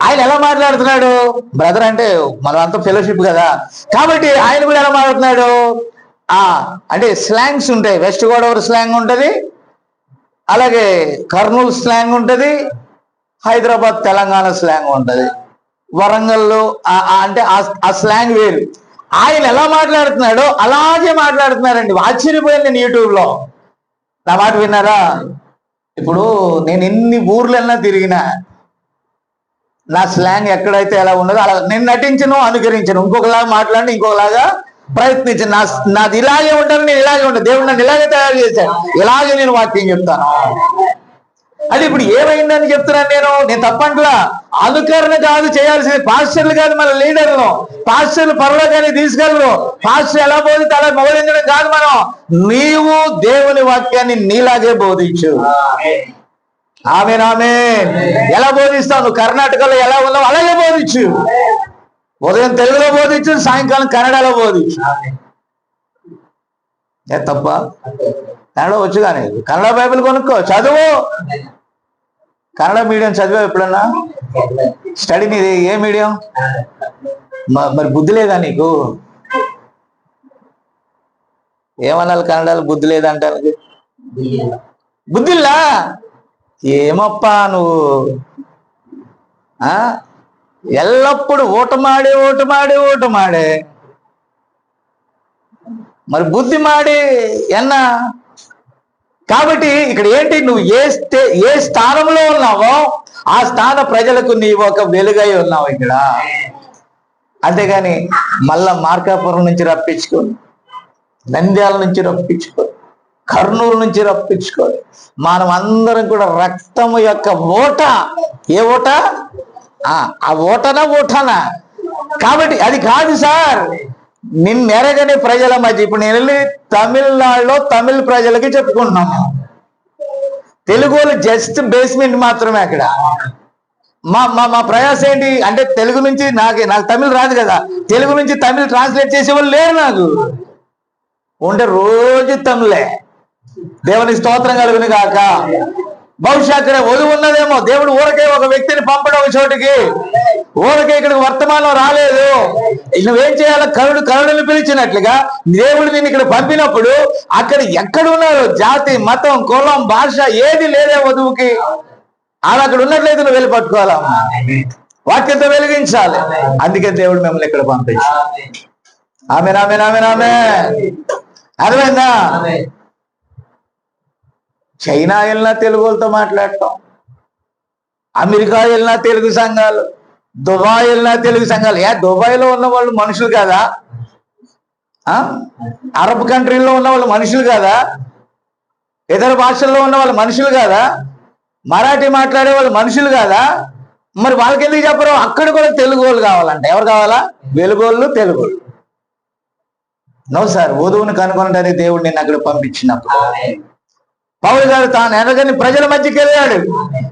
ఆయన ఎలా మాట్లాడుతున్నాడు? బ్రదర్ అంటే మనం అంతా ఫెలోషిప్ కదా, కాబట్టి ఆయన కూడా ఎలా మాట్లాడుతున్నాడు అంటే స్లాంగ్స్ ఉంటాయి. వెస్ట్ గోదావరి స్లాంగ్ ఉంటుంది, అలాగే కర్నూలు స్లాంగ్ ఉంటుంది, హైదరాబాద్ తెలంగాణ స్లాంగ్ ఉంటుంది, వరంగల్లో అంటే ఆ స్లాంగ్ వేరు. ఆయన ఎలా మాట్లాడుతున్నాడో అలాగే మాట్లాడుతున్నారండి. ఆశ్చర్యపోయింది నేను యూట్యూబ్లో. నా మాట విన్నారా? ఇప్పుడు నేను ఎన్ని ఊర్లన్నా తిరిగినా నా స్లాంగ్ ఎక్కడైతే ఎలా ఉన్నదో అలా నేను నటించను, అనుకరించను. ఇంకొకలాగా మాట్లాడి ఇంకొకలాగా ప్రయత్నించను. నాది ఇలాగే ఉంటాను, నేను ఇలాగే ఉంటాను. దేవుడు నన్ను ఇలాగే తయారు చేశాను, ఇలాగే నేను వాక్యం చెప్తాను. అది ఇప్పుడు ఏమైందని చెప్తున్నాను నేను తప్పంట్లా. అనుకరణ కాదు చేయాల్సింది, పాస్టర్లు కాదు మన లీడర్లు. పాస్టర్లు పరలోకాన్ని తీసుకెళ్ళరు. పాస్టర్ ఎలా బోధితే అలా బోధించడం కాదు. మనం నీవు దేవుని వాక్యాన్ని నీలాగే బోధించు. Amen, amen. ఎలా బోధిస్తావు? నువ్వు కర్ణాటకలో ఎలా ఉన్నావు అలాగే బోధించు. ఉదయం తెలుగులో బోధించు, సాయంకాలం కన్నడలో బోధించు. తప్ప? కన్నడ వచ్చు కానీ కన్నడ బైబిల్ కొనుక్కో, చదువు. కన్నడ మీడియం చదివా ఎప్పుడన్నా? స్టడీ నీది ఏ మీడియం? మరి బుద్ధి లేదా నీకు? ఏమన్నాను కన్నడలో బుద్ధి లేదంటానికి? బుద్ధిలా? ఏమప్పా నువ్వు ఎల్లప్పుడు ఓటమాడే మరి బుద్ధి మాడి ఎన్నా. కాబట్టి ఇక్కడ ఏంటి, నువ్వు ఏ స్థానంలో ఉన్నావో ఆ స్థాన ప్రజలకు నీవు ఒక వెలుగై ఉన్నావు ఇక్కడ. అంతేగాని మళ్ళా మార్కాపురం నుంచి రప్పించుకో, నంద్యాల నుంచి రప్పించుకో, కర్నూలు నుంచి రప్పించుకో. మనం అందరం కూడా రక్తము యొక్క ఓట. ఏ ఓట? ఆ ఓటనా? కాబట్టి అది కాదు సార్. నిన్నెరగని ప్రజల మధ్య ఇప్పుడు నేను వెళ్ళి తమిళనాడులో తమిళ ప్రజలకి చెప్పుకుంటున్నాము. తెలుగు జస్ట్ బేస్మెంట్ మాత్రమే అక్కడ. మా ప్రయాసం ఏంటి అంటే తెలుగు నుంచి నాకు తమిళ రాదు కదా, తెలుగు నుంచి తమిళ ట్రాన్స్లేట్ చేసేవాళ్ళు లేరు నాకు. ఉంటే రోజు తమిళే. దేవునికి స్తోత్రం కలుగును గాక. బహుశా అక్కడ ఒలువు ఉన్నదేమో. దేవుడు ఊరకే ఒక వ్యక్తిని పంపడం ఒక చోటికి, ఊరకే ఇక్కడికి వర్తమానం రాలేదు. నువ్వేం చేయాలి? కరుణను పిలిచినట్లుగా దేవుడు నేను ఇక్కడ పంపినప్పుడు అక్కడ ఎక్కడ ఉన్నారు? జాతి, మతం, కులం, భాష ఏది లేదే వధువుకి. ఆమె అక్కడ ఉన్నట్లయితే నువ్వు వెళ్ళి పట్టుకోవాలా, వాక్యంతో వెలిగించాలి. అందుకే దేవుడు మిమ్మల్ని ఇక్కడ పంపించాడు. ఆమేన్, ఆమేన్, ఆమేన్, ఆమేన్. అర్థమైందా? చైనా వెళ్ళినా తెలుగు వాళ్ళతో మాట్లాడటం, అమెరికా వెళ్ళినా తెలుగు సంఘాలు, దుబాయ్ వెళ్ళినా తెలుగు సంఘాలు. దుబాయ్లో ఉన్న వాళ్ళు మనుషులు కదా? అరబ్ కంట్రీలో ఉన్న వాళ్ళు మనుషులు కాదా? ఇతర భాషల్లో ఉన్న వాళ్ళు మనుషులు కాదా? మరాఠీ మాట్లాడే వాళ్ళు మనుషులు కాదా? మరి వాళ్ళకి ఎందుకు చెప్పరు? అక్కడ కూడా తెలుగు వాళ్ళు కావాలంట. ఎవరు కావాలా? వెలుగోళ్ళు, తెలుగోళ్ళు. నో సార్, వధువుని కనుగొనడానికి దేవుడు నిన్ను అక్కడ పంపించినప్పుడు పౌలు గారు తాను ఎనగని ప్రజల మధ్యకి వెళ్ళాడు.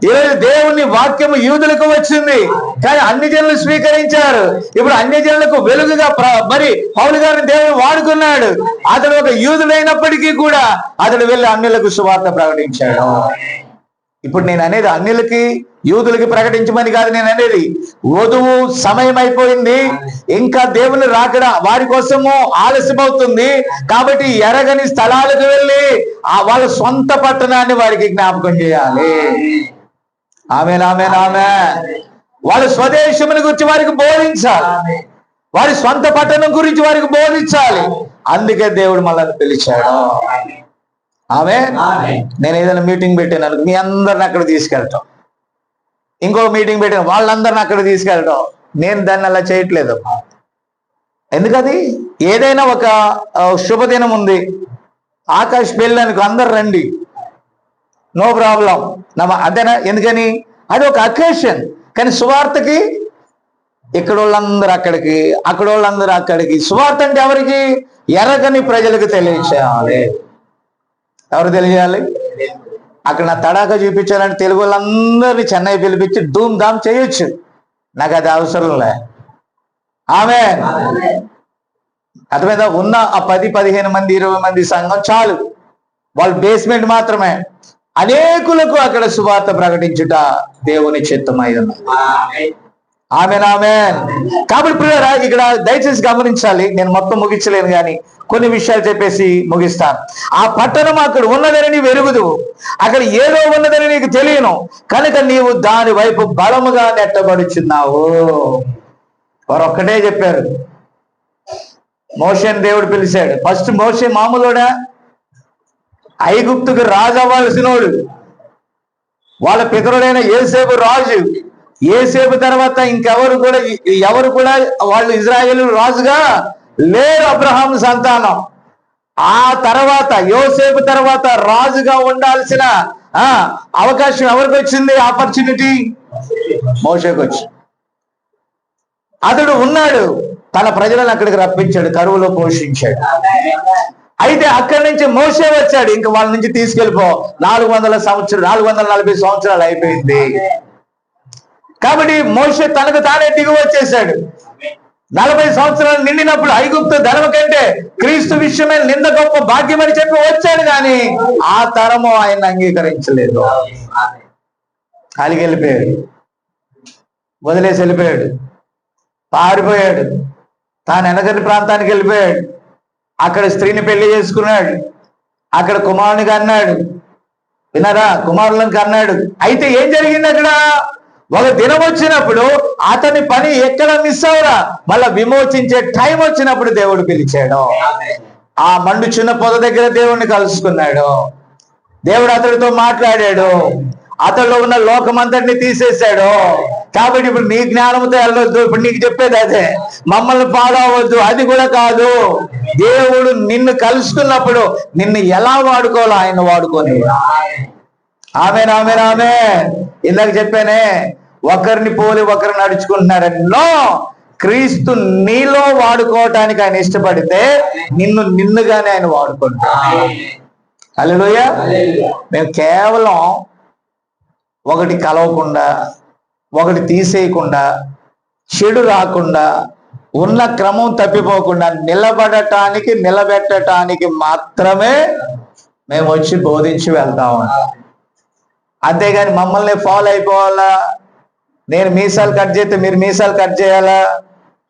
ఈరోజు దేవుని వాక్యము యూదులకు వచ్చింది, కానీ అన్ని జనులు స్వీకరించారు. ఇప్పుడు అన్ని జనులకు వెలుగుగా మరి పౌలు గారిని దేవుడు వాడుకున్నాడు. అతడు ఒక యూదుడైనప్పటికీ కూడా అతడు వెళ్ళి అన్యులకు సువార్త ప్రకటించాడు. ఇప్పుడు నేను అనేది అన్యులకి యూదులకి ప్రకటించమని కాదు, నేను అనేది వధువు సమయం అయిపోయింది, ఇంకా దేవుని రాకడ వారి కోసము ఆలస్యమవుతుంది. కాబట్టి ఎరగని స్థలాలకు వెళ్ళి వాళ్ళ సొంత పట్టణాన్ని వారికి జ్ఞాపకం చేయాలి. ఆమేన్, ఆమేన్, ఆమేన్. వాళ్ళ స్వదేశముని గురించి వారికి బోధించాలి, వారి సొంత పట్టణం గురించి వారికి బోధించాలి. అందుకే దేవుడు మనల్ని పిలిచాడు. నేను ఏదైనా మీటింగ్ పెట్టాను, మీ అందరిని అక్కడ తీసుకెళ్ళటం, ఇంకో మీటింగ్ పెట్టాను, వాళ్ళందరిని అక్కడ తీసుకెళ్ళటం. నేను దాన్ని అలా చేయట్లేదు. ఎందుకది? ఏదైనా ఒక శుభదినం ఉంది, ఆకాశ్ పెళ్ళి అనుకో, అందరు రండి, నో ప్రాబ్లం, అంతేనా? ఎందుకని? అది ఒక అకేషన్. కానీ సువార్తకి ఇక్కడ వాళ్ళందరూ అక్కడికి, అక్కడ వాళ్ళందరూ అక్కడికి. సువార్త అంటే ఎవరికి? ఎరగని ప్రజలకు తెలియచేయాలి. ఎవరు తెలియాలి? అక్కడ నా తడాక చూపించాలంటే తెలుగు వాళ్ళందరినీ చెన్నై పిలిపించి ధూమ్ ధామ్ చేయొచ్చు, నాకు అది అవసరం లే. ఆమేన్. అర్థమైందా? ఉన్న ఆ 10-15 మంది 20 మంది సంఘం చాలు, వాళ్ళు బేస్మెంట్ మాత్రమే. అనేకులకు అక్కడ సువార్త ప్రకటించుట దేవుని చిత్తమై ఉన్నది. ఆమేన్, ఆమేన్. కాబట్టి ప్రియులారా, ఇక్కడ దయచేసి గమనించాలి. నేను మొత్తం ముగించలేను కానీ కొన్ని విషయాలు చెప్పేసి ముగిస్తాను. ఆ పట్టణం అక్కడ ఉన్నదని నీవు ఎరుగుదు, అక్కడ ఏదో ఉన్నదని నీకు తెలియను, కనుక నీవు దాని వైపు బలముగా నెట్టబడుచున్నావు. వారు ఒక్కటే చెప్పారు. మోషేని దేవుడు పిలిచాడు. ఫస్ట్ మోషే మామూలుడా? ఐగుప్తుకు రాజు అవ్వాల్సినోడు. వాళ్ళ పితరుడైన యోసేపు రాజు. యోసేపు తర్వాత ఇంకెవరు కూడా వాళ్ళు ఇజ్రాయేలు రాజుగా లేరు, అబ్రహాం సంతానం. ఆ తర్వాత యోసేపు తర్వాత రాజుగా ఉండాల్సిన అవకాశం ఎవరికి వచ్చింది? ఆపర్చునిటీ మోషేకు వచ్చింది. అతడు ఉన్నాడు, తన ప్రజలను అక్కడికి రప్పించాడు, కరువులో పోషించాడు. అయితే అక్కడి నుంచి మోషే వచ్చాడు, ఇంకా వాళ్ళ నుంచి తీసుకెళ్ళిపో. 440 సంవత్సరాలు అయిపోయింది. కాబట్టి మోషే తనకు తానే దిగి వచ్చేసాడు. 40 సంవత్సరాలు నిండినప్పుడు ఐగుప్తు ధర్మ కంటే క్రీస్తు విషయమే నింద గొప్ప భాగ్యం అని చెప్పి వచ్చాడు, కానీ ఆ తరము ఆయన అంగీకరించలేదు. అలిగి వెళ్ళిపోయాడు, వదిలేసి వెళ్ళిపోయాడు, పారిపోయాడు, తాను వెనకటి ప్రాంతానికి వెళ్ళిపోయాడు. అక్కడ స్త్రీని పెళ్లి చేసుకున్నాడు, అక్కడ కుమారునికి అన్నాడు. విన్నారా? కుమారులకు అన్నాడు. అయితే ఏం జరిగింది అక్కడ? ఒక దినం వచ్చినప్పుడు అతని పని ఎక్కడ మిస్ అవరా, మళ్ళా విమోచించే టైం వచ్చినప్పుడు దేవుడు పిలిచాడు. ఆ మండు చిన్న పొద దగ్గర దేవుడిని కలుసుకున్నాడు. దేవుడు అతడితో మాట్లాడాడు. అతడిలో ఉన్న లోకమంతటిని తీసేశాడు. కాబట్టి ఇప్పుడు నీ జ్ఞానంతో వెళ్ళొద్దు, ఇప్పుడు నీకు చెప్పేది అదే. మమ్మల్ని పాడవద్దు, అది కూడా కాదు. దేవుడు నిన్ను కలుసుకున్నప్పుడు నిన్ను ఎలా వాడుకోవాలో ఆయన వాడుకొని. ఆమేన్, ఆమేన్, ఆమేన్. ఇందాక చెప్పానే, ఒకరిని పోలి ఒకరు నడుచుకుంటున్నారని. నో, క్రీస్తు నీలో వాడుకోవటానికి ఆయన ఇష్టపడితే నిన్నుగానే ఆయన వాడుకుంటాడు. హల్లెలూయా. మేము కేవలం ఒకటి కలవకుండా, ఒకటి తీసేయకుండా, చెడు రాకుండా, ఉన్న క్రమం తప్పిపోకుండా నిలబెట్టడానికి మాత్రమే మేము వచ్చి బోధించి వెళ్తాము. అంతేగాని మమ్మల్ని ఫాలో అయిపోవాలా, నేను మీసాలు కట్ చేస్తే మీరు మీసాలు కట్ చేయాలా,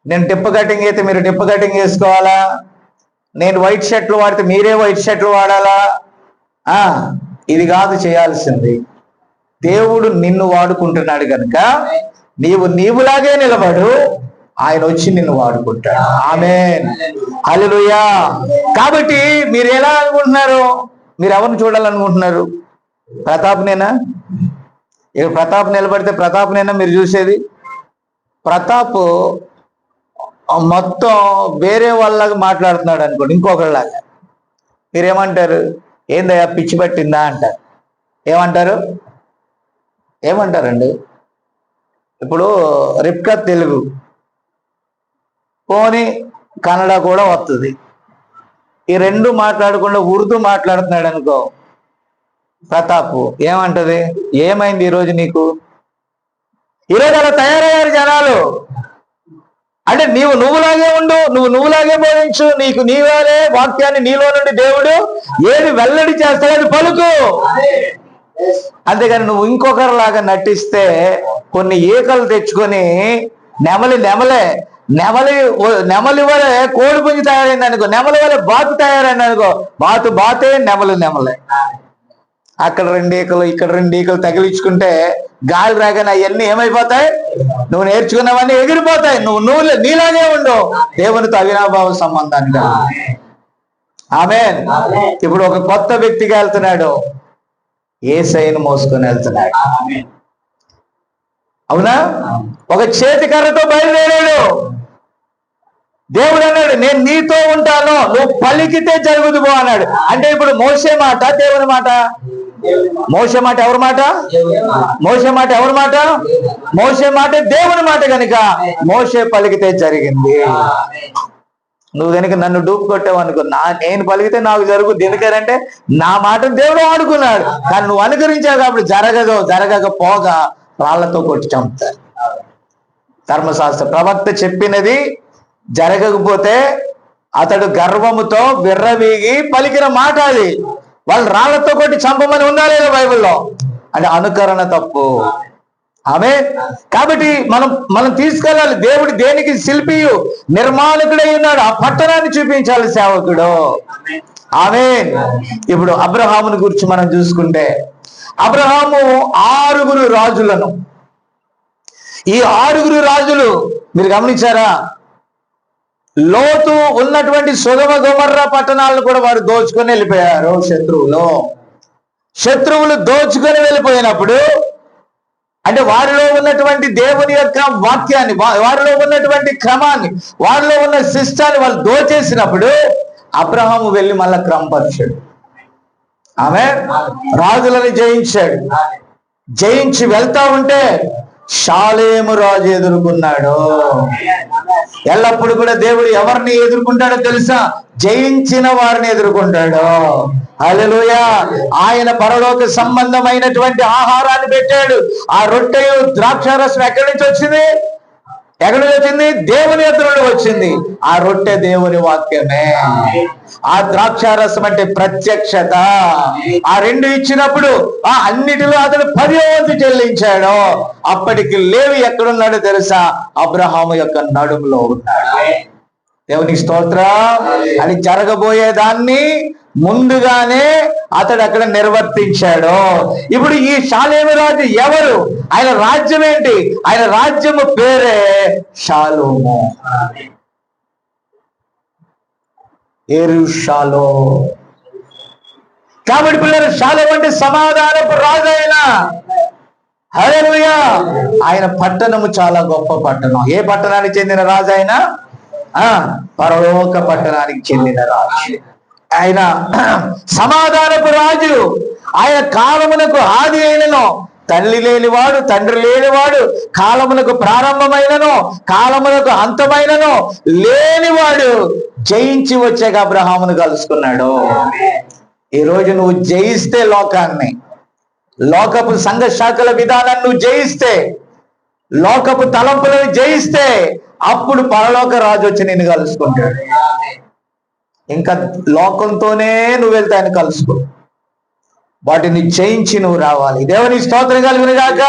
నేను టిప్ కటింగ్ అయితే మీరు టిప్ కటింగ్ చేసుకోవాలా, నేను వైట్ షర్ట్లు వాడితే మీరే వైట్ షర్ట్లు వాడాలా, ఇది కాదు చేయాల్సింది. దేవుడు నిన్ను వాడుకుంటున్నాడు కనుక నీవులాగే నిలబడు, ఆయన వచ్చి నిన్ను వాడుకుంటాడు. ఆమేన్, హల్లెలూయా. కాబట్టి మీరు ఎలా అనుకుంటున్నారు? మీరు ఎవరిని చూడాలనుకుంటున్నారు? ప్రతాప్నేనా? ఇక్కడ ప్రతాప్ నిలబడితే ప్రతాప్నేనా మీరు చూసేది? ప్రతాప్ మొత్తం వేరే వాళ్ళలాగా మాట్లాడుతున్నాడు అనుకోండి, ఇంకొకళ్ళలాగా, మీరేమంటారు? ఏందయ్యా పిచ్చి పట్టిందా అంటారు. ఏమంటారండి? ఇప్పుడు రిప్కా తెలుగు, పోనీ కన్నడ కూడా వస్తుంది, ఈ రెండు మాట్లాడకుండా ఉర్దూ మాట్లాడుతున్నాడు అనుకో, ప్రతాప్ ఏమంటది? ఏమైంది ఈరోజు నీకు? ఈరోజు అలా తయారయ్యారు జనాలు. అంటే నువ్వులాగే ఉండు, నువ్వులాగే బోధించు, నీవే వాక్యాన్ని నీలో నుండి దేవుడు ఏది వెల్లడి చేస్తాడు అది పలుకు. అంతేగాని నువ్వు ఇంకొకరిలాగా నటిస్తే, కొన్ని ఈకలు తెచ్చుకొని నెమలి వలె కోడి పుంజి తయారైంది అనుకో, నెమలి వలె బాతు తయారైంది అనుకో, బాతే నెమలే. అక్కడ 2 ఈకలు ఇక్కడ 2 ఈకలు తగిలించుకుంటే గాలి రాగానే అవన్నీ ఏమైపోతాయి? నువ్వు నేర్చుకున్నవన్నీ ఎగిరిపోతాయి. నువ్వు నీలాగే ఉండు, దేవునితో అవినాభావ సంబంధాన్ని. ఆమేన్. ఇప్పుడు ఒక కొత్త వ్యక్తిగా వెళ్తున్నాడు, యేసయ్యను మోసుకొని వెళ్తున్నాడు. అవునా? ఒక చేతికర్రతో బయలుదేరాడు. దేవుడు అన్నాడు, నేను నీతో ఉంటాను, నువ్వు పలికితే జరుగుదుబో అన్నాడు. అంటే ఇప్పుడు మోసే మాట దేవుని మాట, మోసే మాట ఎవరి మాట? మోసే మాట దేవుని మాట. కనుక మోసే పలికితే జరిగింది. నువ్వు కనుక నన్ను డూపు కొట్టావు అనుకో, నేను పలికితే నాకు జరుగుద్ది. ఎందుకంటే నా మాట దేవుడు ఆడుకున్నాడు. కానీ నువ్వు అనుకరించావు కాబట్టి జరగకపోగా రాళ్లతో కొట్టి చంపుతారు. ధర్మశాస్త్ర ప్రవక్త చెప్పినది జరగకపోతే అతడు గర్వముతో విర్రవీగి పలికిన మాట అది. వాళ్ళు రాళ్లతో కొట్టి చంపమని ఉందా లేదా బైబిల్లో? అంటే అనుకరణ తప్పు. ఆమేన్. కాబట్టి మనం తీసుకెళ్ళాలి. దేవుడు దేనికి శిల్పియు నిర్మాణకుడై ఉన్నాడు, ఆ పట్టణాన్ని చూపించాలి సేవకుడు. ఆమేన్. ఇప్పుడు అబ్రహాముని గురించి మనం చూసుకుంటే, అబ్రహాము 6 రాజులను, ఈ 6 రాజులు మీరు గమనించారా? లోతు ఉన్నటువంటి సొదొమ గొమొర్రా పట్టణాలను కూడా వారు దోచుకొని వెళ్ళిపోయారు. శత్రువులు దోచుకొని వెళ్ళిపోయినప్పుడు, అంటే వారిలో ఉన్నటువంటి దేవుని యొక్క వాక్యాన్ని, వారిలో ఉన్నటువంటి క్రమాన్ని, వారిలో ఉన్న శిష్టాన్ని వాళ్ళు దోచేసినప్పుడు అబ్రహాము వెళ్ళి మళ్ళా క్రమపరిచాడు. ఆమె రాజులను జయించాడు. జయించి వెళ్తా ఉంటే షాలేము రాజు ఎదుర్కొన్నాడు. ఎల్లప్పుడు కూడా దేవుడు ఎవరిని ఎదుర్కొంటాడో తెలుసా? జయించిన వారిని ఎదుర్కొంటాడు. హల్లెలూయా. ఆయన పరలోక సంబంధమైనటువంటి ఆహారాన్ని పెట్టాడు. ఆ రొట్టెయు ద్రాక్షారసం ఎక్కడి నుంచి వచ్చింది? దేవుని యొద్ద నుండి వచ్చింది. ఆ రొట్టె దేవుని వాక్యమే. ఆ ద్రాక్షారసం అంటే ప్రత్యక్షత. ఆ 2 ఇచ్చినప్పుడు ఆ అన్నిటిలో అతడు 10వ వంతు చెల్లించాడు. అప్పటికి లేవి ఎక్కడున్నాడో తెలుసా? అబ్రహాము యొక్క నడుములో ఉన్నాడు. దేవునికి స్తోత్రం. అని జరగబోయేదాన్ని ముందుగానే అతడు అక్కడ నిర్వర్తించాడు. ఇప్పుడు ఈ షాలేము రాజు ఎవరు? ఆయన రాజ్యం ఏంటి? ఆయన రాజ్యము పేరే షాలోము. యెరూషాలో. కాబట్టి పిల్లలు, షాలోము అంటే సమాధానపు రాజు. ఆయన హల్లెలూయా. ఆయన పట్టణము చాలా గొప్ప పట్టణం. ఏ పట్టణానికి చెందిన రాజు ఆయన? పరలోక పట్టణానికి చెందిన రాజు. ఆయన సమాధానపు రాజు. ఆయన కాలమునకు ఆది అయినను, తల్లి లేనివాడు, తండ్రి లేనివాడు, కాలమునకు ప్రారంభమైనను, కాలమునకు అంతమైనను లేనివాడు, జయించి వచ్చాక అబ్రహామును కలుసుకున్నాడు. ఈరోజు నువ్వు జయిస్తే లోకాన్ని, లోకపు సంఘ శాఖల విధానాన్ని నువ్వు జయిస్తే, లోకపు తలంపులను జయిస్తే, అప్పుడు పరలోక రాజు వచ్చి నిన్ను కలుసుకుంటాడు. ఇంకా లోకంతోనే నువ్వు వెళ్తే ఆయన కలుసుకో. వాటిని జయించి నువ్వు రావాలి. దేవుని స్తోత్రం కలుగునుగాక.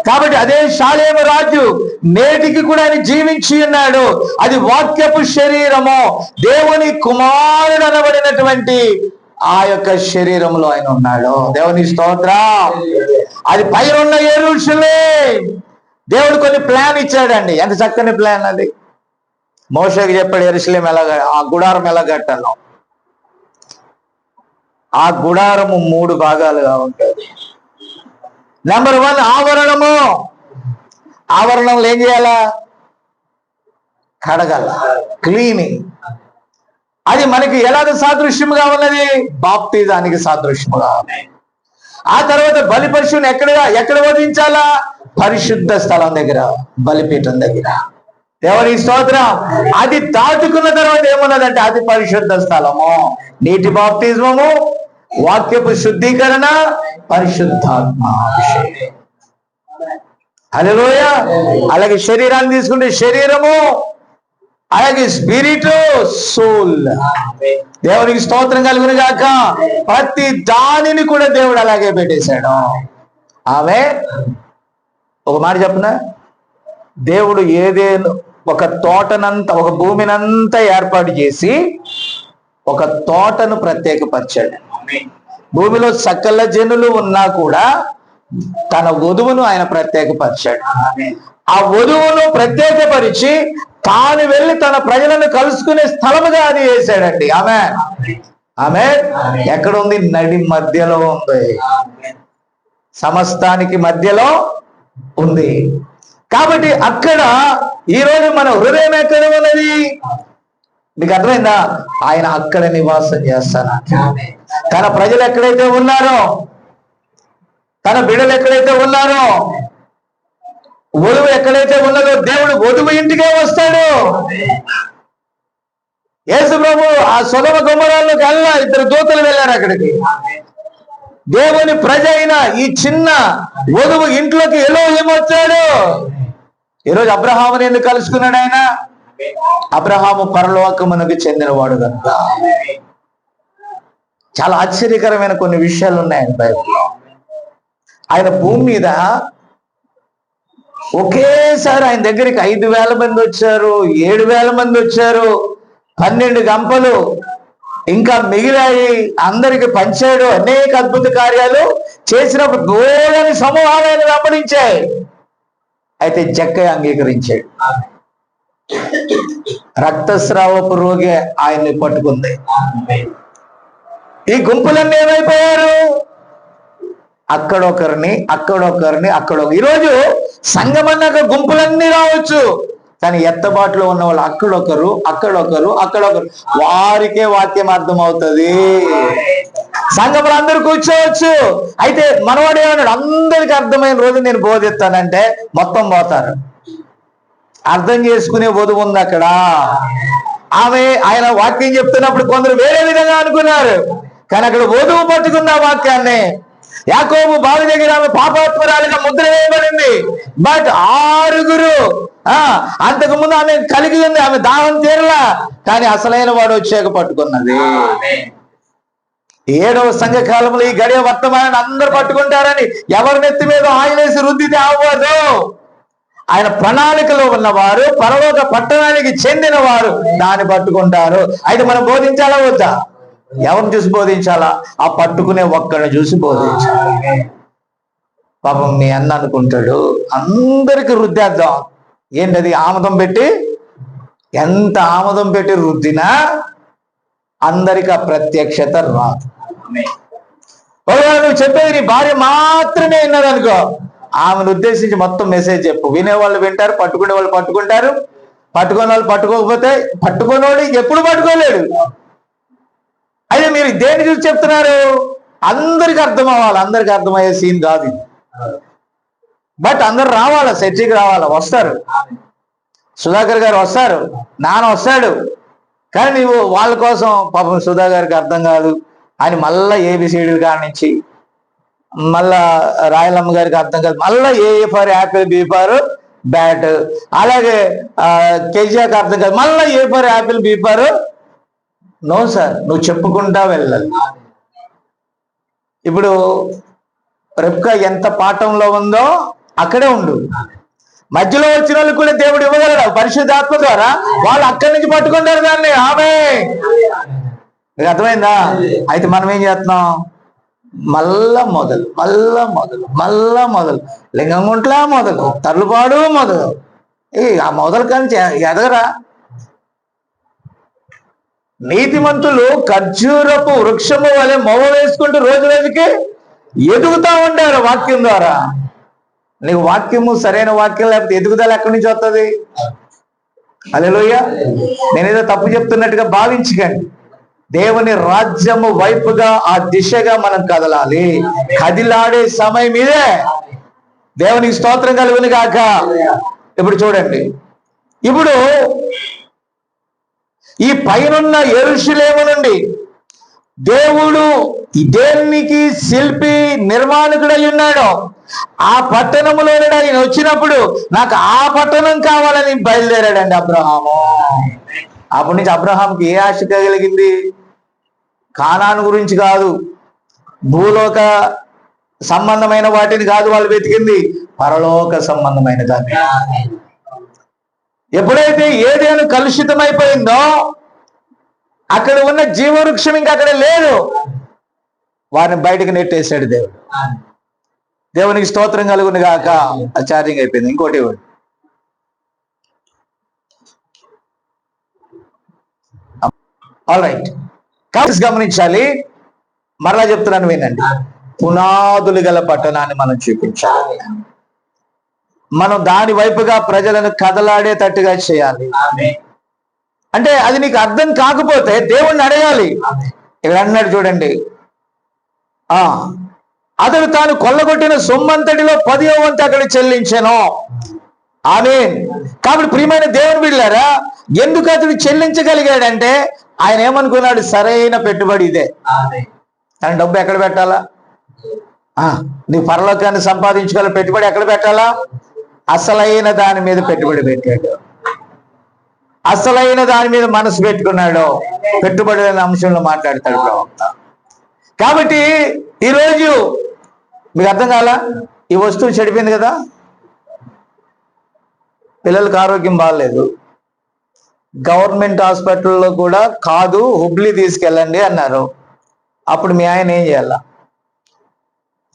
కాబట్టి అదే షాలేము రాజు నేటికి కూడా ఆయన జీవించి ఉన్నాడు. అది వాక్యపు శరీరము, దేవుని కుమారుడు అనబడినటువంటి ఆ యొక్క శరీరంలో ఆయన ఉన్నాడు. దేవుని స్తోత్రం. అది పైనున్న యెరూషలేము. దేవుడు కొన్ని ప్లాన్ ఇచ్చాడండి. ఎంత చక్కని ప్లాన్ అది. మోషేకి చెప్పాడు యెరూషలేము ఆ గుడారం ఎలా కట్టాలో. ఆ గుడారము 3 భాగాలుగా ఉంటుంది. నెంబర్ 1 ఆవరణము. ఆవరణంలో ఏం చేయాలా? కడగల, క్లీనింగ్. అది మనకి ఎలాగ సాదృశ్యముగా ఉన్నది? బాప్తిజానికి సాదృశ్యముగా ఉన్నది. ఆ తర్వాత బలి పశువుని ఎక్కడ వధించాలా? పరిశుద్ధ స్థలం దగ్గర, బలిపీఠం దగ్గర. దేవునికి స్తోత్రం. అది దాటుకున్న తర్వాత ఏమున్నదంటే అది పరిశుద్ధ స్థలము. నీటి బాప్తిజము, వాక్యపు శుద్ధీకరణ, పరిశుద్ధాత్మ అభిషేకం. హల్లెలూయా. అలాగే శరీరాన్ని తీసుకుంటే శరీరము, అలాగే స్పిరిట్, సోల్. దేవునికి స్తోత్రం కలుగును గాక. ప్రతి దానిని కూడా దేవుడు అలాగే పెట్టేశాడు. ఆమె ఒక మాట చెప్పనా, దేవుడు ఏదేను ఒక తోటనంతా, ఒక భూమినంతా ఏర్పాటు చేసి ఒక తోటను ప్రత్యేకపరిచాడు. భూమిలో సకల జనులు ఉన్నా కూడా తన వధువును ఆయన ప్రత్యేకపరిచాడు. ఆ వధువును ప్రత్యేకపరిచి తాను వెళ్ళి తన ప్రజలను కలుసుకునే స్థలముగా అది వేశాడండి. ఆమె ఎక్కడుంది? నడి మధ్యలో ఉంది, సమస్తానికి మధ్యలో ఉంది. కాబట్టి అక్కడ ఈరోజు మన హృదయం ఎక్కడ ఉన్నది? మీకు అర్థమైందా? ఆయన అక్కడ నివాసం చేస్తాను. తన ప్రజలు ఎక్కడైతే ఉన్నారో, తన బిడ్డలు ఎక్కడైతే ఉన్నారో, వధువు ఎక్కడైతే ఉన్నదో దేవుడు వధువు ఇంటికే వస్తాడు. యేసు ప్రభు ఆ సొదొమ గొమొర్రాలోకి వెళ్ళా, 2 దూతలు వెళ్ళారు అక్కడికి. దేవుని ప్రజ అయిన ఈ చిన్న వధువు ఇంట్లోకి ఎలోహిం వచ్చాడు. ఈరోజు అబ్రహాముని ఎందుకు కలుసుకున్నాడు ఆయన? అబ్రహాము పరలోకమునకు చెందినవాడు కనుక. చాలా ఆశ్చర్యకరమైన కొన్ని విషయాలు ఉన్నాయి బైబిల్లో. ఆయన భూమి మీద ఒకేసారి ఆయన దగ్గరికి 5,000 మంది వచ్చారు, 7,000 మంది వచ్చారు, 12 గంపలు ఇంకా మిగిలాయి, అందరికి పంచాడు. అనేక అద్భుత కార్యాలు చేసినప్పుడు బోలని సమూహాలు ఆయన వెంబడించాయి. అయితే జక్కయ్య అంగీకరించాడు. రక్తస్రావపు రోగి ఆయన్ని పట్టుకుంది. ఈ గుంపులన్నీ ఏమైపోయారు? అక్కడొకరిని ఈరోజు సంఘం అన్నాక గుంపులన్నీ రావచ్చు, కానీ ఎత్తబాటులో ఉన్న వాళ్ళు అక్కడొకరు వారికే వాక్యం అర్థం అవుతుంది. సంఘంలో అందరూ కూర్చోవచ్చు. అయితే మనవాడు ఏమన్నాడు? అందరికి అర్థమైన రోజు నేను బోధిస్తానంటే మొత్తం పోతారు. అర్థం చేసుకునే వధువు ఉంది అక్కడ. ఆయన వాక్యం చెప్తున్నప్పుడు కొందరు వేరే విధంగా అనుకున్నారు, కానీ అక్కడ వధువు పట్టుకున్న వాక్యాన్ని. యాకోబు బావి దగ్గర ఆమె పాపాత్మరాలుగా ముద్ర వేయబడింది. బట్ 6 అంతకు ముందు ఆమె కలిగి ఉంది, ఆమె దాహం తీరలా, కానీ అసలైన వాడు వచ్చాక పట్టుకున్నది. 7వ సంఘ కాలంలో ఈ గడియ వర్తమానాన్ని అందరూ పట్టుకుంటారని ఎవరి నెత్తి మీద ఆయిలేసి రుద్దితే అవ్వదు. ఆయన ప్రణాళికలో ఉన్నవారు, పరలోక పట్టణానికి చెందిన వారు దాన్ని పట్టుకుంటారు. అయితే మనం బోధించాలా వద్దా? ఎవరిని చూసి బోధించాలా? ఆ పట్టుకునే ఒక్కడిని చూసి బోధించాలి. పాపం మీ అన్న అనుకుంటాడు అందరికి రుద్దేద్దాం. ఏంటది? ఆముదం పెట్టి, ఎంత ఆముదం పెట్టి రుద్దినా అందరికి ఆ ప్రత్యక్షత రాదు. నువ్వు చెప్పేది నీ భార్య మాత్రమే విన్నదనుకో, ఆమెను ఉద్దేశించి మొత్తం మెసేజ్ చెప్పు. వినేవాళ్ళు వింటారు, పట్టుకునే వాళ్ళు పట్టుకుంటారు, పట్టుకునే వాళ్ళు పట్టుకోకపోతే పట్టుకునేవాడు ఎప్పుడు పట్టుకోలేడు. అయితే మీరు దేని చూసి చెప్తున్నారు? అందరికి అర్థం అవ్వాలి. అందరికి అర్థమయ్యే సీన్ కాదు ఇది. బట్ అందరు రావాలా, చర్చికి రావాలా, వస్తారు. సుధాకర్ గారు వస్తారు, నాన్న వస్తాడు, కానీ నీవు వాళ్ళ కోసం పాపం సుధా గారికి అర్థం కాదు అని మళ్ళా ఏబిసిడీలు కానించి, మళ్ళా రాయలమ్మ గారికి అర్థం కాదు, మళ్ళా A for apple, B for bat, అలాగే కేజీఆర్కి అర్థం కాదు, మళ్ళా A for apple, B for no sir. నువ్వు చెప్పుకుంటా వెళ్ళాలి. ఇప్పుడు రెబ్కా ఎంత పాఠంలో ఉందో అక్కడే ఉండు. మధ్యలో వచ్చిన వాళ్ళు కూడా దేవుడు ఇవ్వగలడు పరిశుద్ధాత్మ ద్వారా. వాళ్ళు అక్కడి నుంచి పట్టుకుంటారు దాన్ని. ఆమె మీకు అర్థమైందా? అయితే మనం ఏం చేస్తున్నాం? మళ్ళా మొదలు లింగంగుంట్లా మొదలు, తర్లుపాడు మొదలు. ఆ మొదలు కానీ ఎదగరా. నీతిమంతులు ఖర్జూరపు వృక్షము వలె మొవ వేసుకుంటూ రోజు రోజుకి ఎదుగుతా ఉంటారు వాక్యం ద్వారా. నీకు వాక్యము సరైన వాక్యం లేకపోతే ఎదుగుదల ఎక్కడి నుంచి వస్తుంది? హల్లెలూయా. నేనేదో తప్పు చెప్తున్నట్టుగా భావించకండి. దేవుని రాజ్యము వైపుగా ఆ దిశగా మనం కదలాలి. కదిలాడే సమయం ఇదే. దేవునికి స్తోత్రం కలుగును గాక. ఇప్పుడు చూడండి, ఇప్పుడు ఈ పైనున్న యెరూషలేము నుండి దేవుడు దేనికి శిల్పి నిర్మాణకుడై ఉన్నాడో ఆ పట్టణంలో ఆయన వచ్చినప్పుడు నాకు ఆ పట్టణం కావాలని బయలుదేరాడండి అబ్రహాము. అప్పటి నుంచి అబ్రహాంకి ఏ ఆశ కలిగింది? కానాను గురించి కాదు, భూలోక సంబంధమైన వాటిని కాదు వాళ్ళు వెతికింది, పరలోక సంబంధమైన దాన్ని. ఎప్పుడైతే ఏదేను కలుషితమైపోయిందో అక్కడ ఉన్న జీవవృక్షం ఇంకా అక్కడ లేదు, వారిని బయటకు నెట్టేశాడు దేవుడు. దేవునికి స్తోత్రం కలుగును గాక. ఛార్జింగ్ అయిపోయింది. ఇంకోటి ఆల్ రైట్. కాబట్టి గమనించాలి, మరలా చెప్తున్నాను వినండి. పునాదులు గల పట్టణాన్ని మనం చూపించాలి. మనం దాని వైపుగా ప్రజలను కదలాడేటట్టుగా చేయాలి. అంటే అది నీకు అర్థం కాకపోతే దేవుణ్ణి అడగాలి. ఇక్కడ అన్నాడు చూడండి, అతడు తాను కొల్లగొట్టిన సొమ్మంతటిలో 10వ వంతు అక్కడ చెల్లించాను. ఆమేన్. కాబట్టి ప్రియమైన దేవుని బిడ్డలారా, ఎందుకు అతడు చెల్లించగలిగాడంటే ఆయన ఏమనుకున్నాడు? సరైన పెట్టుబడి ఇదే. కానీ డబ్బు ఎక్కడ పెట్టాలా? నీ పరలోకాన్ని సంపాదించుకోవాలి. పెట్టుబడి ఎక్కడ పెట్టాలా? అసలైన దాని మీద పెట్టుబడి పెట్టాడు. అసలైన దాని మీద మనసు పెట్టుకున్నాడు. పెట్టుబడి అనే అంశంలో మాట్లాడతాడు ప్రవక్త. కాబట్టి ఈరోజు మీకు అర్థం కాలా? ఈ వస్తువు చెడిపోయింది కదా, పిల్లలకు ఆరోగ్యం బాగాలేదు, గవర్నమెంట్ హాస్పిటల్లో కూడా కాదు హుబ్లీ తీసుకెళ్ళండి అన్నారు. అప్పుడు మీ ఆయన ఏం చేయాలా?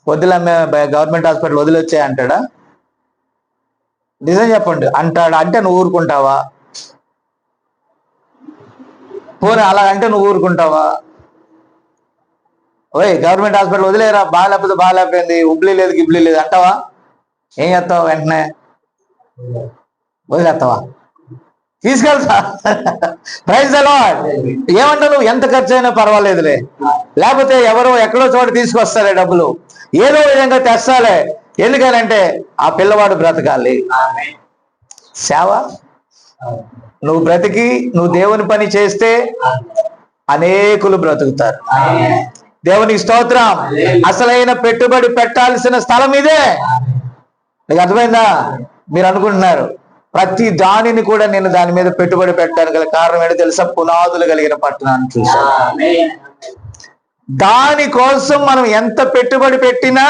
వదిలమ్మే గవర్నమెంట్ హాస్పిటల్ వదిలొచ్చే అంటాడా? నిజం చెప్పండి, అంటాడా? అంటే నువ్వు ఊరుకుంటావా? పోనీ అలా అంటే నువ్వు ఊరుకుంటావా? ఓయ్ గవర్నమెంట్ హాస్పిటల్ వదిలేరా, బాగాలేకపోతే బాగాలేకపోయింది, హుబ్లీ లేదు గిబ్లీ లేదు అంటావా? ఏం చేస్తావు? వెంటనే వదిలేస్తావా? తీసుకెళ్తా. Praise the lord. ఏమంటావు? నువ్వు ఎంత ఖర్చు అయినా పర్వాలేదులే, లేకపోతే ఎవరో ఎక్కడో చోట తీసుకొస్తారే డబ్బులు, ఏదో విధంగా తెస్తాలే. ఎందుకనంటే ఆ పిల్లవాడు బ్రతకాలి. సేవ నువ్వు బ్రతికి నువ్వు దేవుని పని చేస్తే అనేకులు బ్రతుకుతారు. దేవునికి స్తోత్రం. అసలైన పెట్టుబడి పెట్టాల్సిన స్థలం ఇదే. నీకు అర్థమైందా? మీరు అనుకుంటున్నారు ప్రతి దానిని కూడా నేను దాని మీద పెట్టుబడి పెట్టడానికి గల కారణం ఏంటో తెలుసా? పునాదులు కలిగిన పట్టణాన్ని చూసాను. దానికోసం మనం ఎంత పెట్టుబడి పెట్టినా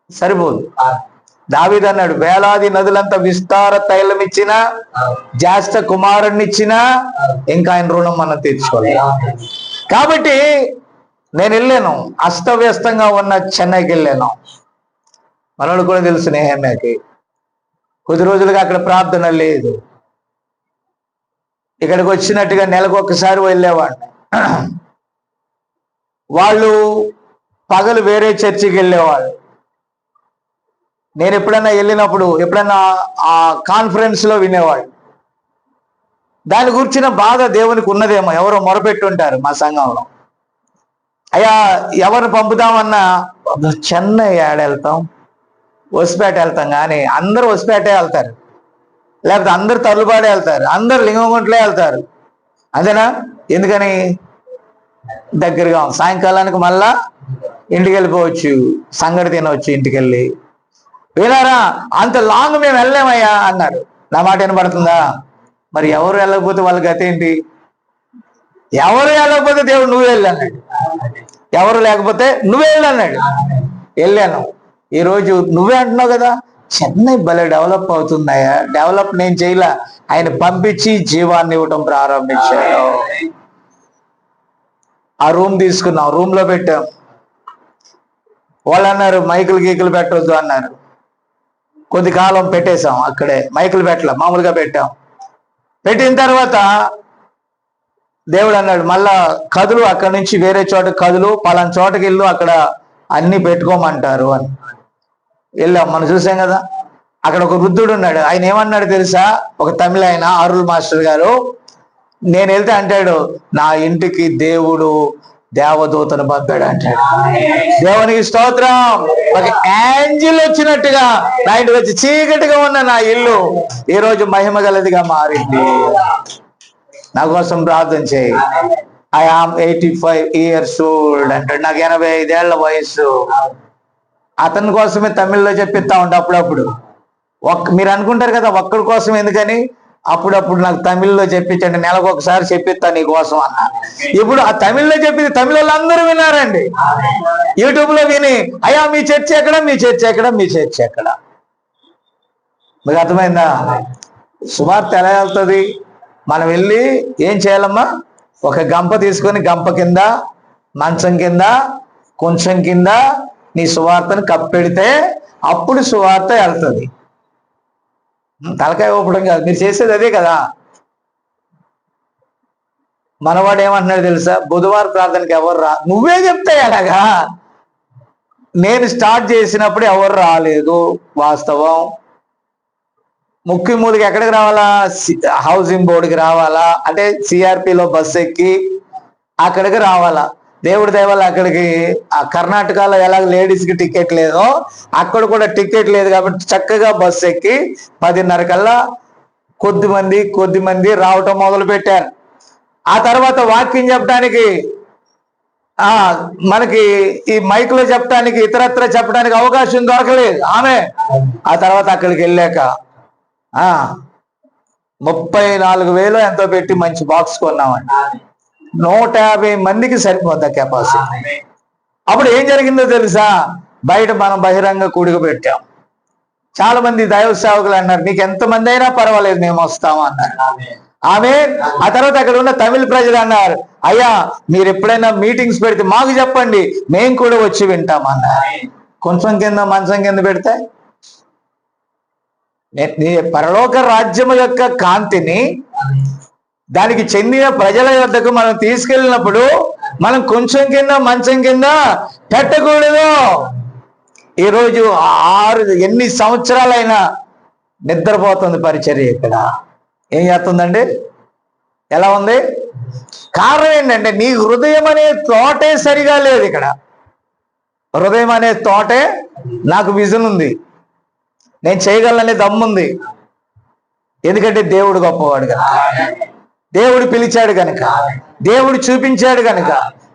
సరిపోదు. దావీదు అన్నాడు, వేలాది నదులంతా విస్తార తైలం ఇచ్చినా, జ్యేష్ఠ కుమారుణ్ణి ఇచ్చినా ఇంకా ఆయన రుణం మనం తీర్చుకోవాలి. కాబట్టి నేను వెళ్ళాను, అస్తవ్యస్తంగా ఉన్న చెన్నైకి వెళ్ళాను. మనోడు కూడా తెలుసు నెహెమ్యాకి. కొద్ది రోజులుగా అక్కడ ప్రార్థన లేదు. ఇక్కడికి వచ్చినట్టుగా నెలకు ఒక్కసారి వెళ్ళేవాడిని. వాళ్ళు పగలు వేరే చర్చికి వెళ్ళేవాళ్ళు. నేను ఎప్పుడైనా వెళ్ళినప్పుడు ఎప్పుడైనా ఆ కాన్ఫరెన్స్ లో వినేవాళ్ళు. దాని గురించిన బాధ దేవునికి ఉన్నదేమో. ఎవరో మొరపెట్టుంటారు మా సంఘంలో, అయ్యా ఎవరిని పంపుదామన్నా చెన్నై ఏడెళ్తాం, వసిపేట వెళ్తాం. కానీ అందరూ వసిపేటే వెళ్తారు, లేకపోతే అందరు తల్లుబాడే వెళ్తారు, అందరు లింగంగుంట్లే వెళ్తారు. అంతేనా? ఎందుకని? దగ్గరగా సాయంకాలానికి మళ్ళా ఇంటికి వెళ్ళిపోవచ్చు, సంగటి తినవచ్చు ఇంటికి వెళ్ళి. వినారా? అంత లాంగ్ మేము వెళ్ళామయ్యా అన్నారు. నా మాట వినపడుతుందా? మరి ఎవరు వెళ్ళకపోతే వాళ్ళ గతి ఏంటి? ఎవరు వెళ్ళకపోతే దేవుడు నువ్వు వెళ్ళి అన్నాడు, ఎవరు లేకపోతే నువ్వే వెళ్ళి అన్నాడు. వెళ్ళాను. ఈరోజు నువ్వే అంటున్నావు కదా, చెన్నై భలే డెవలప్ అవుతుందయ్యా. డెవలప్ నేను చేయలే, ఆయన పంపించి జీవాన్ని ఇవ్వటం ప్రారంభించాడు. ఆ రూమ్ తీసుకున్నాం, రూమ్ లో పెట్టాం. వాళ్ళు అన్నారు మైకులు గీకులు పెట్టొద్దు అన్నారు. కొద్ది కాలం పెట్టేశాం అక్కడే, మైకులు పెట్టలే, మామూలుగా పెట్టాం. పెట్టిన తర్వాత దేవుడు అన్నాడు మళ్ళా కదులు, అక్కడి నుంచి వేరే చోట కదులు, పలానా చోటకి వెళ్ళు, అక్కడ అన్ని పెట్టుకోమంటారు అని. వెళ్ళాం. మనం చూసాం కదా, అక్కడ ఒక వృద్ధుడు ఉన్నాడు. ఆయన ఏమన్నాడు తెలుసా? ఒక తమిళ ఆయన అరుల్ మాస్టర్ గారు, నేను వెళ్తే అంటాడు, నా ఇంటికి దేవుడు దేవదూతను పంపాడు అంటాడు. దేవునికి స్తోత్రం. ఒక ఏంజిల్ వచ్చినట్టుగా నా ఇంటికి వచ్చి చీకటిగా ఉన్న నా ఇల్లు ఈ రోజు మహిమ గలదిగా మారింది. నా కోసం ప్రార్థన చేయి. ఐ ఆమ్ 85 years old అంటాడు. నాకు 85 ఏళ్ల వయసు. అతని కోసమే తమిళ్లో చెప్పిస్తా ఉంటా అప్పుడప్పుడు. మీరు అనుకుంటారు కదా ఒక్కడి కోసం ఎందుకని, అప్పుడప్పుడు నాకు తమిళ్లో చెప్పించండి, నెలకు ఒకసారి చెప్పిస్తా నీ కోసం అన్న. ఇప్పుడు ఆ తమిళ్లో చెప్పింది తమిళ అందరూ విన్నారండి. యూట్యూబ్ లో విని, అయ్యా మీ చర్చ ఎక్కడ, మీ చర్చ ఎక్కడ, మీ చర్చ ఎక్కడ. మీకు అర్థమైందా? సువార్త ఎలా వెళ్తుంది? మనం వెళ్ళి ఏం చేయాలమ్మా? ఒక గంప తీసుకొని గంప కింద, మంచం కింద, కొంచెం కింద నీ సువార్తను కప్పెడితే అప్పుడు సువార్త వెళ్తుంది. తలకాయ ఊపడం కాదు, మీరు చేసేది అదే కదా. మనవాడు ఏమంటున్నాడు తెలుసా? బుధవారం ప్రార్థనకి ఎవరు రా, నువ్వే చెప్తాయి అలాగా. నేను స్టార్ట్ చేసినప్పుడు ఎవరు రాలేదు. వాస్తవం. ముఖ్య మూలకి ఎక్కడికి రావాలా? హౌసింగ్ బోర్డుకి రావాలా, అంటే సిఆర్పిలో బస్సు ఎక్కి అక్కడికి రావాలా. దేవుడి దయవల్ల అక్కడికి ఆ కర్ణాటకలో ఎలా లేడీస్కి టికెట్ లేదో అక్కడ కూడా టికెట్ లేదు కాబట్టి చక్కగా బస్సు ఎక్కి 10:30 కల్లా కొద్ది మంది రావటం మొదలు పెట్టారు. ఆ తర్వాత వాక్యం చెప్పడానికి మనకి ఈ మైక్ లో చెప్పడానికి, ఇతరత్ర చెప్పడానికి అవకాశం దొరకలేదు ఆమె. ఆ తర్వాత అక్కడికి వెళ్ళాక 34,000 ఎంతో పెట్టి మంచి బాక్స్ కొన్నామండి. 150 మందికి సరిపోద్దా కెపాసిటీ. అప్పుడు ఏం జరిగిందో తెలుసా? బయట మనం బహిరంగ కూడిక పెట్టాం. చాలా మంది దైవ సేవకులు అన్నారు, నీకు ఎంతమంది అయినా పర్వాలేదు మేము వస్తాము అన్నారు. ఆమె. ఆ తర్వాత అక్కడ ఉన్న తమిళ ప్రజలు అన్నారు, అయ్యా మీరు ఎప్పుడైనా మీటింగ్స్ పెడితే మాకు చెప్పండి, మేము కూడా వచ్చి వింటాం అన్నారు. కొంచెం కింద మంచం కింద పెడితే పరలోక రాజ్యము యొక్క కాంతిని దానికి చెందిన ప్రజల వద్దకు మనం తీసుకెళ్ళినప్పుడు మనం కొంచెం కింద మంచం కింద పెట్టకూడదు. ఈరోజు ఎన్ని సంవత్సరాలైనా నిద్రపోతుంది పరిచర్య. ఇక్కడ ఏం చేస్తుందండి? ఎలా ఉంది? కారణం ఏంటంటే నీ హృదయం అనే తోటే సరిగా లేదు. ఇక్కడ హృదయం అనే తోటే, నాకు విజన్ ఉంది, నేను చేయగలననే దమ్ముంది. ఎందుకంటే దేవుడు గొప్పవాడు కనుక, దేవుడు పిలిచాడు కనుక, దేవుడు చూపించాడు కనుక,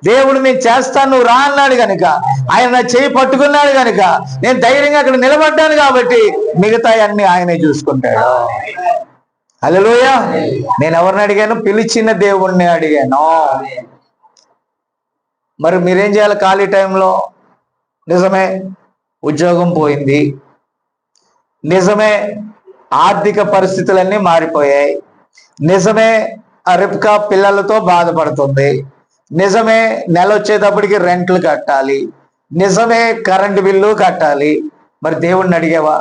దేవుడు నేను చేస్తాను నువ్వు రా అన్నాడు కనుక, ఆయన నా చేయి పట్టుకున్నాడు కనుక నేను ధైర్యంగా అక్కడ నిలబడ్డాను కాబట్టి మిగతా అన్ని ఆయనే చూసుకుంటాడు. హల్లెలూయా. నేను ఎవరిని అడిగాను? పిలిచిన దేవుణ్ణి అడిగాను. మరి మీరేం చేయాలి ఖాళీ టైంలో? నిజమే ఉద్యోగం పోయింది, నిజమే ఆర్థిక పరిస్థితులన్నీ మారిపోయాయి, నిజమే రిబ్కా పిల్లలతో బాధపడుతుంది, నిజమే నెల వచ్చేటప్పటికి రెంట్లు కట్టాలి, నిజమే కరెంటు బిల్లు కట్టాలి. మరి దేవుణ్ణి అడిగావా?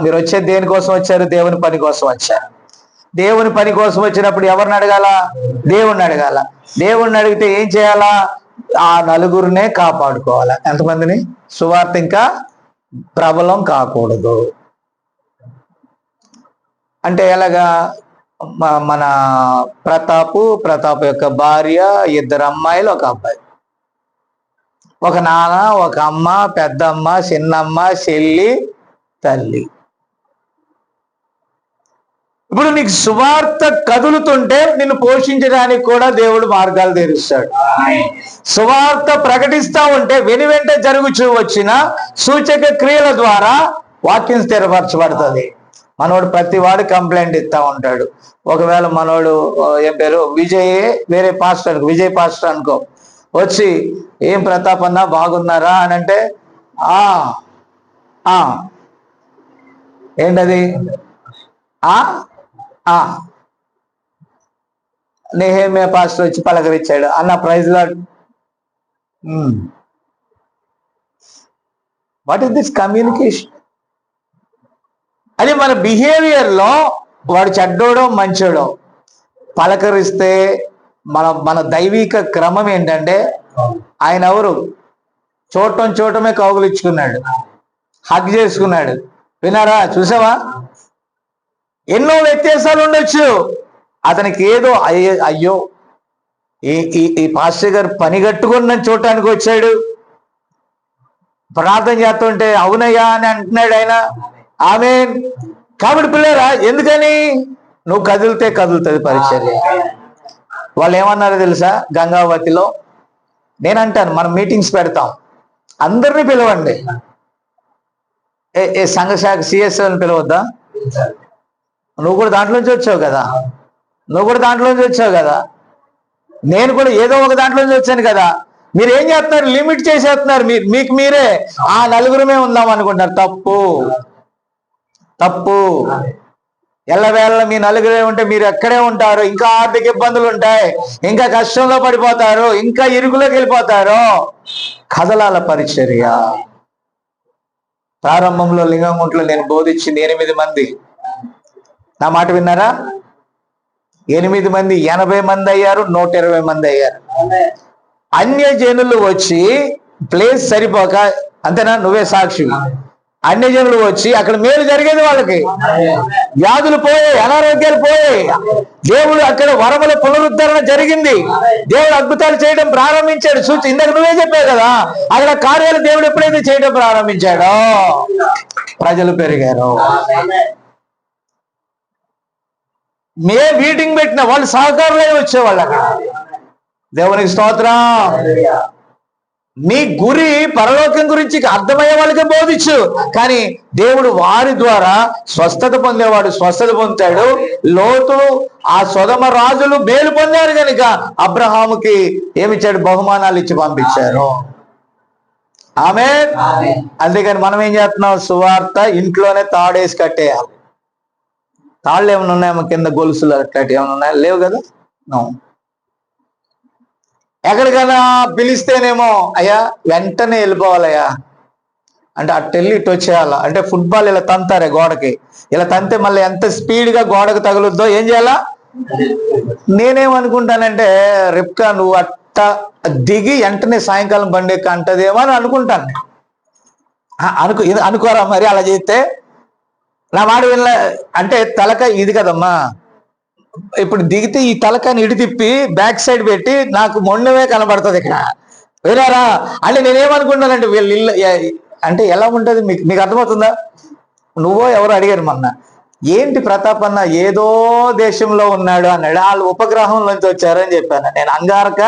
మీరు వచ్చేది దేనికోసం వచ్చారు? దేవుని పని కోసం వచ్చారు. దేవుని పని కోసం వచ్చినప్పుడు ఎవరిని అడగాల? దేవుణ్ణి అడగాల. దేవుణ్ణి అడిగితే ఏం చేయాలా? ఆ నలుగురినే కాపాడుకోవాలా. ఎంతమందిని? సువార్త ఇంకా ప్రబలం కాకూడదు అంటే ఎలాగా? మన ప్రతాప్ యొక్క భార్య, 2 అమ్మాయిలు, 1 అబ్బాయి, ఒక నాన్న, ఒక అమ్మ, పెద్దమ్మ, చిన్నమ్మ, చెల్లి, తల్లి. ఇప్పుడు నీకు సువార్త కదులుతుంటే నిన్ను పోషించడానికి కూడా దేవుడు మార్గాలు తెరుస్తాడు. సువార్త ప్రకటిస్తా ఉంటే వెనువెంట జరుగుచూ వచ్చిన సూచక క్రియల ద్వారా వాక్యం స్థిరపరచబడుతుంది. మనోడు ప్రతి వాడు కంప్లైంట్ ఇస్తా ఉంటాడు. ఒకవేళ మనోడు ఏం పేరు విజయ్, వేరే పాస్టర్ అనుకో, విజయ్ పాస్టర్ అనుకో, వచ్చి ఏం ప్రతాప్ అన్నా బాగున్నారా అని అంటే ఏంటది? నెహెమ్యా పాస్టర్ వచ్చి పలకరించాడు అన్న, praise lord. What is this communication? అది మన బిహేవియర్లో వాడు చెడ్డోడో మంచోడో పలకరిస్తే మన దైవిక క్రమం ఏంటంటే, ఆయన ఎవరు? చూడటమే కౌగులించుకున్నాడు. హగ్ చేసుకున్నాడు. విన్నారా? చూసావా? ఎన్నో వ్యత్యాసాలు ఉండొచ్చు. అతనికి ఏదో అయ్యో ఈ పాస్టర్ గారు పని కట్టుకొని నన్ను చూడటానికి వచ్చాడు, ప్రార్థన చేస్తుంటే అవునయ్యా అని అంటున్నాడు ఆయన. ఆమేన్. కాబట్టి పిల్లరా, ఎందుకని? నువ్వు కదిలితే కదులుతుంది పరిచర్య. వాళ్ళు ఏమన్నారో తెలుసా? గంగావతిలో నేనంటాను, మనం మీటింగ్స్ పెడతాం, అందరినీ పిలవండి. సంఘ శాఖ సిఎస్ఓని పిలవద్దా? నువ్వు కూడా దాంట్లోంచి వచ్చావు కదా, నేను కూడా ఏదో ఒక దాంట్లోంచి వచ్చాను కదా. మీరు ఏం చేస్తున్నారు? లిమిట్ చేసేస్తున్నారు. మీకు మీరే ఆ నలుగురమే ఉందాం అనుకుంటున్నారు. తప్పు. ఎల్లవేళ మీ నలుగురే ఉంటే మీరు ఎక్కడే ఉంటారు, ఇంకా ఆర్థిక ఇబ్బందులు ఉంటాయి, ఇంకా కష్టంలో పడిపోతారు, ఇంకా ఇరుకులోకి వెళ్ళిపోతారు. కదలాల పరిచర్య. ప్రారంభంలో లింగంగుంట్లో నేను బోధించింది 8 మంది. నా మాట విన్నారా? 8 మంది 80 మంది అయ్యారు, 120 మంది అయ్యారు. అన్యజనులు వచ్చి ప్లేస్ సరిపోక, అంతేనా? నువ్వే సాక్షి. అన్యజనులు వచ్చి అక్కడ మేలు జరిగేది, వాళ్ళకి వ్యాధులు పోయాయి, అనారోగ్యాలు పోయాయి. దేవుడు అక్కడ వరముల పునరుద్ధరణ జరిగింది. దేవుడు అద్భుతాలు చేయడం ప్రారంభించాడు. ఇందాక నువ్వే చెప్పావు కదా, అక్కడ కార్యాలు దేవుడు ఎప్పుడైతే చేయడం ప్రారంభించాడో ప్రజలు పెరిగారు. మీటింగ్ పెట్టిన వాళ్ళు సహకారులై వచ్చేవాళ్ళు అక్కడ. దేవునికి స్తోత్రం. నీ గురి పరలోకం గురించి అర్థమయ్యే వాళ్ళకే బోధించు, కానీ దేవుడు వారి ద్వారా స్వస్థత పొందేవాడు స్వస్థత పొందాడు. లోతు, ఆ సొదమ రాజులు మేలు పొందారు కనుక అబ్రహాముకి ఏమిచ్చాడు? బహుమానాలు ఇచ్చి పంపించారు. ఆమేన్. అందుకని మనం ఏం చేస్తున్నాం? సువార్త ఇంట్లోనే తాడేసి కట్టేయాలి. తాళ్ళు ఏమైనా ఉన్నాయా కింద? గొలుసులు అట్లాంటివి ఏమైనా ఉన్నాయా? లేవు కదా. ఎక్కడికైనా పిలిస్తేనేమో అయ్యా వెంటనే వెళ్ళిపోవాలయ్యా అంటే అట్టెళ్ళి ఇటు వచ్చేయాలా అంటే, ఫుట్బాల్ ఇలా తంతారే గోడకి, ఇలా తంతే మళ్ళీ ఎంత స్పీడ్గా గోడకు తగులుద్దో ఏం చేయాలా? నేనేమనుకుంటానంటే, రిప్కా నువ్వు అట్ట దిగి వెంటనే సాయంకాలం బండి ఎక్కి అంటదేమో అని అనుకుంటాను. అనుకోరా మరి అలా చేస్తే? నా మాట వినలే అంటే తలక ఇది కదమ్మా, ఇప్పుడు దిగితే ఈ తలకాని ఇడి తిప్పి బ్యాక్ సైడ్ పెట్టి నాకు మొండమే కనబడుతుంది ఇక్కడ. వినారా? అంటే నేనేమనుకుంటానంటే వీళ్ళు ఇల్లు అంటే ఎలా ఉంటుంది మీకు అర్థమవుతుందా? నువ్వో ఎవరు అడిగారు మొన్న, ఏంటి ప్రతాప్ అన్న ఏదో దేశంలో ఉన్నాడు అన్నాడు. వాళ్ళు ఉపగ్రహంలోంచి వచ్చారని చెప్పాను నేను. అంగారక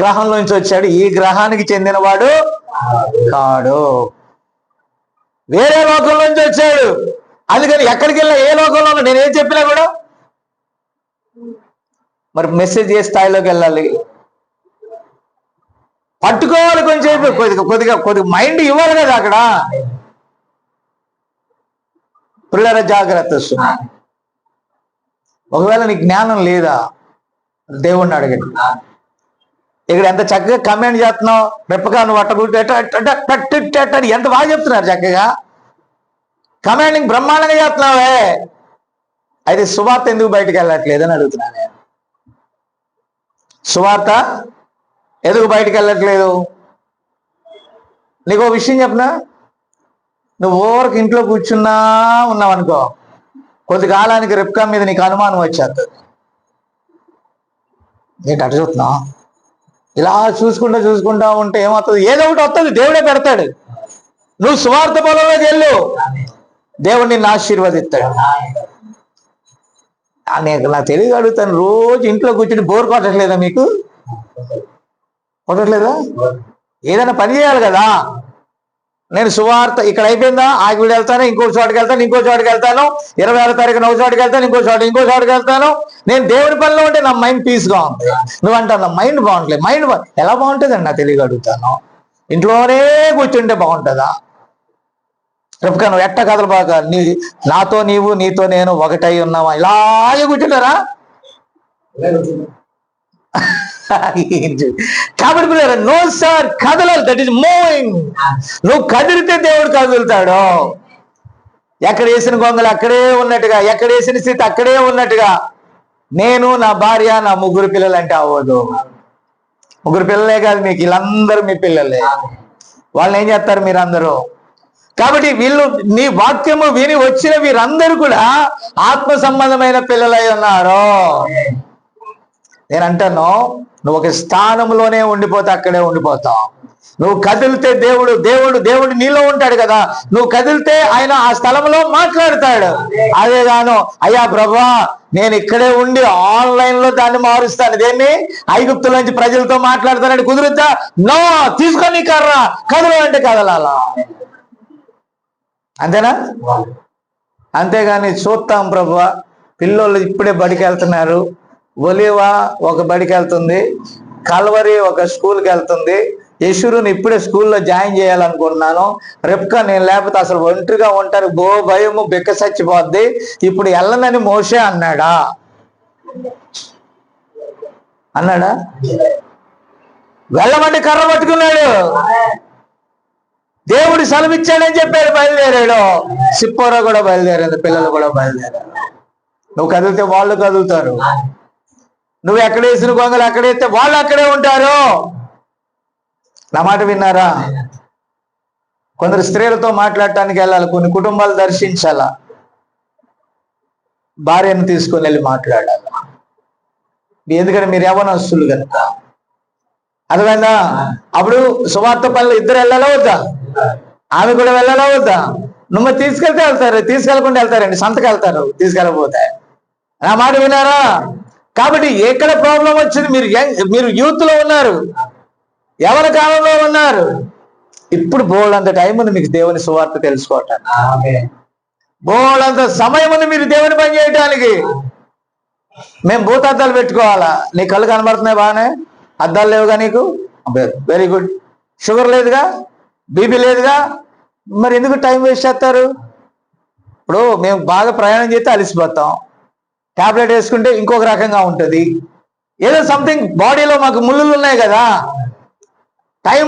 గ్రహంలోంచి వచ్చాడు, ఈ గ్రహానికి చెందినవాడు కాడు, వేరే లోకంలోంచి వచ్చాడు. అందుకని ఎక్కడికి వెళ్ళినా ఏ లోకంలో నేనేం చెప్పినా కూడా మరి మెసేజ్ ఏ స్థాయిలోకి వెళ్ళాలి? పట్టుకోవాలి కొంచెం, కొద్దిగా మైండ్ ఇవ్వాలి కదా అక్కడ. పిల్లల జాగ్రత్త. ఒకవేళ నీకు జ్ఞానం లేదా, దేవుణ్ణి అడగండి. ఇక్కడ ఎంత చక్కగా కమెంట్ చేస్తున్నావు, రెప్పగా నువ్వు అట్టగుట్టు ఎంత బాగా చెప్తున్నారు, చక్కగా కమాండింగ్ బ్రహ్మాండంగా చేస్తున్నావే. అయితే సువార్త ఎందుకు బయటకు వెళ్ళట్లేదని అడుగుతున్నా నేను. సువార్త ఎందుకు బయటకు వెళ్ళట్లేదు? నీకు ఒక విషయం చెప్పనా, నువ్వు ఓవరకు ఇంట్లో కూర్చున్నా ఉన్నావు అనుకో, కొద్ది కాలానికి రిప్కా మీద నీకు అనుమానం వచ్చేస్తుంది. ఏంటి అటు చూస్తున్నావు? ఇలా చూసుకుంటా ఉంటే ఏమవుతుంది? ఏదో ఒకటి వస్తుంది, దేవుడే పెడతాడు. నువ్వు సువార్త పొలంలోకి వెళ్ళు, దేవుడు నిన్ను ఆశీర్వదిస్తాడు. నాకు తెలియదు అడుగుతాను, రోజు ఇంట్లో కూర్చుని బోర్ కొట్టట్లేదా మీకు? కొట్టట్లేదా? ఏదైనా పని చేయాలి కదా. నేను సువార్త ఇక్కడ అయిపోయిందా, ఆగివిడి వెళ్తాను, ఇంకో చోటుకి వెళ్తాను, 26వ తారీఖున ఒక చోటుకి వెళ్తాను, ఇంకో చోటుకి వెళ్తాను. నేను దేవుడి పనిలో ఉంటే నా మైండ్ పీస్గా ఉంది. నువ్వంటావు నా మైండ్ బాగుంటలేదు. మైండ్ ఎలా బాగుంటుందండి? నాకు తెలియక అడుగుతాను. ఇంట్లోనే కూర్చుంటే బాగుంటుందా? రేపుగా నువ్వు ఎట్ట కథలు బాగా నాతో నీవు నీతో నేను ఒకటై ఉన్నావా? ఇలాగే కూర్చుంటారా? కాబట్టి నో సార్ కదలాలి, దట్ ఈస్ మూవింగ్. నువ్వు కదిలితే దేవుడు కదులుతాడు. ఎక్కడ వేసిన గొంగలు అక్కడే ఉన్నట్టుగా, ఎక్కడ వేసిన స్థితి అక్కడే ఉన్నట్టుగా. నేను, నా భార్య, నా 3 పిల్లలు అంటే అవ్వదు. 3 పిల్లలే కాదు మీకు, వీళ్ళందరూ మీ పిల్లలే. వాళ్ళని ఏం చేస్తారు మీరందరూ? కాబట్టి వీళ్ళు నీ వాక్యము విని వచ్చిన వీరందరూ కూడా ఆత్మ సంబంధమైన పిల్లలై ఉన్నారు. నేను అంటాను, నువ్వు ఒక స్థానంలోనే ఉండిపోతే అక్కడే ఉండిపోతావు. నువ్వు కదిలితే దేవుడు దేవుడు దేవుడు నీలో ఉంటాడు కదా, నువ్వు కదిలితే ఆయన ఆ స్థలంలో మాట్లాడతాడు. అదేగాను అయ్యా ప్రభా నేను ఇక్కడే ఉండి ఆన్లైన్ లో దాన్ని మారుస్తాను, దేన్ని ఐగుప్తుల నుంచి ప్రజలతో మాట్లాడతానని కుదురుతా? నో, తీసుకొని కర్రా కదలు అంటే కదలాలా, అంతేనా? అంతేగాని చూస్తాం ప్రభా పిల్లోళ్ళు ఇప్పుడే బడికి వెళ్తున్నారు, ఒలివా ఒక బడికి వెళ్తుంది, కల్వరి ఒక స్కూల్కి వెళ్తుంది, యశురుని ఇప్పుడే స్కూల్లో జాయిన్ చేయాలనుకుంటున్నాను, రెప్కా నేను లేకపోతే అసలు ఒంటరిగా ఉంటారు, బో భయము బిక్క చచ్చిపోద్ది, ఇప్పుడు వెళ్ళనని మోషే అన్నాడా? వెళ్ళమంటే కర్ర పట్టుకున్నాడు, దేవుడు సెలవిచ్చాడని చెప్పాడు, బయలుదేరాడు. సిప్పోరా కూడా బయలుదేరాడు, పిల్లలు కూడా బయలుదేరారు. నువ్వు కదిలితే వాళ్ళు కదులుతారు, నువ్వు ఎక్కడ వేసిన గొంగలు అక్కడైతే వాళ్ళు అక్కడే ఉంటారు. నా మాట విన్నారా? కొందరు స్త్రీలతో మాట్లాడటానికి వెళ్ళాలి, కొన్ని కుటుంబాలు దర్శించాలా, భార్యను తీసుకొని వెళ్ళి మాట్లాడాలి. ఎందుకంటే మీరు యవ్వనస్తులు కనుక, అర్థమైందా? అప్పుడు సువార్త పనులు ఇద్దరు వెళ్ళాలా వద్దా? ఆమె కూడా వెళ్ళాలా వద్దా? నువ్వు తీసుకెళ్తే వెళ్తారు, తీసుకెళ్ళకుండా వెళ్తారండి, సంతకు వెళ్తారు తీసుకెళ్ళకపోతే. నా మాట విన్నారా? కాబట్టి ఎక్కడ ప్రాబ్లం వచ్చింది? మీరు యూత్ లో ఉన్నారు, ఎవరి కాలంలో ఉన్నారు, ఇప్పుడు బోల్డంత టైం ఉంది మీకు దేవుని సువార్త తెలుసుకోవటానికి, బోల్డంత సమయం ఉంది మీరు దేవుని పని చేయటానికి. మేము భూతద్దాలు పెట్టుకోవాలా? నీ కళ్ళు కనబడుతున్నాయి బాగానే, అద్దాలు లేవుగా నీకు, వెరీ గుడ్. షుగర్ లేదుగా, బీపీ లేదుగా, మరి ఎందుకు టైం వేస్ట్ చేస్తారు? ఇప్పుడు మేము బాగా ప్రయాణం చేస్తే అలసిపోతాం, టాబ్లెట్ వేసుకుంటే ఇంకొక రకంగా ఉంటుంది, ఏదో సంథింగ్ బాడీలో మాకు ముళ్ళులు ఉన్నాయి కదా, టైం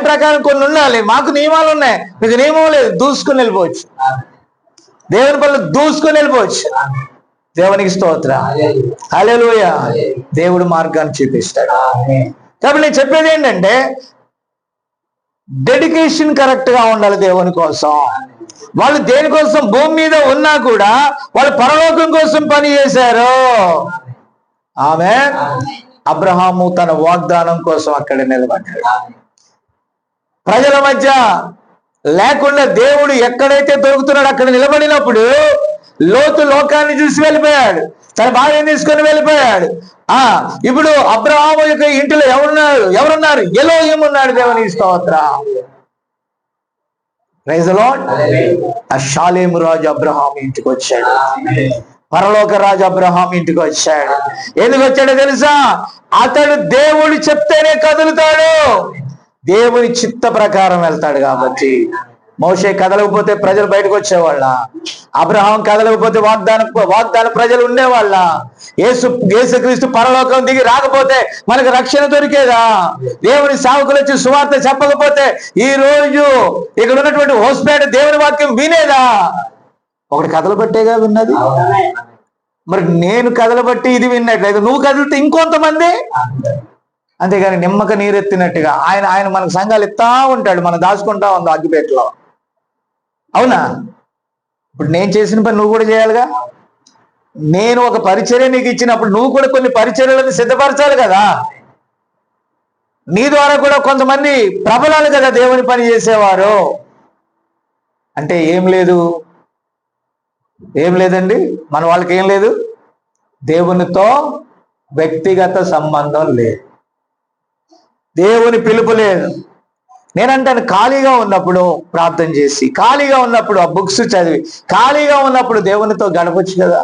ప్రకారం కొన్ని ఉండాలి. మాకు నియమాలు ఉన్నాయి, మీకు నియమం లేదు, దూసుకొని వెళ్ళిపోవచ్చు, దేవుని పనులు దూసుకొని వెళ్ళిపోవచ్చు. దేవునికి స్తోత్రం, హల్లెలూయా. దేవుడు మార్గాన్ని చూపిస్తాడు. కాబట్టి నేను చెప్పేది ఏంటంటే డెడికేషన్ కరెక్ట్ గా ఉండాలి దేవుని కోసం. వాళ్ళు దేనికోసం భూమి మీద ఉన్నా కూడా వాళ్ళు పరలోకం కోసం పని చేశారు. ఆమేన్. అబ్రహాము తన వాగ్దానం కోసం అక్కడ నిలబడ్డాడు. ప్రజల మధ్య లేకుండా దేవుడు ఎక్కడైతే దొరుకుతున్నాడు అక్కడ నిలబడినప్పుడు లోతు లోకాన్ని చూసి వెళ్ళిపోయాడు, తన భార్యను తీసుకొని వెళ్ళిపోయాడు. ఇప్పుడు అబ్రహాము యొక్క ఇంటిలో ఎవరున్నారు? ఎలోహిం ఉన్నాడు. దేవుని స్తోత్రం, ప్రైజ్ ది లార్డ్. ఆ షాలేము రాజు అబ్రహాం ఇంటికి వచ్చాడు, పరలోక రాజు అబ్రహాం ఇంటికి వచ్చాడు. ఎందుకు వచ్చాడో తెలుసా? అతడు దేవుడు చెప్తేనే కదులుతాడు, దేవుని చిత్త ప్రకారం వెళ్తాడు. కాబట్టి మోషే కదలకపోతే ప్రజలు బయటకు వచ్చేవాళ్ళ, అబ్రహాం కదలకపోతే వాగ్దాన ప్రజలు ఉండేవాళ్ళ, యేసుక్రీస్తు పరలోకం దిగి రాకపోతే మనకు రక్షణ దొరికేదా? దేవుని సేవకులు వచ్చి సువార్త చెప్పకపోతే ఈ రోజు ఇక్కడ ఉన్నటువంటి హోస్పేట దేవుని వాక్యం వినేదా? ఒకటి కదలబట్టేగా విన్నది. మరి నేను కదలబట్టి ఇది విన్నట్లయితే నువ్వు కదిలితే ఇంకొంతమంది, అంతేగాని నిమ్మక నీరెత్తినట్టుగా ఆయన మనకు సంఘాలు ఇస్తా ఉంటాడు, మనం దాచుకుంటా ఉందో అగ్గిపేటలో. అవునా? ఇప్పుడు నేను చేసిన పని నువ్వు కూడా చేయాలిగా. నేను ఒక పరిచర్య నీకు ఇచ్చినప్పుడు నువ్వు కూడా కొన్ని పరిచర్యలను సిద్ధపరచాలి కదా. నీ ద్వారా కూడా కొంతమంది ప్రబలాలు కదా దేవుని పని చేసేవారు. అంటే ఏం లేదండి, మన వాళ్ళకి ఏం లేదు, దేవునితో వ్యక్తిగత సంబంధం లేదు, దేవుని పిలుపు లేదు. నేనంటాను ఖాళీగా ఉన్నప్పుడు ప్రార్థన చేసి, ఖాళీగా ఉన్నప్పుడు ఆ బుక్స్ చదివి, ఖాళీగా ఉన్నప్పుడు దేవునితో గడపచ్చు కదా.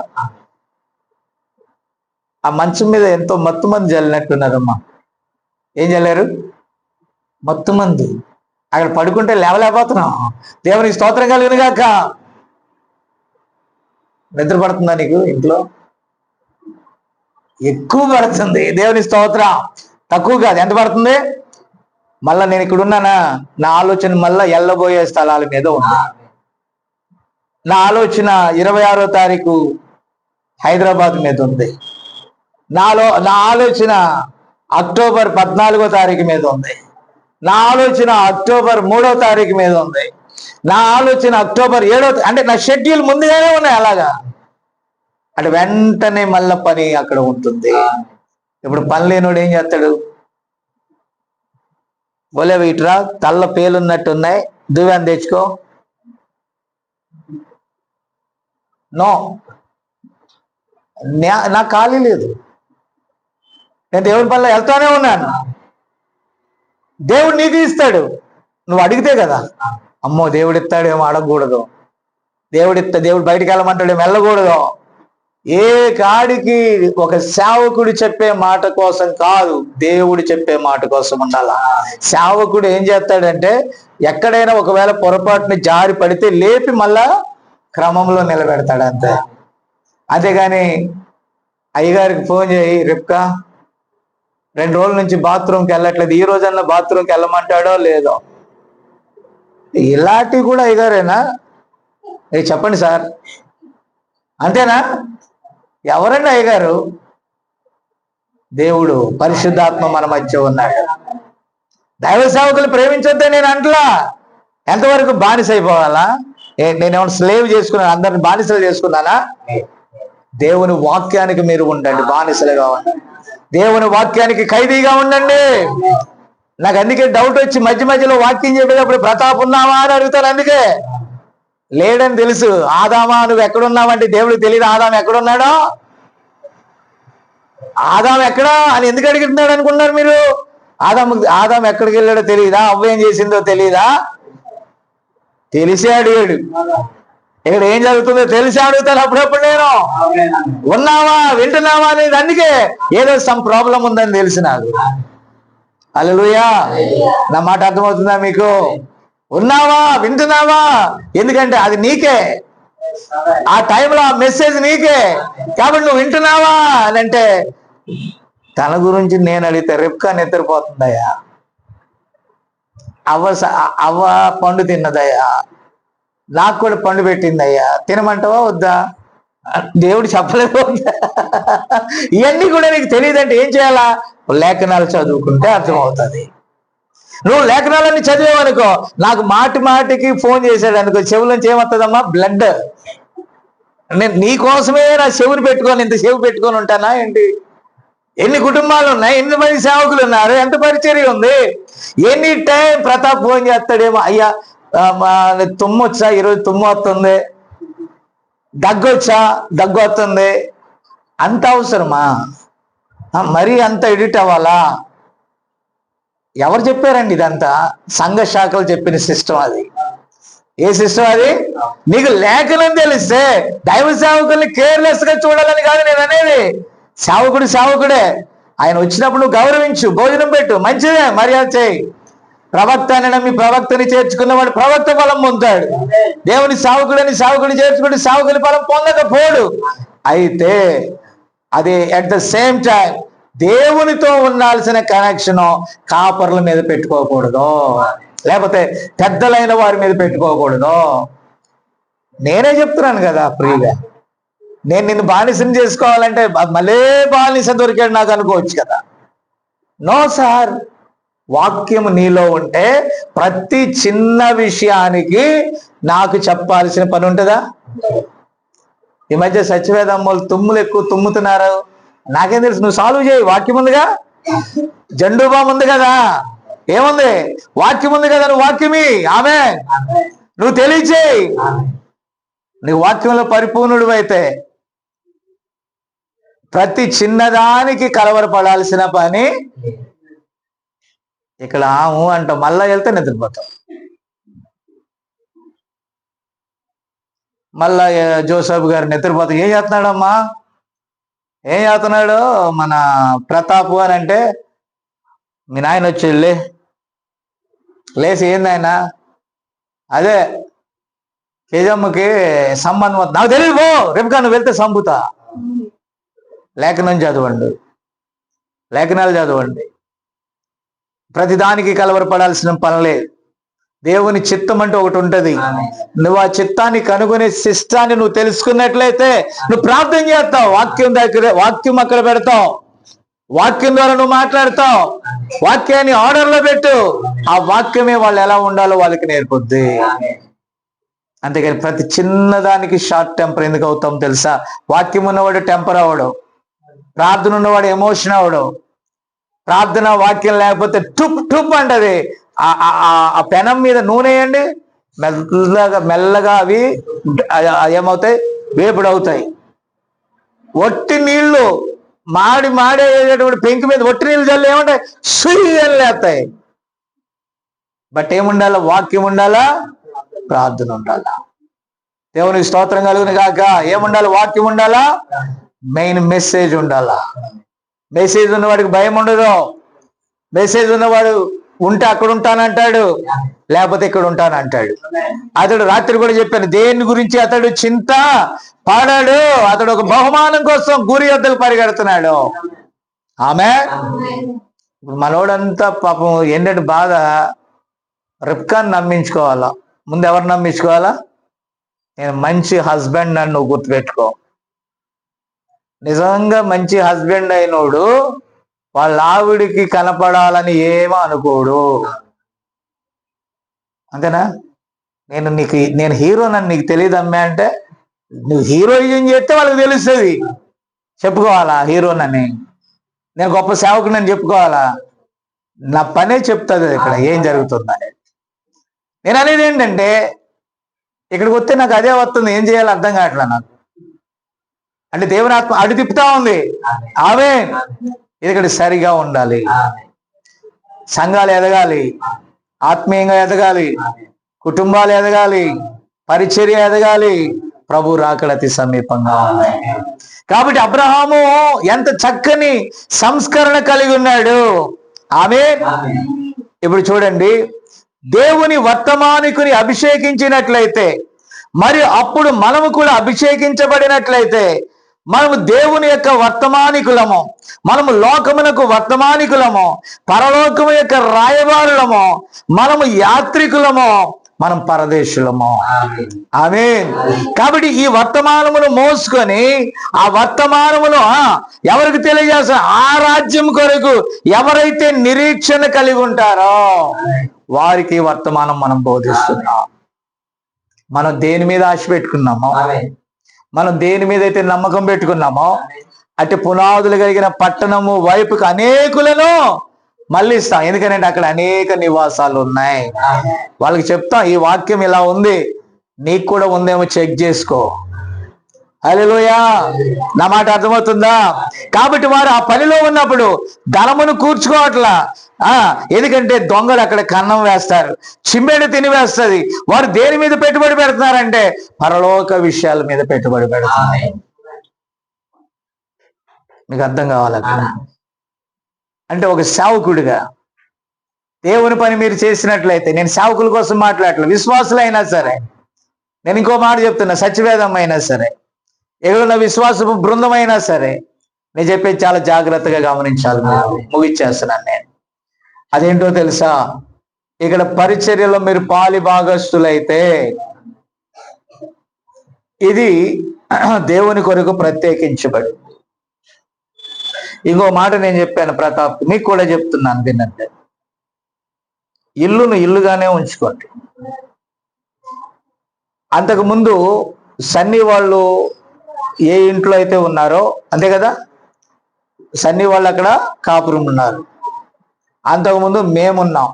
ఆ మంచం మీద ఎంతో మత్తు మంది జల్లినట్టున్నారమ్మా. ఏం చల్లారు? మత్తు మంది. అక్కడ పడుకుంటే లేవలేకపోతున్నాం. దేవునికి స్తోత్రం కలుగును గాక. నిద్ర పడుతుందా నీకు? ఇంట్లో ఎక్కువ పడుతుంది. దేవుని స్తోత్రం. తక్కువ కాదు. ఎంత పడుతుంది? మళ్ళా నేను ఇక్కడ ఉన్నానా, నా ఆలోచన మళ్ళా ఎల్లబోయే స్థలాల మీద ఉంది. నా ఆలోచన 26వ తారీఖు హైదరాబాద్ మీద ఉంది. నా ఆలోచన అక్టోబర్ 14వ తారీఖు మీద ఉంది. నా ఆలోచన అక్టోబర్ 3వ తారీఖు మీద ఉంది. నా ఆలోచన అక్టోబర్ 7వ అంటే నా షెడ్యూల్ ముందుగానే ఉన్నాయి అలాగా. అంటే వెంటనే మళ్ళా పని అక్కడ ఉంటుంది. ఇప్పుడు పని లేనోడు ఏం చేస్తాడు? బోలే వీటిరా తల్ల పేలున్నట్టున్నాయి, దువ్వాన్ని తెచ్చుకో. నో, నాకు ఖాళీ లేదు, నేను దేవుడి పనిలో వెళ్తానే ఉన్నాను. దేవుడు నీకు ఇస్తాడు, నువ్వు అడిగితే కదా. అమ్మో దేవుడు ఇస్తాడేమో అడగకూడదు, దేవుడు బయటికి వెళ్ళమంటాడేమో వెళ్ళకూడదు. ఏ కాడికి ఒక సేవకుడు చెప్పే మాట కోసం కాదు, దేవుడు చెప్పే మాట కోసం ఉండాలా. సేవకుడు ఏం చేస్తాడంటే ఎక్కడైనా ఒకవేళ పొరపాటుని జారి పడితే లేపి మళ్ళా క్రమంలో నిలబెడతాడు అంతే. అంతేగాని అయ్యగారికి ఫోన్ చేయి, రిప్కా 2 రోజుల నుంచి బాత్రూమ్కి వెళ్ళట్లేదు, ఈ రోజన్నా బాత్రూమ్కి వెళ్ళమంటాడో లేదో. ఇలాంటివి కూడా అయ్యగారేనా? చెప్పండి సార్, అంతేనా? ఎవరండి అయ్యగారు? దేవుడు పరిశుద్ధాత్మ మన మధ్య ఉన్నాడు. దైవ సేవకులు ప్రేమించొద్దే నేను అంటలా. ఎంతవరకు బానిస అయిపోవాలా? నేనేమన్నా స్లేవ్ చేసుకున్నాను, అందరిని బానిసలు చేసుకున్నానా? దేవుని వాక్యానికి మీరు ఉండండి, బానిసలుగా ఉండండి. దేవుని వాక్యానికి ఖైదీగా ఉండండి. నాకు అందుకే డౌట్ వచ్చి మధ్య మధ్యలో వాక్యం చెప్పేటప్పుడు ప్రతాప్ ఉన్నావా అని అడుగుతాను. అందుకే లేడని తెలుసు. ఆదామా నువ్వు ఎక్కడున్నావంటే దేవుడికి తెలియదు ఆదాం ఎక్కడున్నాడో. ఆదాం ఎక్కడా అని ఎందుకు అడుగుతున్నాడు అనుకున్నారు మీరు? ఆదాం ఎక్కడికి వెళ్ళాడో తెలియదా? అవ్వ ఏం చేసిందో తెలియదా? తెలిసే అడిగాడు. ఇక్కడ ఏం జరుగుతుందో తెలిసి అడుగుతాను అప్పుడప్పుడు నేను. ఉన్నావా, వింటున్నావా అనేది. అందుకే ఏదో సమ్ ప్రాబ్లం ఉందని తెలిసి నాకు. హల్లెలూయా, నా మాట అర్థమవుతుందా మీకు? ఉన్నావా, వింటున్నావా? ఎందుకంటే అది నీకే, ఆ టైంలో ఆ మెసేజ్ నీకే. కాబట్టి నువ్వు వింటున్నావా అని అంటే తన గురించి నేను అడిగితే రిబ్కా నిద్రపోతుందయ్యా, అవ్వ పండు తిన్నదయ్యా, నాకు కూడా పండు పెట్టిందయ్యా, తినమంటావా వద్దా? దేవుడు చెప్పలేదు. ఇవన్నీ కూడా నీకు తెలియదంటే ఏం చేయాలా? లేఖనాలు చదువుకుంటే అర్థమవుతుంది. నువ్వు లేఖనాలన్నీ చదివావనుకో, నాకు మాటి మాటికి ఫోన్ చేశాడు అనుకో, చెవుల నుంచి ఏమవుతుందమ్మా? బ్లడ్. నేను నీ కోసమే నా చెవులు పెట్టుకొని, ఇంత చెవు పెట్టుకొని ఉంటానా ఏంటి? ఎన్ని కుటుంబాలు ఉన్నాయి, ఎన్ని మంది సేవకులు ఉన్నారు, ఎంత పరిచర్య ఉంది. ఎనీ టైం ప్రతాప్ ఫోన్ చేస్తాడేమో, అయ్యా తుమ్ము వచ్చా, ఈరోజు తుమ్ము వస్తుంది, దగ్గు వచ్చా, దగ్గు వస్తుంది. అంత అవసరమా? మరీ అంత ఎడిట్ అవ్వాలా? ఎవరు చెప్పారండి ఇదంతా? సంఘ శాఖలు చెప్పిన సిస్టమ్ అది. ఏ సిస్టమ్ అది? నీకు లేఖనం తెలిస్తే దైవ సేవకుల్ని కేర్లెస్ గా చూడాలని కాదు నేను అనేది. సేవకుడు సేవకుడే. ఆయన వచ్చినప్పుడు నువ్వు గౌరవించు, భోజనం పెట్టు, మంచిదే, మర్యాద చేయి. ప్రవక్త అని నమ్మి ప్రవక్తని చేర్చుకున్నవాడు ప్రవక్త ఫలం పొందుతాడు. దేవుని సేవకుడని సేవకుడిని చేర్చుకుంటే సేవకుని ఫలం పొందకపోడు. అయితే అది అట్ ద సేమ్ టైం దేవునితో ఉండాల్సిన కనెక్షన్ కాపర్ల మీద పెట్టుకోకూడదు, లేకపోతే పెద్దలైన వారి మీద పెట్టుకోకూడదు. నేనే చెప్తున్నాను కదా ఫ్రీగా. నేను నిన్ను బానిసని చేసుకోవాలంటే మళ్ళీ బానిస దొరికాడు నాకు అనుకోవచ్చు కదా. నో సార్, వాక్యం నీలో ఉంటే ప్రతి చిన్న విషయానికి నాకు చెప్పాల్సిన పని ఉంటుందా? ఈ మధ్య సత్యవేదమ్మలు తుమ్ములు ఎక్కువ తుమ్ముతున్నారు. నాకేం తెలుసు? నువ్వు సాల్వ్ చేయి, వాక్యం ఉందిగా, జండుబామ్ ఉంది కదా, ఏముంది? వాక్యం ఉంది కదా, నువ్వు వాక్యమి ఆమె నువ్వు తెలియచేయి. నీ వాక్యంలో పరిపూర్ణుడు అయితే ప్రతి చిన్నదానికి కలవరపడాల్సిన పని. ఇక్కడ ఆము అంట, మళ్ళా వెళ్తే నిద్రపోతాం. మళ్ళా జోసఫ్ గారు నిద్రపోతాం. ఏం చేస్తున్నాడమ్మా, ఏం చేస్తున్నాడు మన ప్రతాప్ అని అంటే, మీ నాయన వచ్చి లేచి ఏందాయన, అదే కేజమ్మకి సంబంధం నాకు తెలియదు, పో రేపుగా నువ్వు వెళ్తే సంపుతా. లేఖనం చదవండి, లేఖనాలు చదవండి. ప్రతిదానికి కలవరపడాల్సిన పని లేదు. దేవుని చిత్తం అంటూ ఒకటి ఉంటది. నువ్వు ఆ చిత్తాన్ని కనుగొనే శిష్టాన్ని నువ్వు తెలుసుకున్నట్లయితే నువ్వు ప్రార్థన చేస్తావు, వాక్యం దగ్గర వాక్యం అక్కడ పెడతావు, వాక్యం ద్వారా నువ్వు మాట్లాడతావు. వాక్యాన్ని ఆర్డర్లో పెట్టు, ఆ వాక్యమే వాళ్ళు ఎలా ఉండాలో వాళ్ళకి నేర్పుద్ది. అంతేగాని ప్రతి చిన్నదానికి షార్ట్ టెంపర్ ఎందుకు అవుతాం తెలుసా? వాక్యం ఉన్నవాడు టెంపర్ అవ్వడు, ప్రార్థన ఉన్నవాడు ఎమోషన్ అవ్వడు. ప్రార్థన వాక్యం లేకపోతే టుప్ టుప్ అంటది. ఆ పెనం మీద నూనె వేయండి, మెల్లగా అవి ఏమవుతాయి? వేపుడవుతాయి. ఒట్టి నీళ్లు మాడేటటువంటి పెంకు మీద ఒట్టి నీళ్ళు చల్లి ఏమంటాయి? సుయ్యని లేస్తాయి. బట్ ఏముండాలా? వాక్యం ఉండాలా, ప్రార్థన ఉండాలా. దేవునికి స్తోత్రం కలుగును గాక. ఏముండాలి? వాక్యం ఉండాలా, మెయిన్ మెసేజ్ ఉండాలా. మెసేజ్ ఉన్నవాడికి భయం ఉండదు. మెసేజ్ ఉన్నవాడు ఉంటే అక్కడ ఉంటానంటాడు, లేకపోతే ఇక్కడ ఉంటానంటాడు. అతడు రాత్రి కూడా చెప్పాను, దేని గురించి అతడు చింత పడాడు. అతడు ఒక బహుమానం కోసం గురి వద్దకు పరిగెడుతున్నాడు. ఆమె ఇప్పుడు మనోడంతా పాపం ఏంటంటే బాధ, రిబ్కాను నమ్మించుకోవాలా. ముందు ఎవరు నమ్మించుకోవాలా? నేను మంచి హస్బెండ్ అని నువ్వు గుర్తుపెట్టుకో. నిజంగా మంచి హస్బెండ్ అయినోడు వాళ్ళ ఆవిడికి కనపడాలని ఏమో అనుకోడు. అంతేనా? నేను హీరోనని నీకు తెలియదు అమ్మే అంటే, నువ్వు హీరోయిజం చేస్తే వాళ్ళకి తెలుస్తుంది. చెప్పుకోవాలా హీరోనని? నేను గొప్ప సేవకుని చెప్పుకోవాలా? నా పనే చెప్తుంది ఇక్కడ ఏం జరుగుతుందని. నేను అనేది ఏంటంటే, ఇక్కడికి వస్తే నాకు అదే వస్తుంది, ఏం చేయాలో అర్థం కావట్లే నాకు. అంటే దేవుని ఆత్మ అడు తిప్పుతా ఉంది. ఆమేన్. ఇక్కడ సరిగా ఉండాలి, సంఘాలు ఎదగాలి, ఆత్మీయంగా ఎదగాలి, కుటుంబాలు ఎదగాలి, పరిచర్య ఎదగాలి, ప్రభు రాకడ అతి సమీపంగా ఉంది. కాబట్టి అబ్రహాము ఎంత చక్కని సంస్కరణ కలిగి ఉన్నాడు. ఆమేన్. ఇప్పుడు చూడండి, దేవుని వర్తమానికుని అభిషేకించినట్లయితే, మరియు అప్పుడు మనము కూడా అభిషేకించబడినట్లయితే, మనము దేవుని యొక్క వర్తమానికులము, మనము లోకమునకు వర్తమానికులము, పరలోకము యొక్క రాయబారులము, మనము యాత్రికులము, మనం పరదేశులము. ఆమేన్. కాబట్టి ఈ వర్తమానమును మోసుకొని ఆ వర్తమానమును ఎవరికి తెలియజేస్తారు? ఆ రాజ్యం కొరకు ఎవరైతే నిరీక్షణ కలిగి ఉంటారో వారికి వర్తమానం మనం బోధిస్తున్నాం. మనం దేని మీద ఆశ పెట్టుకున్నామో, మనం దేని మీద అయితే నమ్మకం పెట్టుకున్నామో, అటు పునాదులు కలిగిన పట్టణము వైపుకి అనేకులను మళ్ళిస్తాం. ఎందుకంటే అక్కడ అనేక నివాసాలు ఉన్నాయి. వాళ్ళకి చెప్తాం, ఈ వాక్యం ఇలా ఉంది, నీకు కూడా ఉందేమో చెక్ చేసుకో. హల్లెలూయా. నా మాట అర్థమవుతుందా? కాబట్టి వారు ఆ పనిలో ఉన్నప్పుడు ధనమును కూర్చుకోవట్లా. ఎందుకంటే దొంగలు అక్కడ కన్నం వేస్తారు, చిమ్మెడు తినివేస్తుంది. వారు దేని మీద పెట్టుబడి పెడుతున్నారంటే పరలోక విషయాల మీద పెట్టుబడి పెడుతున్నారు. మీకు అర్థం కావాలి అక్కడ. అంటే ఒక సేవకుడిగా దేవుని పని మీరు చేసినట్లయితే, నేను సేవకుల కోసం మాట్లాడట్లేదు, విశ్వాసులైనా సరే, నేను ఇంకో మాట చెప్తున్నా, సత్యవేదం అయినా సరే, ఎగురున్న విశ్వాసపు బృందం అయినా సరే, నేను చెప్పేది చాలా జాగ్రత్తగా గమనించాలి. ముగిచ్చేస్తున్నాను నేను. అదేంటో తెలుసా? ఇక్కడ పరిచర్యలో మీరు పాలి భాగస్తులైతే ఇది దేవుని కొరకు ప్రత్యేకించబడి. ఇంకో మాట నేను చెప్పాను ప్రతాప్, మీకు కూడా చెప్తున్నాను వినండి. ఇల్లును ఇల్లుగానే ఉంచుకోండి. అంతకుముందు సన్నీ వాళ్ళు ఏ ఇంట్లో అయితే ఉన్నారో, అంతే కదా, సన్నీ వాళ్ళు అక్కడ కాపురం ఉన్నారు. అంతకుముందు మేమున్నాం.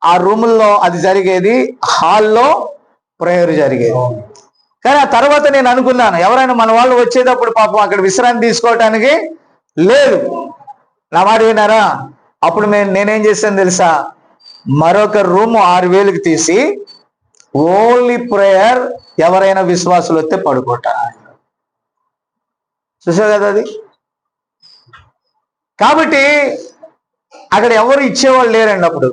ఆ రూముల్లో అది జరిగేది, హాల్లో ప్రేయర్ జరిగేది. కానీ ఆ తర్వాత నేను అనుకున్నాను, ఎవరైనా మన వాళ్ళు వచ్చేటప్పుడు పాపం అక్కడ విశ్రాంతి తీసుకోవటానికి లేదు. నా మాట విన్నారా? అప్పుడు నేనేం చేశాను తెలుసా? మరొక రూమ్ 6,000కి తీసి ఓన్లీ ప్రేయర్, ఎవరైనా విశ్వాసులు వస్తే పడుకుంటారు. చూసావు కదా అది. కాబట్టి అక్కడ ఎవరు ఇచ్చేవాళ్ళు లేరండి అప్పుడు.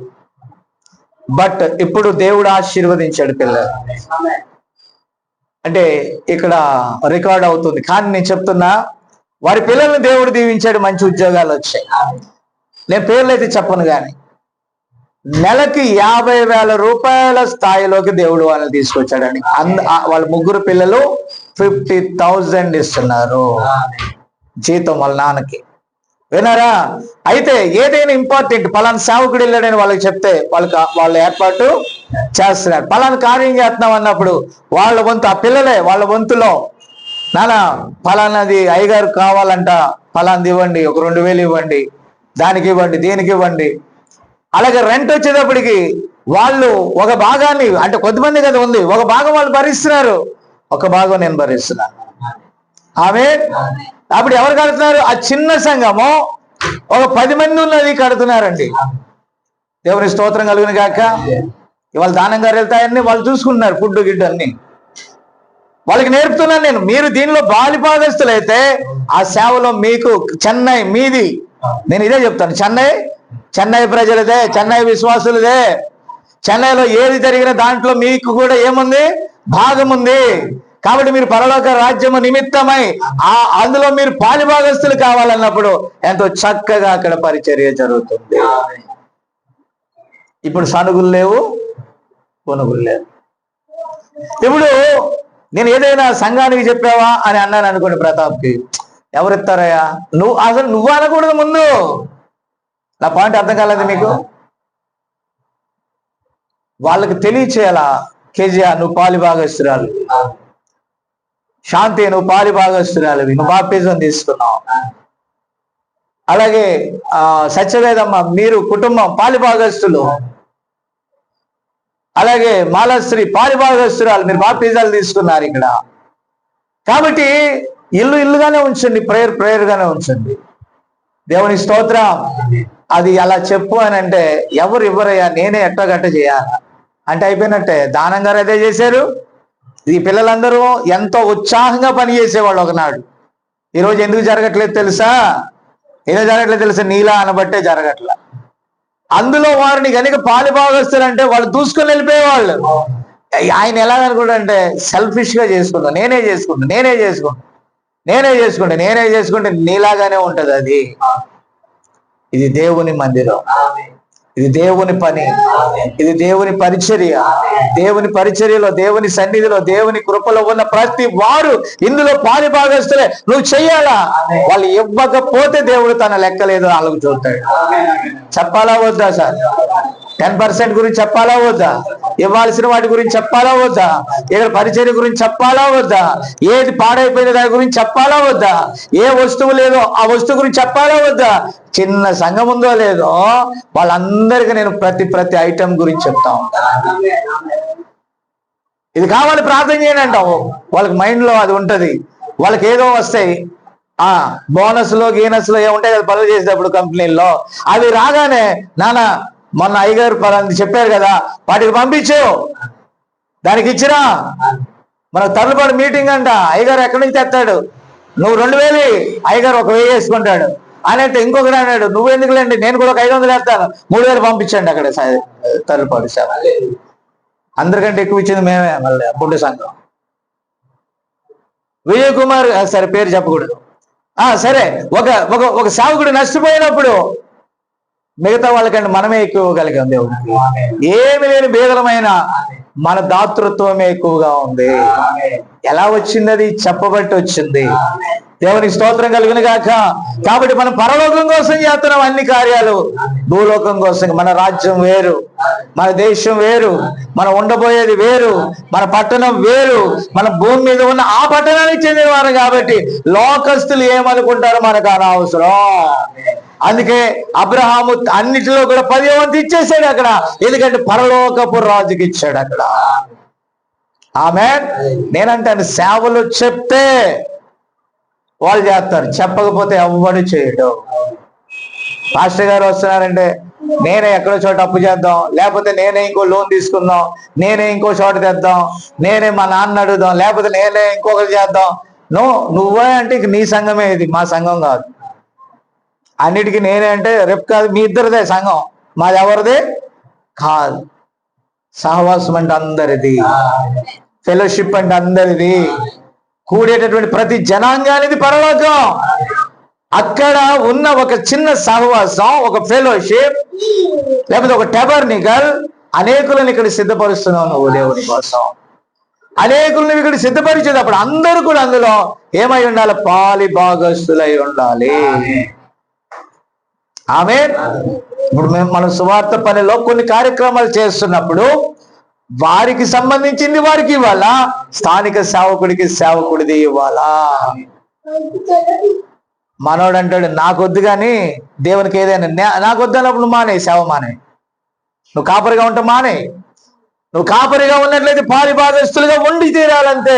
బట్ ఇప్పుడు దేవుడు ఆశీర్వదించాడు పిల్లలు. అంటే ఇక్కడ రికార్డ్ అవుతుంది, కానీ నేను చెప్తున్నా, వారి పిల్లల్ని దేవుడు దీవించాడు, మంచి ఉద్యోగాలు వచ్చాయి. నేను పేర్లు అయితే చెప్పను, కానీ నెలకి 50,000 రూపాయల స్థాయిలోకి దేవుడు వాళ్ళని తీసుకొచ్చాడండి. వాళ్ళ ముగ్గురు పిల్లలు 50,000 ఇస్తున్నారు జీతం వాళ్ళ నాన్నకి. విన్నారా? అయితే ఏదైనా ఇంపార్టెంట్, పలానా సేవకుడు వెళ్ళాడని వాళ్ళకి చెప్తే వాళ్ళు ఏర్పాటు చేస్తున్నారు. పలానా కార్యం చేస్తున్నాం అన్నప్పుడు వాళ్ళ వంతు, ఆ పిల్లలే వాళ్ళ వంతులో, నానా పలానాది అయ్యగారు కావాలంట, పలానాది ఇవ్వండి, ఒక 2000 ఇవ్వండి, దానికి ఇవ్వండి, దీనికి ఇవ్వండి. అలాగే రెంట్ వచ్చేటప్పటికి వాళ్ళు ఒక భాగాన్ని, అంటే కొద్దిమంది కదా ఉంది, ఒక భాగం వాళ్ళు భరిస్తున్నారు, ఒక భాగం నేను భరిస్తున్నాను. ఆమె అప్పుడు ఎవరు కడుతున్నారు? ఆ చిన్న సంఘము ఒక 10 మంది ఉన్నది కడుతున్నారండి. దేవుని స్తోత్రం కలుగును గాక. ఇవాళ దానం గారు వెళ్తాయని వాళ్ళు చూసుకుంటున్నారు, ఫుడ్ గిడ్డు అన్ని వాళ్ళకి నేర్పుతున్నాను నేను. మీరు దీనిలో బాలిపాదస్తులైతే ఆ సేవలో మీకు చెన్నై మీది. నేను ఇదే చెప్తాను, చెన్నై ప్రజలదే, చెన్నై విశ్వాసులదే. చెన్నైలో ఏది జరిగిన దాంట్లో మీకు కూడా ఏముంది? భాగం ఉంది. కాబట్టి మీరు పరలోక రాజ్యము నిమిత్తమై అందులో మీరు పాలిభాగస్తులు కావాలన్నప్పుడు ఎంతో చక్కగా అక్కడ పరిచర్య జరుగుతుంది. ఇప్పుడు సనుగులు లేవు, కొనుగులు లేవు. ఇప్పుడు నేను ఏదైనా సంఘానికి చెప్పావా అని అన్నాను అనుకోండి ప్రతాప్కి, ఎవరిస్తారయ్యా? నువ్వు అనకూడదు ముందు. నా పాయింట్ అర్థం కాలేదు మీకు? వాళ్ళకి తెలియచేయాలా, కేజీఆర్ నువ్వు పాలిభాగస్తురాలు, శాంతి నువ్వు పాలిభాగస్తురాలు, నువ్వు బాప్తిజం తీసుకున్నావు. అలాగే సత్యవేదమ్మ మీరు కుటుంబం పాలిభాగస్తులు. అలాగే మాలశ్రీ పాలిభాగస్తురాలు, మీరు బాప్తిజాలు తీసుకున్నారు ఇక్కడ. కాబట్టి ఇల్లుగానే ఉంచండి, ప్రేయర్ గానే ఉంచండి. దేవుని స్తోత్రం. అది అలా చెప్పు అని అంటే ఎవరు ఇవ్వరయ్యా, నేనే ఎట్టగట్ట చేయాలా అంటే అయిపోయినట్టే. దానం గారు అదే చేశారు. ఈ పిల్లలందరూ ఎంతో ఉత్సాహంగా పనిచేసేవాళ్ళు ఒకనాడు. ఈరోజు ఎందుకు జరగట్లేదు తెలుసా? నీలా అనబట్టే జరగట్ల. అందులో వారిని కనుక పాలిభాగస్తులు అంటే వాళ్ళు దూసుకొని వెళ్ళిపోయేవాళ్ళు. ఆయన ఎలా అనుకుంటే సెల్ఫిష్ గా నేనే చేసుకుంటే నీలాగానే ఉంటది అది. ఇది దేవుని మందిరం, ఇది దేవుని పని, ఇది దేవుని పరిచర్య. దేవుని పరిచర్యలో, దేవుని సన్నిధిలో, దేవుని కృపలో ఉన్న ప్రతి వారు ఇందులో పాలిభాగస్తులే. నువ్వు చెయ్యాలా? వాళ్ళు ఇవ్వకపోతే దేవుడు తన లెక్కలేదో వాళ్ళకు చూస్తాడు. చెప్పాలా వద్దా సార్? 10% గురించి చెప్పాలా వద్దా? ఇవ్వాల్సిన వాటి గురించి చెప్పాలా వద్దా? ఇక్కడ పరిచర్య గురించి చెప్పాలా వద్దా? ఏది పాడైపోయిన దాని గురించి చెప్పాలా వద్దా? ఏ వస్తువు లేదో ఆ వస్తువు గురించి చెప్పాలా వద్దా? చిన్న సంఘం ఉందో లేదో వాళ్ళందరికీ నేను ప్రతి ఐటమ్ గురించి చెప్తా ఉంటాను. ఇది కావాలి ప్రార్థన చేయండి అంటావు. వాళ్ళకి మైండ్ లో అది ఉంటది. వాళ్ళకి ఏదో వస్తాయి, బోనస్లో గీనస్లో ఏముంటాయి కదా పనులు చేసేటప్పుడు కంపెనీల్లో. అవి రాగానే నాన్న మొన్న అయ్యగారు పలాంటి చెప్పారు కదా, వాటికి పంపించు, దానికి ఇచ్చిరా. మనకు తరలిపాటు మీటింగ్ అంట, అయ్యగారు ఎక్కడి నుంచి తెస్తాడు? నువ్వు 2000 అయ్యగారు 1000 వేసుకుంటాడు అని అంటే ఇంకొకటి అన్నాడు, నువ్వు ఎందుకులేండి నేను కూడా 500 వేస్తాను, 3000 పంపించండి. అక్కడ తరలిపాటు సేవ అందరికంటే ఎక్కువ ఇచ్చింది మేమే. మళ్ళీ బుడ్డ సంఘం విజయ్ కుమార్, సరే పేరు చెప్పకూడదు, సరే ఒక సేవకుడు నష్టపోయినప్పుడు మిగతా వాళ్ళకంటే మనమే ఎక్కువ ఇవ్వగలిగాం. దేవుడు ఏమి లేని బేదలమైన మన దాతృత్వమే ఎక్కువగా ఉంది. ఎలా వచ్చింది? అది చెప్పబట్టి వచ్చింది. దేవునికి స్తోత్రం కలుగును గాక. కాబట్టి మనం పరలోకం కోసం చేస్తున్నాం అన్ని కార్యాలు, భూలోకం కోసం. మన రాజ్యం వేరు, మన దేశం వేరు, మనం ఉండబోయేది వేరు, మన పట్టణం వేరు, మన భూమి మీద ఉన్న ఆ పట్టణానికి చెందినవారు. కాబట్టి లోకస్తులు ఏమనుకుంటారో మనకు అనవసరం. అందుకే అబ్రహాము అన్నిటిలో కూడా 10వ వంతు ఇచ్చేసాడు అక్కడ, ఎందుకంటే పరలోకపు రాజుకి ఇచ్చాడు అక్కడ. ఆమేన్. నేనంటాను సేవలు చెప్తే వాళ్ళు చేస్తారు, చెప్పకపోతే ఎవ్వడు చేయడు. పాస్టర్ గారు వస్తున్నారంటే నేనే ఎక్కడో చోట అప్పు చేద్దాం, లేకపోతే నేనే ఇంకో లోన్ తీసుకుందాం, నేనే ఇంకో చోట తెద్దాం, నేనే మా నాన్న అడుగుదాం, లేకపోతే నేనే ఇంకొకటి చేద్దాం. నువ్వే అంటే ఇక నీ సంఘమే, ఇది మా సంఘం కాదు. అన్నిటికీ నేనే అంటే రేపు కాదు మీ ఇద్దరిదే సంఘం, మాది ఎవరిదే కాదు. సహవాసం అంటే అందరిది, ఫెలోషిప్ అంటే అందరిది, కూడేటటువంటి ప్రతి జనాంగానిది పరలోకం. అక్కడ ఉన్న ఒక చిన్న సహవాసం, ఒక ఫెలోషిప్, లేకపోతే ఒక టెబర్నికల్, అనేకులను ఇక్కడ సిద్ధపరుస్తున్నావు నువ్వు దేవుని కోసం. అనేకులను ఇక్కడ సిద్ధపరిచేటప్పుడు అందరూ కూడా అందులో ఏమై ఉండాలి? పాలి భాగస్తులై ఉండాలి. ఆమేన్. ఇప్పుడు మనం సువార్త పనిలో కొన్ని కార్యక్రమాలు చేస్తున్నప్పుడు వారికి సంబంధించింది వారికి ఇవ్వాలా, స్థానిక సేవకుడికి సేవకుడిది ఇవ్వాలా. మనోడు అంటాడు నాకొద్దు కానీ దేవునికి ఏదైనా, నాకొద్దు అన్నప్పుడు మానే, సేవ మానే. నువ్వు కాపరిగా ఉంటా మానే. నువ్వు కాపరిగా ఉన్నట్లయితే పారిభాగస్తులుగా ఉండి తీరాలంతే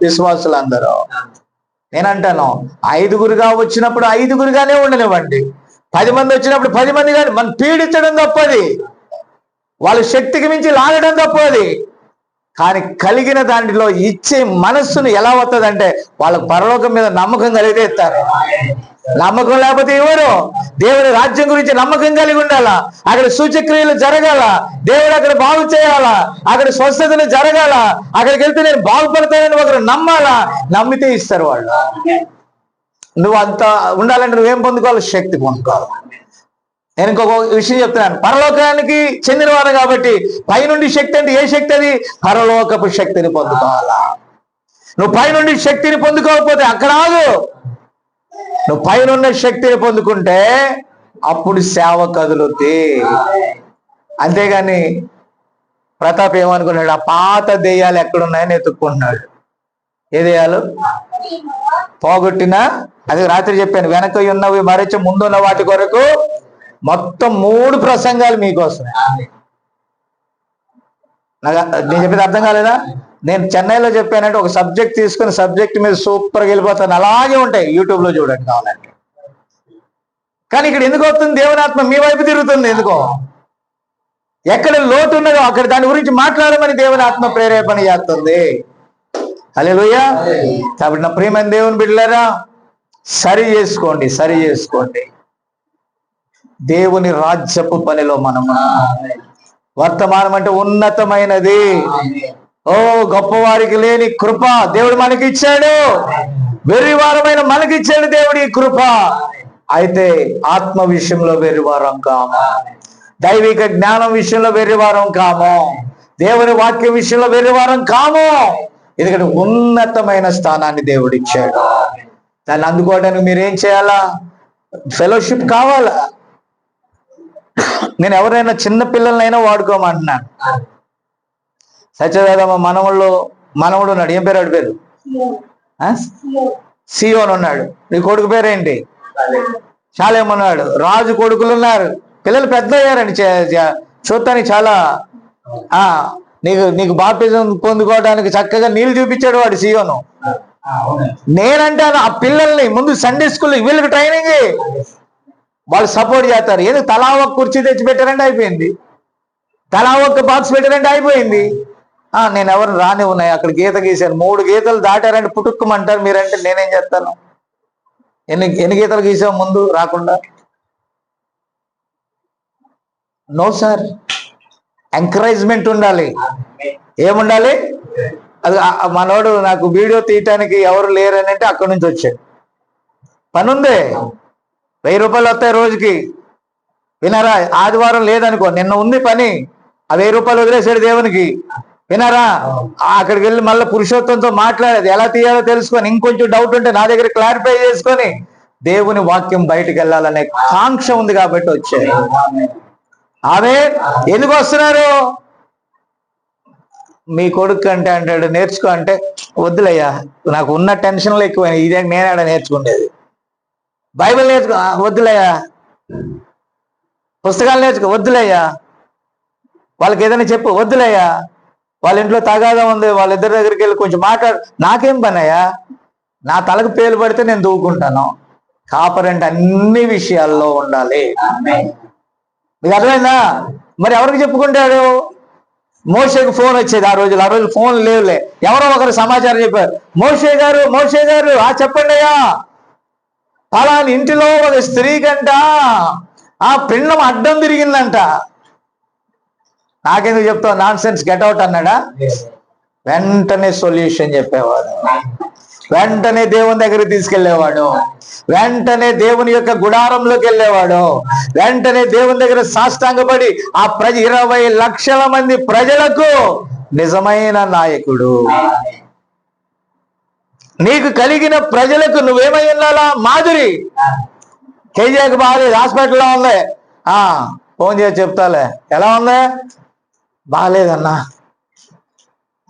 విశ్వాసులందరూ. నేనంటాను 5గురుగా వచ్చినప్పుడు 5గురుగానే ఉండనివ్వండి, 10 మంది వచ్చినప్పుడు 10 మంది కానీ. మనం పీడించడం తప్పది, వాళ్ళ శక్తికి మించి లాగడం తప్పది. కానీ కలిగిన దాంట్లో ఇచ్చే మనస్సును ఎలా వస్తుందంటే వాళ్ళకు పరలోకం మీద నమ్మకం కలిగితే ఇస్తారు. నమ్మకం లేకపోతే ఎవరు? దేవుని రాజ్యం గురించి నమ్మకం కలిగి ఉండాలా, అక్కడ సూచక్రియలు జరగాల, దేవుడు అక్కడ బాగు చేయాలా, అక్కడ స్వస్థతలు జరగాల, అక్కడికి వెళ్తే నేను బాగుపడతానని ఒకరు నమ్మాలా. నమ్మితే ఇస్తారు వాళ్ళు. నువ్వు అంత ఉండాలంటే నువ్వేం పొందుకోవాలి? శక్తి పొందుకోవాలి. నేను ఇంకొక విషయం చెప్తున్నాను. పరలోకానికి చెందినవారు కాబట్టి పైనుండి శక్తి అంటే ఏ శక్తి? అది పరలోకపు శక్తిని పొందుకోవాలా. నువ్వు పైనుండి శక్తిని పొందుకోకపోతే అక్కడ ఆగు. నువ్వు పైనున్న శక్తిని పొందుకుంటే అప్పుడు సేవ కదులుద్ది. అంతేగాని ప్రతాప్ ఏమనుకున్నాడు? ఆ పాత దెయ్యాలు ఎక్కడున్నాయని ఎత్తుక్కుంటున్నాడు. ఏ దెయ్యాలు? పోగొట్టినా, అది రాత్రి చెప్పాను, వెనక ఉన్నవి మరచి ముందున్న వాటి కొరకు మొత్తం 3 ప్రసంగాలు మీకోసం. నేను చెప్పేది అర్థం కాలేదా? నేను చెన్నైలో చెప్పానంటే ఒక సబ్జెక్ట్ తీసుకుని సబ్జెక్ట్ మీద సూపర్గా వెళ్ళిపోతాను. అలాగే ఉంటాయి, యూట్యూబ్లో చూడండి కావాలంటే. కానీ ఇక్కడ ఎందుకు వస్తుంది? దేవునాత్మ మీ వైపు తిరుగుతుంది. ఎందుకో ఎక్కడ లోటు ఉన్నదో అక్కడ దాని గురించి మాట్లాడమని దేవునాత్మ ప్రేరేపణ చేస్తుంది. హల్లెలూయా. కాబట్టి నా ప్రియమైన దేవుని బిడ్డలారా, సరి చేసుకోండి, సరి చేసుకోండి. దేవుని రాజ్యపు పనిలో మనము. వర్తమానం అంటే ఉన్నతమైనది. ఓ గొప్పవారికి లేని కృప దేవుడు మనకి ఇచ్చాడు. వెర్రివారమైన మనకి ఇచ్చాడు దేవుడి కృప. అయితే ఆత్మ విషయంలో వెర్రివారం కాము, దైవిక జ్ఞానం విషయంలో వెర్రివారం కాము, దేవుని వాక్యం విషయంలో వెర్రివారం కాము. ఎందుకంటే ఉన్నతమైన స్థానాన్ని దేవుడు ఇచ్చాడు. దాన్ని అందుకోవడానికి మీరేం చేయాలా? ఫెలోషిప్ కావాలా. నేను ఎవరైనా చిన్న పిల్లలనైనా వాడుకోమంటున్నాను. సత్యవేదమ్మ మనవడు ఉన్నాడు. ఏం పేరు? వాడి పేరు సియోన్ ఉన్నాడు. నీ కొడుకు పేరేంటి? షాలేం ఉన్నాడు. రాజు కొడుకులు ఉన్నారు. పిల్లలు పెద్ద అయ్యారండి. చూడటానికి చాలా నీకు బాప్టిజం పొందుకోవడానికి చక్కగా నీళ్ళు చూపించాడు వాడు సియోను. నేనంటాను ఆ పిల్లల్ని ముందు సండే స్కూల్ వీళ్ళకి ట్రైనింగ్ వాళ్ళు సపోర్ట్ చేస్తారు. ఏదో తలా ఒక కుర్చీ తెచ్చి పెట్టారంటే అయిపోయింది, తలా ఒక బాక్స్ పెట్టారంటే అయిపోయింది. నేను ఎవరు రాని ఉన్నాయి, అక్కడ గీత గీశాను, 3 గీతలు దాటారంటే పుట్టుక్కమంటారు. మీరంటే నేనేం చేస్తాను? ఎన్ని గీతలు గీసావు ముందు రాకుండా? నో సార్, ఎంకరేజ్మెంట్ ఉండాలి. ఏముండాలి? అది మనోడు నాకు వీడియో తీయటానికి ఎవరు లేరని అంటే అక్కడి నుంచి వచ్చాడు. పని ఉంది, 1000 రూపాయలు వస్తాయి రోజుకి. వినరా? ఆదివారం లేదనుకో, నిన్న ఉంది పని, ఆ 1000 రూపాయలు వదిలేసాడు దేవునికి. వినరా? అక్కడికి వెళ్ళి మళ్ళీ పురుషోత్తంతో మాట్లాడేది ఎలా తీయాలో తెలుసుకొని, ఇంకొంచెం డౌట్ ఉంటే నా దగ్గర క్లారిఫై చేసుకొని దేవుని వాక్యం బయటికి వెళ్ళాలనే కాంక్ష ఉంది కాబట్టి వచ్చాడు. ఆమె ఎందుకు వస్తున్నారు? మీ కొడుకు అంటే అంటాడు నేర్చుకో అంటే, వద్దులయ్యా నాకు ఉన్న టెన్షన్లు ఎక్కువ, ఇదే నేనాడ నేర్చుకునేది. బైబిల్ నేర్చుకో, వద్దులయ్యా. పుస్తకాలు నేర్చుకో, వద్దులయ్యా. వాళ్ళకి ఏదైనా చెప్పు, వద్దులయ్యా. వాళ్ళ ఇంట్లో తగాదా ఉంది, వాళ్ళిద్దరి దగ్గరికి వెళ్ళి కొంచెం మాట్లాడు. నాకేం పని అయ్యా? నా తలకు పేలు పడితే నేను దూకుంటాను. కాపరంటే అన్ని విషయాల్లో ఉండాలి. మీకు అర్థమైందా? మరి ఎవరికి చెప్పుకుంటాడు? మోషేకి ఫోన్ వచ్చేది ఆ రోజు ఫోన్ లేవులే. ఎవరో ఒకరు సమాచారం చెప్పారు, మోషే గారు చెప్పండి అయ్యా, పలాని ఇంటిలో ఒక స్త్రీ కంట ఆ పిండం అడ్డం తిరిగిందంట. నాకెందుకు చెప్తావు? నాన్ సెన్స్, గెట్అవుట్ అన్నాడా? వెంటనే సొల్యూషన్ చెప్పేవాడు, వెంటనే దేవుని దగ్గరికి తీసుకెళ్లేవాడు, వెంటనే దేవుని యొక్క గుడారంలోకి వెళ్ళేవాడు, వెంటనే దేవుని దగ్గర సాష్టాంగపడి ఆ 20 లక్షల మంది ప్రజలకు నిజమైన నాయకుడు. నీకు కలిగిన ప్రజలకు నువ్వేమై ఉండాలా? మాదిరి. కేజీకి బాగాలేదు, హాస్పిటల్లో ఉంది. ఫోన్ చేసి చెప్తాలే, ఎలా ఉంది? బాగాలేదన్నా.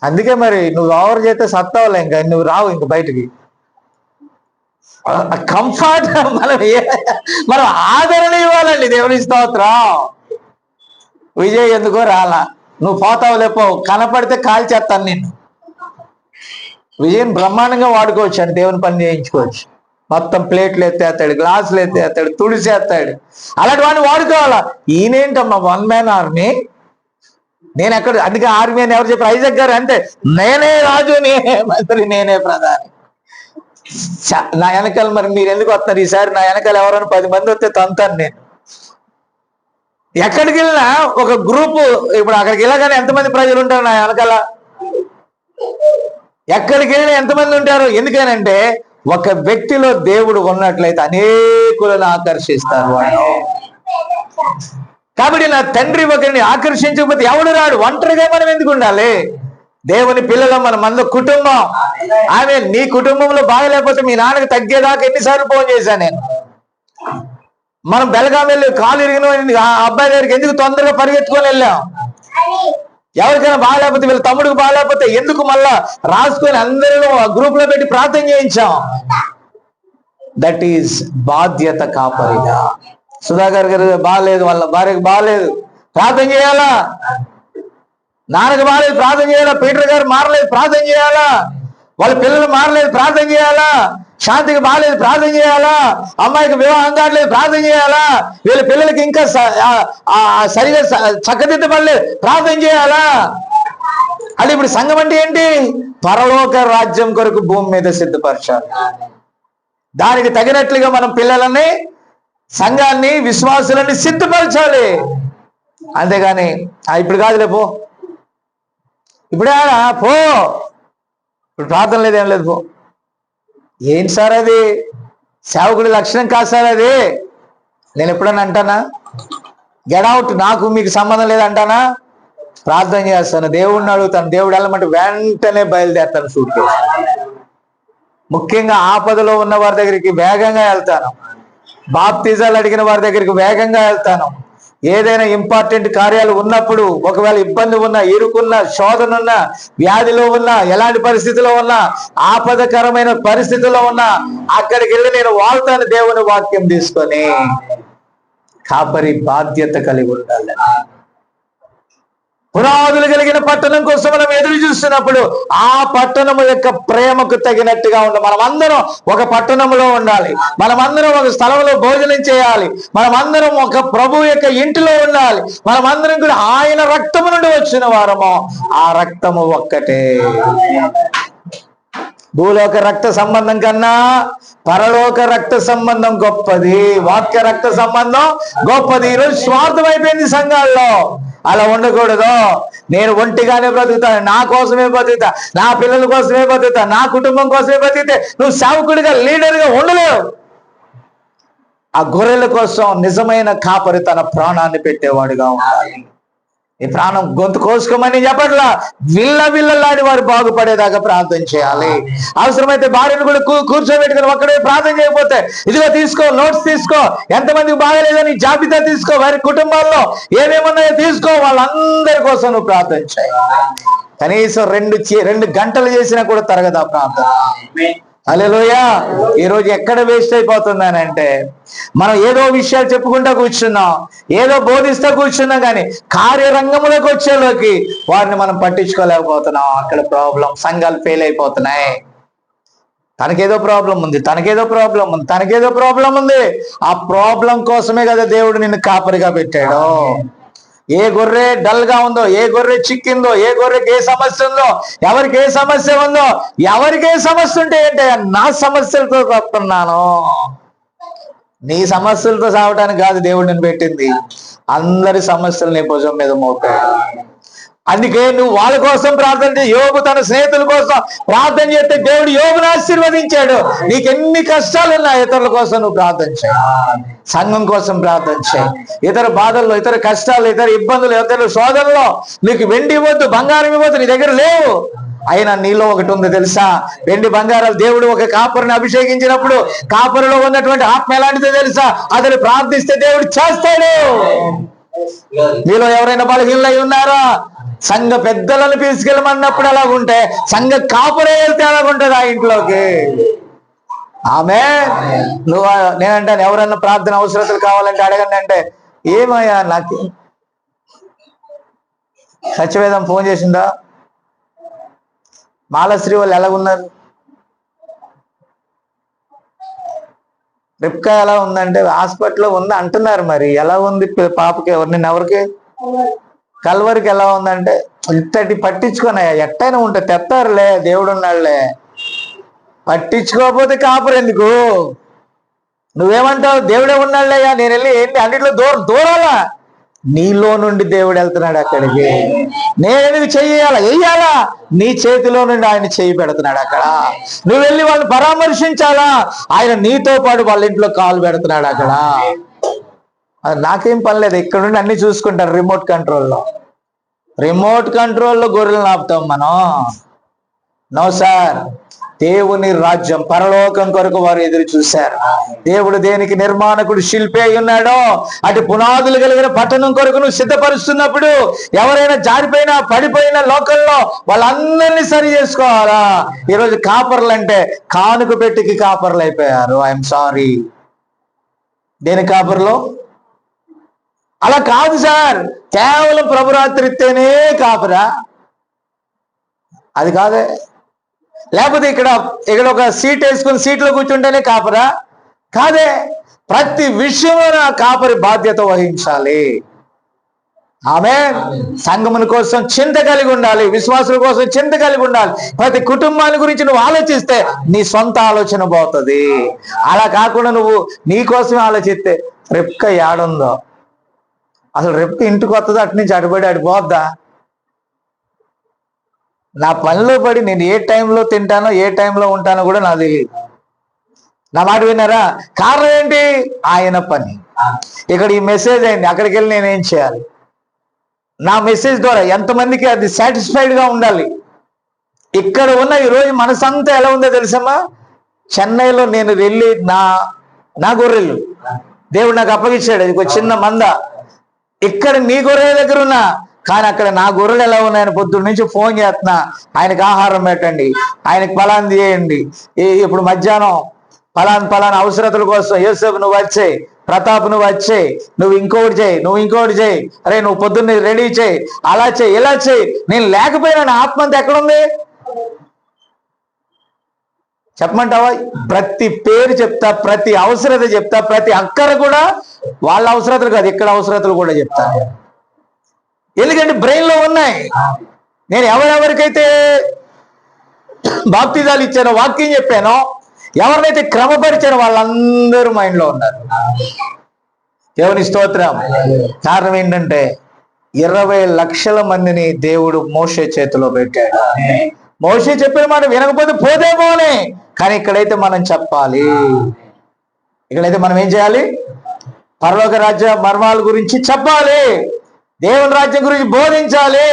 అందుకే మరి నువ్వు ఓవర్ చేస్తే సత్తావులే, ఇంకా నువ్వు రావు ఇంక బయటికి. కంఫర్ట్ మనం ఆదరణ ఇవ్వాలండి. దేవుని స్తోత్రం. విజయ్ ఎందుకో రాలా, నువ్వు పోతావు లేపో, కనపడితే కాల్ చేస్తాను నేను. విజయ్ బ్రహ్మాండంగా వాడుకోవచ్చు అండి, దేవుని పని చేయించుకోవచ్చు. మొత్తం ప్లేట్లు ఎత్తేస్తాడు, గ్లాసులు ఎత్తేస్తాడు, తుడిసేస్తాడు. అలాంటి వాడిని వాడుకోవాలా. ఈయనేంటమ్మా వన్ మ్యాన్ ఆర్మీ, నేను ఎక్కడ? అందుకే ఆర్మీ అని ఎవరు చెప్పారు? ఐజాక్ గారు. అంటే నేనే రాజు, నేనే మంత్రి, నేనే ప్రధాని. నా వెనకాల మరి మీరు ఎందుకు వస్తారు? ఈసారి నా వెనకాల ఎవరైనా 10 మంది వస్తే తంతాను నేను. ఎక్కడికి వెళ్ళినా ఒక గ్రూపు, ఇప్పుడు అక్కడికి వెళ్ళగానే ఎంతమంది ప్రజలు ఉంటారు నా వెనకాల? ఎక్కడికి వెళ్ళినా ఎంతమంది ఉంటారు? ఎందుకనంటే ఒక వ్యక్తిలో దేవుడు ఉన్నట్లయితే అనేకులను ఆకర్షిస్తారు వాళ్ళు. కాబట్టి నా తండ్రి ఒకరిని ఆకర్షించకపోతే ఎవడు రాడు. ఒంటరిగా మనం ఎందుకు ఉండాలి? దేవుని పిల్లలు మన మంద కుటుంబం. ఆమె నీ కుటుంబంలో బాగలేకపోతే మీ నాన్నకి తగ్గేదాకా ఎన్నిసార్లు ఫోన్ చేశాను నేను. మనం బెలగాం వెళ్ళి కాలు ఇరిగిన ఆ అబ్బాయి దగ్గరికి ఎందుకు తొందరగా పరిగెత్తుకొని వెళ్ళాం? ఎవరికైనా బాగలేకపోతే, వీళ్ళ తమ్ముడికి బాగలేకపోతే ఎందుకు మళ్ళా రాసుకొని అందరిలో గ్రూప్ లో పెట్టి ప్రార్థన చేయించాం. దట్ ఈస్ బాధ్యత కాపరిగా. సుధాకర్ గారు బాగలేదు, వాళ్ళ భార్యకు బాగలేదు, ప్రార్థన చేయాలా? నాన్నకు బాగలేదు, ప్రార్థన చేయాలా? పీటర్ గారు మారలేదు, ప్రార్థన చేయాలా? వాళ్ళ పిల్లలు మారలేదు, ప్రార్థన చేయాలా? శాంతికి బాగలేదు, ప్రార్థన చేయాలా? అమ్మాయికి వివాహం కావట్లేదు, ప్రార్థన చేయాలా? వీళ్ళ పిల్లలకి ఇంకా సరిగా చక్కదిద్దపడలేదు, ప్రార్థన చేయాలా? అది ఇప్పుడు సంఘం అంటే ఏంటి? పరలోక రాజ్యం కొరకు భూమి మీద సిద్ధపరచాలి. దానికి తగినట్లుగా మనం పిల్లలని, సంఘాన్ని, విశ్వాసులని సిద్ధపరచాలి. అంతేగాని ఇప్పుడు కాదులే పో, ఇప్పుడే పో, ఇప్పుడు ప్రార్థన లేదు, ఏం లేదు, పో. ఏంటి సార్ అది? సేవకుడి లక్షణం కాదు సార్ అది. నేను ఎప్పుడన్నా అంటానా? గెట్ అవుట్, నాకు మీకు సంబంధం లేదంటానా? ప్రార్థన చేస్తాను, దేవుడిని అడుగుతాను, దేవుడు వెళ్ళమంటే వెంటనే బయలుదేరుతాను సూట్ కేసు. ముఖ్యంగా ఆపదలో ఉన్న వారి దగ్గరికి వేగంగా వెళ్తాను. బాప్తిజాలు అడిగిన వారి దగ్గరికి వేగంగా వెళ్తాను. ఏదైనా ఇంపార్టెంట్ కార్యాలు ఉన్నప్పుడు, ఒకవేళ ఇబ్బంది ఉన్నా, ఇరుకున్నా, శోధన ఉన్నా, వ్యాధిలో ఉన్నా, ఎలాంటి పరిస్థితిలో ఉన్నా, ఆపదకరమైన పరిస్థితిలో ఉన్నా, అక్కడికి వెళ్ళి నేను వాళ్తాను దేవుని వాక్యం తీసుకొని. కాపరి బాధ్యత కలిగి ఉండాలి. పునాదులు కలిగిన పట్టణం కోసం మనం ఎదురు చూస్తున్నప్పుడు ఆ పట్టణము యొక్క ప్రేమకు తగినట్టుగా ఉండాలి. మనమందరం ఒక పట్టణంలో ఉండాలి, మనమందరం ఒక స్థలంలో భోజనం చేయాలి, మనమందరం ఒక ప్రభు యొక్క ఇంటిలో ఉండాలి, మనమందరం కూడా ఆయన రక్తము నుండి వచ్చిన వారము. ఆ రక్తము ఒక్కటే. భూలోక రక్త సంబంధం కన్నా పరలోక రక్త సంబంధం గొప్పది. వాక్య రక్త సంబంధం గొప్పది. ఈరోజు స్వార్థం అయిపోయింది సంఘాల్లో. అలా ఉండకూడదు. నేను ఒంటిగానే బ్రతుకుతా, నా కోసమే బతుకుతా, నా పిల్లల కోసమే బతుకుతా, నా కుటుంబం కోసమే బతికితే నువ్వు సేవకుడిగా, లీడర్గా ఉండలేవు. ఆ గొర్రెల కోసం నిజమైన కాపరి తన ప్రాణాన్ని పెట్టేవాడుగా ఉండాలి. ఈ ప్రాణం గొంతు కోసుకోమని చెప్పట్లా, విల్లలాడి వారు బాగుపడేదాకా ప్రార్థన చేయాలి. అవసరమైతే భార్యను కూడా కూర్చోబెట్టుకుని ఒక్కడే ప్రార్థన చేయకపోతే, ఇదిగో తీసుకో, నోట్స్ తీసుకో, ఎంతమందికి బాగలేదని జాబితా తీసుకో, వారి కుటుంబాల్లో ఏమేమున్నాయో తీసుకో, వాళ్ళందరి కోసం నువ్వు ప్రార్థన చేయాలి. కనీసం 2 గంటలు చేసినా కూడా తరగదా ప్రార్థన. హల్లెలూయా. ఈరోజు ఎక్కడ వేస్ట్ అయిపోతుందనంటే, మనం ఏదో విషయాలు చెప్పుకుంటా కూర్చున్నాం, ఏదో బోధిస్తూ కూర్చున్నాం, కానీ కార్యరంగంలోకి వచ్చేలోకి వారిని మనం పట్టించుకోలేకపోతున్నాం. అక్కడ ప్రాబ్లం. సంఘాలు ఫెయిల్ అయిపోతున్నాయి. తనకేదో ప్రాబ్లం ఉంది, తనకేదో ప్రాబ్లం ఉంది, తనకేదో ప్రాబ్లం ఉంది. ఆ ప్రాబ్లం కోసమే కదా దేవుడు నిన్ను కాపరిగా పెట్టాడు. ఏ గొర్రె డల్ గా ఉందో, ఏ గొర్రె చిక్కిందో, ఏ గొర్రెకి ఏ సమస్య ఉందో, ఎవరికి ఏ సమస్య ఉందో, ఎవరికి ఏ సమస్య ఉంటే ఏంటి? నా సమస్యలతో వస్తున్నాను. నీ సమస్యలతో సావటానికి కాదు దేవుడు నిన్ను పెట్టింది. అందరి సమస్యలు నీ భుజం మీద మోపాడు. అందుకే నువ్వు వాళ్ళ కోసం ప్రార్థన చేయి. యోబు తన స్నేహితుల కోసం ప్రార్థన చేస్తే దేవుడు యోబును ఆశీర్వదించాడు. నీకు ఎన్ని కష్టాలు ఉన్నాయి, ఇతరుల కోసం నువ్వు ప్రార్థన చేయి, సంఘం కోసం ప్రార్థన చేయి. ఇతర బాధల్లో, ఇతర కష్టాలు, ఇతర ఇబ్బందులు, ఇతర శోధనలో నీకు వెండి ఇవ్వద్దు, బంగారం ఇవ్వద్దు, నీ దగ్గర లేవు, అయినా నీలో ఒకటి ఉంది తెలుసా, వెండి బంగారాలు దేవుడు ఒక కాపరిని అభిషేకించినప్పుడు కాపరిలో ఉన్నటువంటి ఆత్మ ఎలాంటిదో తెలుసా, అతను ప్రార్థిస్తే దేవుడు చేస్తాడు. మీలో ఎవరైనా బలహీనలై ఉన్నారా? సంఘ పెద్దలను తీసుకెళ్ళమన్నప్పుడు అలాగుంటే సంఘ కాపురే వెళ్తే అలాగుంటది ఆ ఇంట్లోకి. ఆమె నువ్వు నేనంటాను, ఎవరన్నా ప్రార్థన అవసరతలు కావాలంటే అడగండి అంటే, ఏమయ్యా నాకు సత్యవేదం ఫోన్ చేసిందా, మాలశ్రీ వాళ్ళు ఎలాగున్నారు, రిప్కా ఎలా ఉందంటే హాస్పిటల్లో ఉంది అంటున్నారు. మరి ఎలా ఉంది పాపకి, ఎవరికి కల్వరికి ఎలా ఉందంటే, ఇంతటి పట్టించుకోనయ్యా, ఎట్టైనా ఉంటే తెత్తారులే, దేవుడు ఉన్నాడులే. పట్టించుకోకపోతే కాపురు ఎందుకు? నువ్వేమంటావు? దేవుడే ఉన్నాడులేయా, నేను వెళ్ళి ఏంటి అన్నింటిలో దూరాలా? నీలో నుండి దేవుడు వెళ్తున్నాడు అక్కడికి. నేను వెయ్యాలా? నీ చేతిలో నుండి ఆయన చేయి పెడుతున్నాడు అక్కడ. నువ్వు వెళ్ళి వాళ్ళని పరామర్శించాలా? ఆయన నీతో పాటు వాళ్ళ ఇంట్లో కాలు పెడుతున్నాడు అక్కడ. నాకేం పని లేదు, ఇక్కడ నుండి అన్ని చూసుకుంటారు. రిమోట్ కంట్రోల్లో గొర్రెలను ఆపుతాం మనం? No sir. దేవుని రాజ్యం పరలోకం కొరకు వారు ఎదురు చూశారు. దేవుడు దేనికి నిర్మాణకుడు, శిల్పి అయి ఉన్నాడో అటు పునాదులు కలిగిన పట్టణం కొరకు నువ్వు సిద్ధపరుస్తున్నప్పుడు ఎవరైనా జారిపోయినా పడిపోయిన లోకంలో వాళ్ళందరినీ సరి చేసుకోవాలా? ఈరోజు కాపర్లు అంటే కానుక పెట్టికి కాపర్లు అయిపోయారు. I'm sorry. దేని కాపర్లో? అలా కాదు సార్, కేవలం ప్రభురాత్రి ఇస్తేనే కాపరా? అది కాదే. లేకపోతే ఇక్కడ ఒక సీట్ వేసుకుని సీట్లో కూర్చుంటేనే కాపరా? కాదే. ప్రతి విషయంలో కాపరి బాధ్యత వహించాలి. ఆమె సంఘముల కోసం చింత కలిగి ఉండాలి, విశ్వాసుల కోసం చింత కలిగి ఉండాలి. ప్రతి కుటుంబాన్ని గురించి నువ్వు ఆలోచిస్తే నీ సొంత ఆలోచన పోతుంది. అలా కాకుండా నువ్వు నీ కోసమే ఆలోచిస్తే రిప్క ఏడుందో, అసలు రిప్క ఇంటికి వస్తుందో, అటు నుంచి అటుబడి అడిపోద్దా? నా పనిలో పడి నేను ఏ టైంలో తింటానో ఏ టైంలో ఉంటానో కూడా నాకు తెలియదు. నా మాట విన్నారా? కారణం ఏంటి? ఆయన పని. ఇక్కడ ఈ మెసేజ్ అయింది, అక్కడికి వెళ్ళి నేనేం చేయాలి? నా మెసేజ్ ద్వారా ఎంతమందికి అది సాటిస్ఫైడ్గా ఉండాలి. ఇక్కడ ఉన్న ఈరోజు మనసంతా ఎలా ఉందో తెలుసమ్మా? చెన్నైలో నేను వెళ్ళి నా గొర్రెలు దేవుడు నాకు అప్పగించాడు. ఇది ఒక చిన్న మంద. ఇక్కడ నీ గొర్రెల దగ్గర ఉన్నా, కానీ అక్కడ నా గొర్రెలు ఎలా ఉన్నాయని పొద్దున్న నుంచి ఫోన్ చేస్తున్నా. ఆయనకి ఆహారం పెట్టండి, ఆయనకి ఫలాన్ని చేయండి. ఇప్పుడు మధ్యాహ్నం ఫలాన్ అవసరతల కోసం యోసేపు నువ్వు వచ్చేయి, ప్రతాప్ నువ్వు వచ్చేయి, నువ్వు ఇంకోటి చేయి, అరే నువ్వు పొద్దున్న రెడీ చేయి, అలా చేయి, ఇలా చేయి. నేను లేకపోయినా నా ఆత్మంతా ఎక్కడుంది చెప్పమంటావా? ప్రతి పేరు చెప్తా, ప్రతి అవసరత చెప్తా, ప్రతి అక్కర కూడా వాళ్ళ అవసరతలు కాదు, ఇక్కడ అవసరతలు కూడా చెప్తాను. ఎందుకంటే బ్రెయిన్లో ఉన్నాయి. నేను ఎవరెవరికైతే బాప్తిజాలు ఇచ్చానో, వాక్యం చెప్పానో, ఎవరినైతే క్రమపరిచానో వాళ్ళందరూ మైండ్లో ఉన్నారు. దేవుని స్తోత్రం. కారణం ఏంటంటే 20 లక్షల మందిని దేవుడు మోషే చేతిలో పెట్టాడు. మోషే చెప్పిన మాట వినకపోతే పోతేమోనే, కానీ ఇక్కడైతే మనం చెప్పాలి. ఇక్కడైతే మనం ఏం చేయాలి? పరలోక రాజ్య మర్మాల గురించి చెప్పాలి, దేవుని రాజ్యం గురించి బోధించాలి,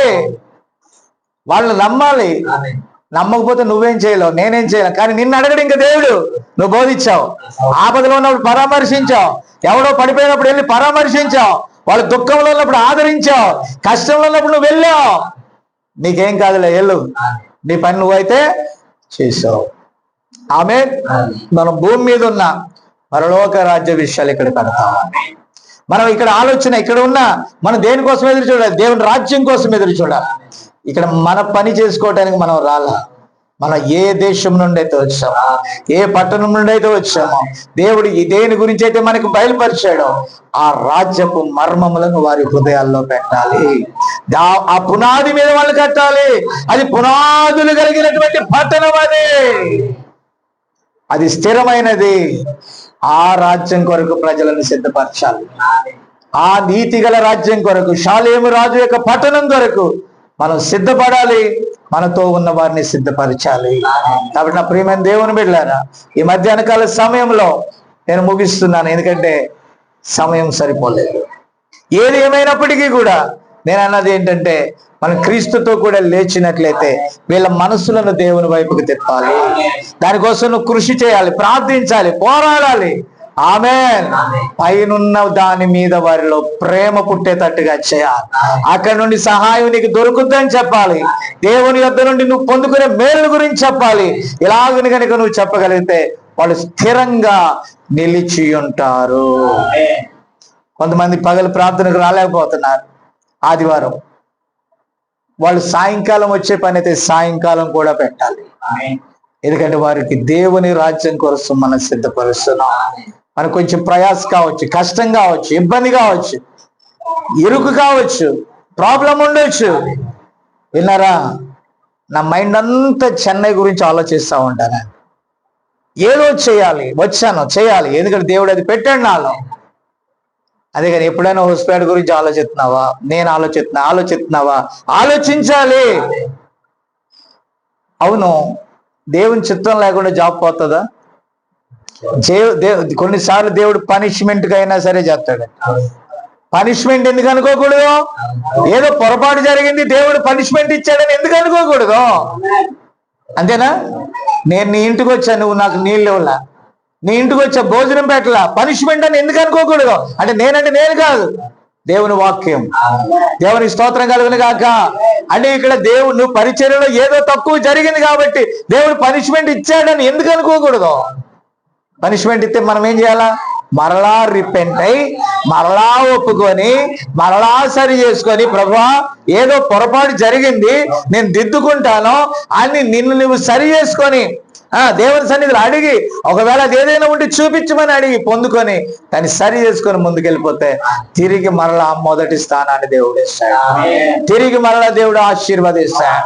వాళ్ళు నమ్మాలి. నమ్మకపోతే నువ్వేం చేయలేవు, నేనేం చేయలేవు. కానీ నిన్ను అడగడు ఇంకా దేవుడు. నువ్వు బోధించావు, ఆపదలో ఉన్నప్పుడు పరామర్శించావు, ఎవడో పడిపోయినప్పుడు వెళ్ళి పరామర్శించావు, వాళ్ళు దుఃఖంలో ఉన్నప్పుడు ఆదరించావు, కష్టంలో ఉన్నప్పుడు నువ్వు వెళ్ళావు. నీకేం కాదులే, వెళ్ళు, నీ పని నువ్వైతే చేసావు. ఆమె మనం భూమి మీద ఉన్న పరలోక రాజ్య విషయాలు ఇక్కడ పెడతామని మనం ఇక్కడ ఆలోచన ఇక్కడ ఉన్నా మనం దేనికోసం ఎదురు చూడాలి? దేవుని రాజ్యం కోసం ఎదురు చూడాలి. ఇక్కడ మన పని చేసుకోవటానికి మనం రాలా. మనం ఏ దేశం నుండి అయితే వచ్చామో, ఏ పట్టణం నుండి అయితే వచ్చామో, దేవుడు దేని గురించి అయితే మనకు బయలుపరిచాడో ఆ రాజ్యపు మర్మములను వారి హృదయాల్లో పెట్టాలి. ఆ పునాది మీద వాళ్ళు కట్టాలి. అది పునాదులు కలిగినటువంటి పట్టణం. అది స్థిరమైనది. ఆ రాజ్యం కొరకు ప్రజలను సిద్ధపరచాలి. ఆ నీతి గల రాజ్యం కొరకు, షాలేము రాజు యొక్క పట్టణం కొరకు మనం సిద్ధపడాలి. మనతో ఉన్న వారిని సిద్ధపరచాలి. కాబట్టి నా ప్రియమైన దేవుని బిడ్డలారా, ఈ మధ్యాహ్న కాల సమయంలో నేను ముగిస్తున్నాను, ఎందుకంటే సమయం సరిపోలేదు. ఏది ఏమైనప్పటికీ కూడా నేను అన్నది ఏంటంటే, మనం క్రీస్తుతో కూడా లేచినట్లయితే వీళ్ళ మనసులను దేవుని వైపుకు తిప్పాలి. దానికోసం నువ్వు కృషి చేయాలి, ప్రార్థించాలి, పోరాడాలి. ఆమేన్. పైనున్న దాని మీద వారిలో ప్రేమ పుట్టేటట్టుగా చేయాలి. అక్కడి నుండి సహాయం నీకు దొరుకుద్దని చెప్పాలి. దేవుని యొద్ద నుండి నువ్వు పొందుకునే మేలు గురించి చెప్పాలి. ఇలాగని కనుక నువ్వు చెప్పగలిగితే వాళ్ళు స్థిరంగా నిలిచి ఉంటారు. కొంతమంది పగలు ప్రార్థనకు రాలేకపోతున్నారు. ఆదివారం వాళ్ళు సాయంకాలం వచ్చే పని అయితే సాయంకాలం కూడా పెట్టాలి. ఎందుకంటే వారికి దేవుని రాజ్యం కోసం మనం సిద్ధపరుస్తున్నాం. మనకు కొంచెం ప్రయాస కావచ్చు, కష్టం కావచ్చు, ఇబ్బంది కావచ్చు, ఇరుకు కావచ్చు, ప్రాబ్లం ఉండొచ్చు. విన్నారా, నా మైండ్ అంతా చెన్నై గురించి ఆలోచిస్తూ ఉంటాను. ఏదో చేయాలి, వచ్చాను చేయాలి, ఎందుకంటే దేవుడు అది పెట్టాడు నాలో. అదే కానీ ఎప్పుడైనా హోస్పేట గురించి ఆలోచిస్తున్నావా? నేను ఆలోచిస్తున్నావా? ఆలోచించాలి. అవును, దేవుని చిత్తం లేకుండా జాబ్ పోతుందా? కొన్నిసార్లు దేవుడు పనిష్మెంట్ అయినా సరే చేస్తాడు. పనిష్మెంట్ ఎందుకు అనుకోకూడదు? ఏదో పొరపాటు జరిగింది, దేవుడు పనిష్మెంట్ ఇచ్చాడని ఎందుకు అనుకోకూడదు? అంతేనా? నేను నీ ఇంటికి వచ్చా, నువ్వు నాకు నీళ్ళు ఇవ్వలా, నీ ఇంటికి వచ్చా భోజనం పెట్టలా, పనిష్మెంట్ అని ఎందుకు అనుకోకూడదు? అంటే నేను కాదు, దేవుని వాక్యం. దేవుని స్తోత్రం కలుగును గాక. అంటే ఇక్కడ దేవుడు నువ్వు పరిచర్యలో ఏదో తక్కువ జరిగింది కాబట్టి దేవుడు పనిష్మెంట్ ఇచ్చాడని ఎందుకు అనుకోకూడదు? పనిష్మెంట్ ఇస్తే మనం ఏం చేయాలా? మరలా రిపెంట్ అయి మరలా ఒప్పుకొని మరలా సరి చేసుకొని, ప్రభువా ఏదో పొరపాటు జరిగింది, నేను దిద్దుకుంటాను అని నిన్ను నువ్వు సరి చేసుకొని దేవుని సన్నిధిలో అడిగి, ఒకవేళ అది ఏదైనా ఉంటే చూపించమని అడిగి పొందుకొని దాన్ని సరి చేసుకొని ముందుకెళ్ళిపోతే తిరిగి మరలా మొదటి స్థానాన్ని దేవుడు ఇస్తాడు. తిరిగి మరలా దేవుడు ఆశీర్వదిస్తాడు.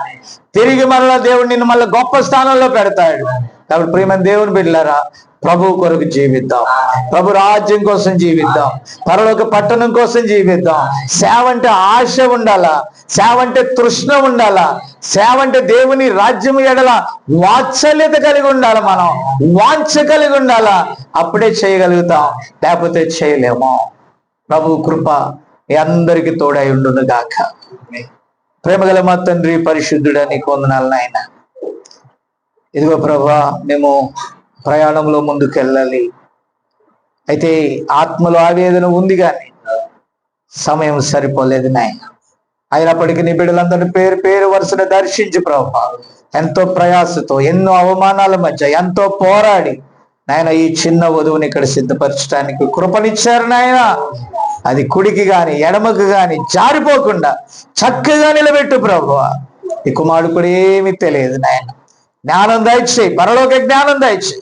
తిరిగి మరలా దేవుడు నిన్ను మళ్ళీ గొప్ప స్థానంలో పెడతాడు. కాబట్టి ప్రియమైన దేవుని బిడ్డలారా, ప్రభు కొరకు జీవిద్దాం, ప్రభు రాజ్యం కోసం జీవిద్దాం, పరలోక పట్టణం కోసం జీవిద్దాం. సేవ అంటే ఆశ ఉండాలా, సేవ అంటే తృష్ణ ఉండాలా, సేవ అంటే దేవుని రాజ్యం ఎడల వాత్సల్యత కలిగి ఉండాలి, మనం వాంఛ కలిగి ఉండాలా. అప్పుడే చేయగలుగుతాం, లేకపోతే చేయలేము. ప్రభు కృప అందరికి తోడై ఉండును గాక. ప్రేమగల మా తండ్రి, పరిశుద్ధుడా, నీకు వందనాలు నాయన. ఇదిగో ప్రభువా, మేము ప్రయాణంలో ముందుకెళ్ళాలి. అయితే ఆత్మలో ఆవేదన ఉంది, కానీ సమయం సరిపోలేదు నాయన. అయినప్పటికీ నీ బిడ్డలందరినీ పేరు పేరు వరుసన దర్శించి ప్రభువా, ఎంతో ప్రయాసతో, ఎన్నో అవమానాల మధ్య ఎంతో పోరాడి నాయన ఈ చిన్న వధువుని ఇక్కడ సిద్ధపరచడానికి కృపనిచ్చారు నాయన. అది కుడికి గాని ఎడమకు గాని జారిపోకుండా చక్కగా నిలబెట్టు ప్రభువా. ఈ కుమారుడు కూడా ఏమీ తెలియదు నాయన, జ్ఞానం దయచేయి, పరలోక జ్ఞానం దయచేయి.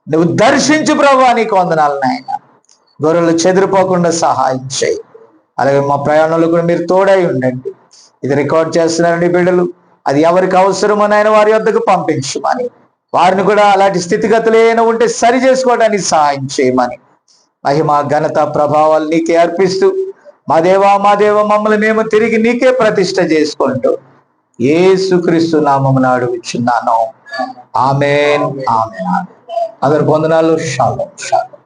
నువ్వు దర్శించు ప్రభువా, నీకు వందనాలు నాయన. గొర్రెలు చెదిరిపోకుండా సహాయం చేయి. అలాగే మా ప్రయాణంలో కూడా మీరు తోడై ఉండండి. ఇది రికార్డ్ చేస్తున్నారండి బిడ్డలు, అది ఎవరికి అవసరమో నాయన వారి వద్దకు పంపించమని, వారిని కూడా అలాంటి స్థితిగతులు ఏమైనా ఉంటే సరి చేసుకోవడానికి సహాయం చేయమని, మహిమ ఘనత ప్రభావాలు నీకే అర్పిస్తూ, మా దేవా మమ్మల్ని మేము తిరిగి నీకే ప్రతిష్ఠ చేసుకుంటూ యేసుక్రీస్తు నామమున అడుగుచున్నాను. ఆమేన్, ఆమేన్. అందరు వందనాలు. Shalom, shalom.